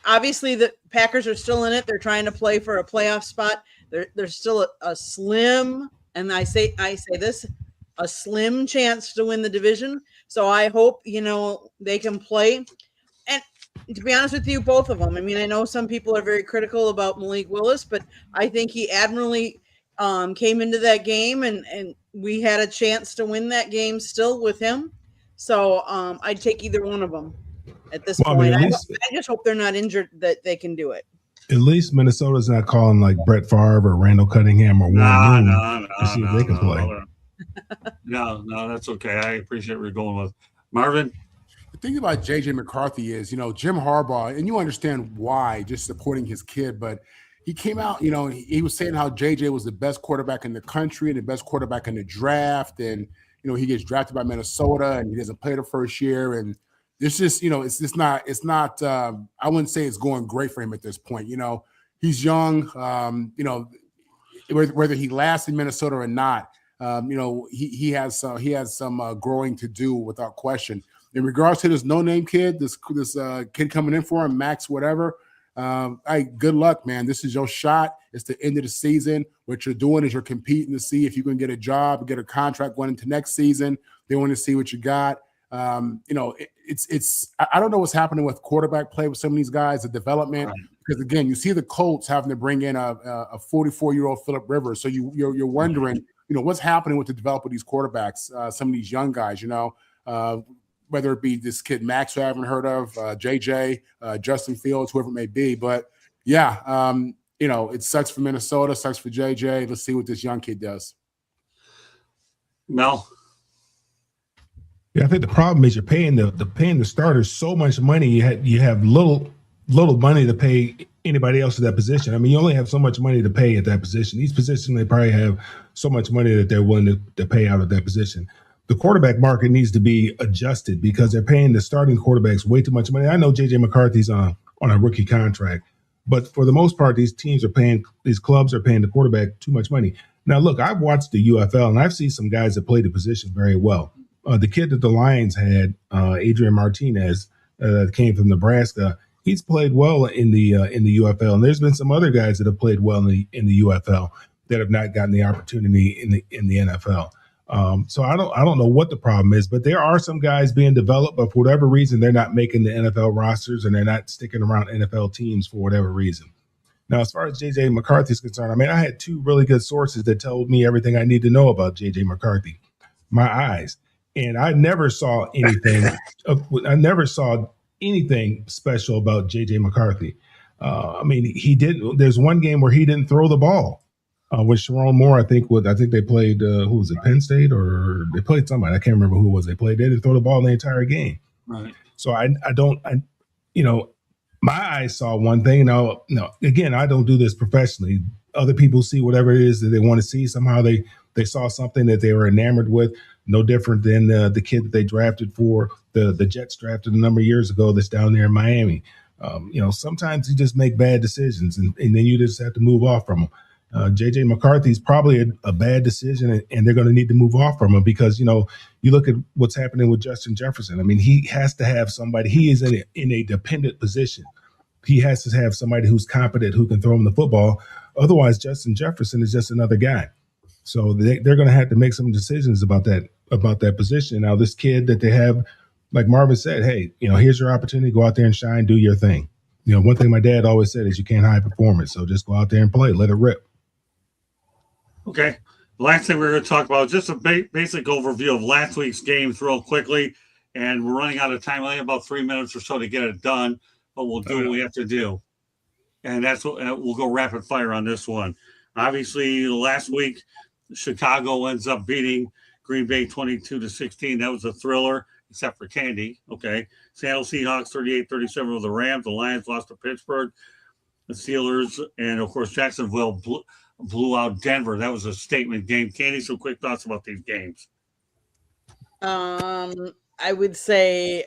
obviously the Packers are still in it. They're trying to play for a playoff spot. They're still a slim, and I say this, a slim chance to win the division. So I hope, they can play. And to be honest with you, both of them. I mean, I know some people are very critical about Malik Willis, but I think he admirably came into that game, and we had a chance to win that game still with him. So I'd take either one of them at this point. I just hope they're not injured, that they can do it. At least Minnesota's not calling like Brett Favre or Randall Cunningham or Warren Moon to see if they can play. No, that's okay. I appreciate where you're going with Marvin. The thing about J.J. McCarthy is, Jim Harbaugh, and you understand why, just supporting his kid, but he came out, he was saying how J.J. was the best quarterback in the country and the best quarterback in the draft. And, he gets drafted by Minnesota and he doesn't play the first year. And it's just, it's not, I wouldn't say it's going great for him at this point. He's young, whether he lasts in Minnesota or not, he has some growing to do without question. In regards to this no-name kid, this kid coming in for him, Max, whatever, good luck, man. This is your shot. It's the end of the season. What you're doing is you're competing to see if you can get a job, get a contract going into next season. They want to see what you got. I don't know what's happening with quarterback play with some of these guys, the development, because again, you see the Colts having to bring in a 44-year-old Phillip Rivers. So you're wondering, what's happening with the development of these quarterbacks, some of these young guys, whether it be this kid Max, who I haven't heard of, JJ, Justin Fields, whoever it may be. But yeah, it sucks for Minnesota, sucks for JJ. Let's see what this young kid does. Mel. Yeah, I think the problem is you're paying the starters so much money. You have little money to pay anybody else at that position. I mean, you only have so much money to pay at that position. Each position, they probably have so much money that they're willing to pay out of that position. The quarterback market needs to be adjusted because they're paying the starting quarterbacks way too much money. I know J.J. McCarthy's on a rookie contract, but for the most part, these clubs are paying the quarterback too much money. Now, look, I've watched the UFL, and I've seen some guys that play the position very well. The kid that the Lions had, Adrian Martinez, came from Nebraska. He's played well in the UFL, and there's been some other guys that have played well in the UFL that have not gotten the opportunity in the NFL. So I don't know what the problem is, but there are some guys being developed, but for whatever reason, they're not making the NFL rosters and they're not sticking around NFL teams for whatever reason. Now, as far as J.J. McCarthy is concerned, I mean, I had two really good sources that told me everything I need to know about J.J. McCarthy. My eyes. And I never saw anything. I never saw anything special about J.J. McCarthy. I mean, he didn't. There's one game where he didn't throw the ball with Sharon Moore. I think they played. Who was it? Penn State, or they played somebody. I can't remember who it was. They played. They didn't throw the ball in the entire game. Right. So I don't. My eyes saw one thing. Now, again, I don't do this professionally. Other people see whatever it is that they want to see. Somehow they saw something that they were enamored with. No different than the kid that they drafted for the Jets drafted a number of years ago that's down there in Miami. Sometimes you just make bad decisions and then you just have to move off from them. J.J. McCarthy's probably a bad decision and they're going to need to move off from him because, you look at what's happening with Justin Jefferson. I mean, he has to have somebody. He is in a dependent position. He has to have somebody who's competent, who can throw him the football. Otherwise, Justin Jefferson is just another guy. So they're going to have to make some decisions about that position. Now, this kid that they have, like Marvin said, hey, here's your opportunity. Go out there and shine, do your thing. One thing my dad always said is you can't hide performance. So just go out there and play, let it rip. Okay. The last thing we're going to talk about, just a basic overview of last week's games real quickly. And we're running out of time. I have about 3 minutes or so to get it done, but we'll do what we have to do. And that's what we'll go rapid fire on this one. Obviously, last week, Chicago ends up beating Green Bay 22-16. That was a thriller, except for Candy. Okay. Seattle Seahawks 38-37 with the Rams. The Lions lost to Pittsburgh. The Steelers and, of course, Jacksonville blew out Denver. That was a statement game. Candy, some quick thoughts about these games. I would say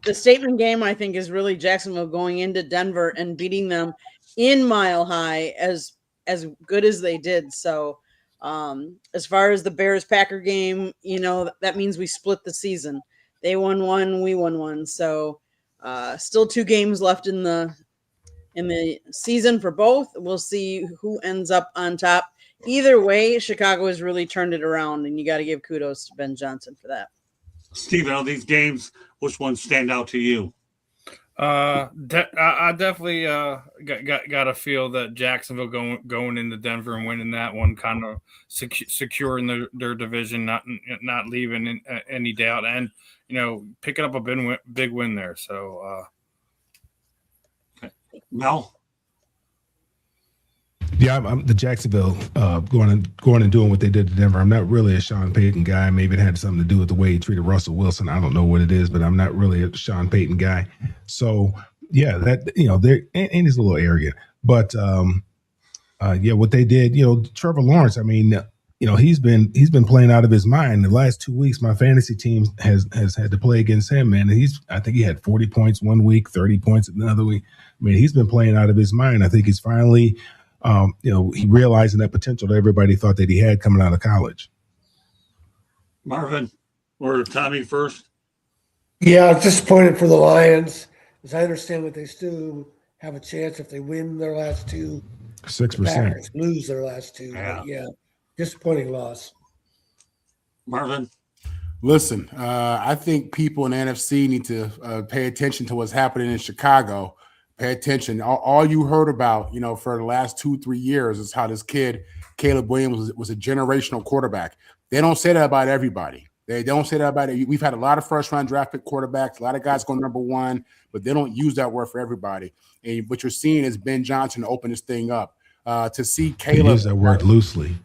the statement game, I think, is really Jacksonville going into Denver and beating them in Mile High as good as they did. So, as far as the Bears-Packer game, that means we split the season. They won one, we won one. So still 2 games left in the season for both. We'll see who ends up on top either way, Chicago has really turned it around, and you got to give kudos to Ben Johnson for that. Steven, of these games, which ones stand out to you? I definitely got a feel that Jacksonville going into Denver and winning that one, kind of securing their division, not leaving any doubt, and picking up a big win there. So, Mel. Yeah, I'm the Jacksonville going and doing what they did to Denver. I'm not really a Sean Payton guy. Maybe it had something to do with the way he treated Russell Wilson. I don't know what it is, but I'm not really a Sean Payton guy. So yeah, that they're and he's a little arrogant. But what they did, Trevor Lawrence. I mean, he's been playing out of his mind. The last 2 weeks, my fantasy team has had to play against him, man. And I think he had 40 points one week, 30 points another week. I mean, he's been playing out of his mind. I think he's finally. He realizing that potential that everybody thought that he had coming out of college. Marvin or Tommy first? Yeah, I was disappointed for the Lions, as I understand that they still have a chance if they win their last two. 6%. Lose their last two. Yeah. Yeah, disappointing loss. Marvin? Listen, I think people in the NFC need to pay attention to what's happening in Chicago. Pay attention. All you heard about, for the last 2-3 years is how this kid, Caleb Williams, was a generational quarterback. They don't say that about everybody. They don't say that about it. We've had a lot of first-round draft pick quarterbacks, a lot of guys go number one, but they don't use that word for everybody. And what you're seeing is Ben Johnson open this thing up. To see Caleb. They use that word loosely.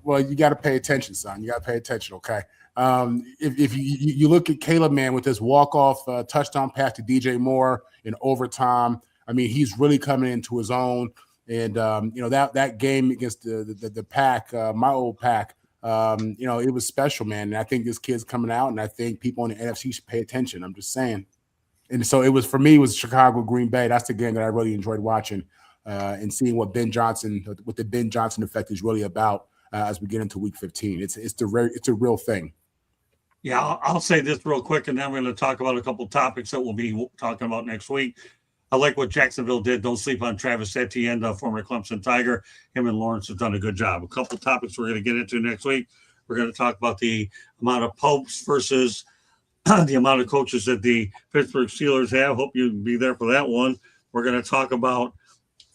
Well, you got to pay attention, son. You got to pay attention, okay? If you look at Caleb, man, with this walk-off touchdown pass to DJ Moore in overtime, I mean, he's really coming into his own. And, that game against the Pack, my old Pack, it was special, man. And I think this kid's coming out, and I think people in the NFC should pay attention. I'm just saying. And so it was Chicago, Green Bay. That's the game that I really enjoyed watching and seeing what the Ben Johnson effect is really about as we get into Week 15. It's a real thing. Yeah, I'll say this real quick, and then we're going to talk about a couple of topics that we'll be talking about next week. I like what Jacksonville did. Don't sleep on Travis Etienne, the former Clemson Tiger. Him and Lawrence have done a good job. A couple of topics we're going to get into next week. We're going to talk about the amount of popes versus the amount of coaches that the Pittsburgh Steelers have. Hope you'll be there for that one. We're going to talk about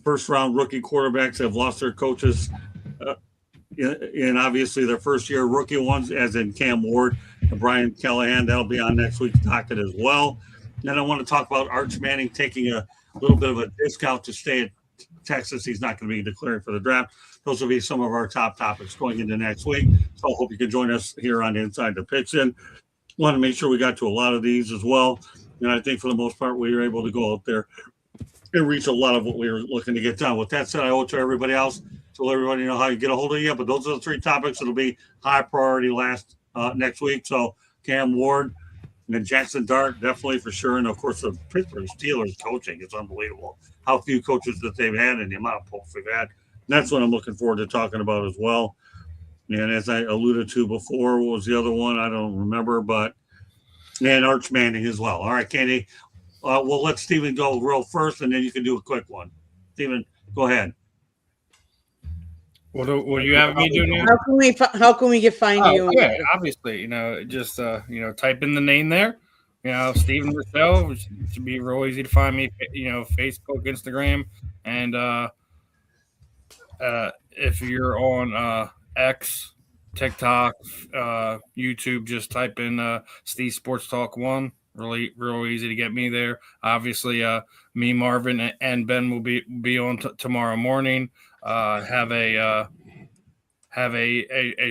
first-round rookie quarterbacks that have lost their coaches, and obviously their first-year rookie ones, as in Cam Ward and Brian Callahan. That'll be on next week's docket as well. Then I want to talk about Arch Manning taking a little bit of a discount to stay at Texas. He's not going to be declaring for the draft. Those will be some of our top topics going into next week. So I hope you can join us here on Inside the Pigskin. Want to make sure we got to a lot of these as well. And I think for the most part, we were able to go out there and reach a lot of what we were looking to get done. With that said, I owe it to everybody else to let everybody know how you get a hold of you. But those are the three topics that'll be high priority next week. So Cam Ward and then Jackson Dart, definitely for sure. And of course, the Pittsburgh Steelers coaching is unbelievable. How few coaches that they've had and the amount of popes they've had. And that's what I'm looking forward to talking about as well. And as I alluded to before, what was the other one? I don't remember, and Arch Manning as well. All right, Candy. We'll let Steven go real first, and then you can do a quick one. Steven, go ahead. What do you have me do now? How can we find you? Yeah, obviously, just type in the name there. Steven Rochelle, which should be real easy to find me. Facebook, Instagram, and if you're on X, TikTok, YouTube, just type in Steve Sports Talk 1. Really, real easy to get me there. Obviously, me, Marvin, and Ben will be on tomorrow morning. Have a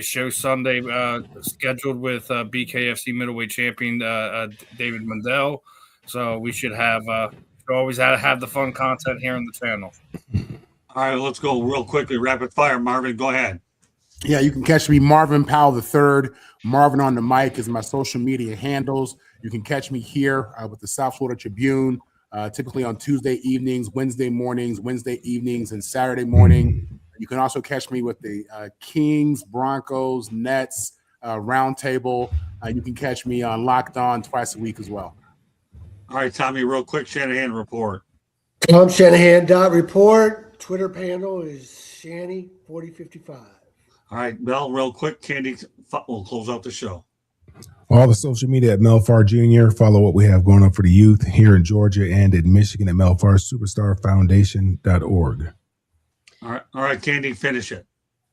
show Sunday scheduled with BKFC middleweight champion David Mendel. So we should always have the fun content here on the channel. All right, let's go real quickly, rapid fire. Marvin, go ahead. Yeah, you can catch me, Marvin Powell III. Marvin on the mic is my social media handles. You can catch me here with the South Florida Tribune, typically on Tuesday evenings, Wednesday mornings, Wednesday evenings, and Saturday morning. You can also catch me with the Kings, Broncos, Nets roundtable. You can catch me on Locked On twice a week as well. All right, Tommy, real quick, Shanahan report. Tom Shanahan.report. Twitter handle is Shanny4055. All right, Mel, real quick, Candy, we'll close out the show. All the social media at Melfar Jr. Follow what we have going on for the youth here in Georgia and in Michigan at melfarsuperstarfoundation.org. All right, Candy, finish it.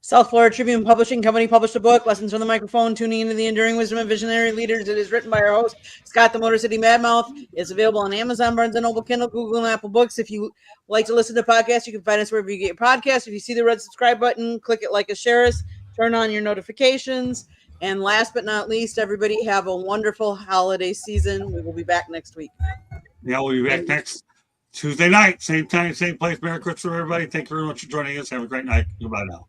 South Florida Tribune Publishing Company published a book, Lessons from the Microphone, Tuning into the Enduring Wisdom of Visionary Leaders. It is written by our host, Scott the Motor City Madmouth. It's available on Amazon, Barnes & Noble, Kindle, Google, and Apple Books. If you like to listen to podcasts, you can find us wherever you get your podcasts. If you see the red subscribe button, click it, like us, share us, turn on your notifications. And last but not least, everybody have a wonderful holiday season. We will be back next week. Yeah, we'll be back next Tuesday night, same time, same place. Merry Christmas, everybody. Thank you very much for joining us. Have a great night. Goodbye now.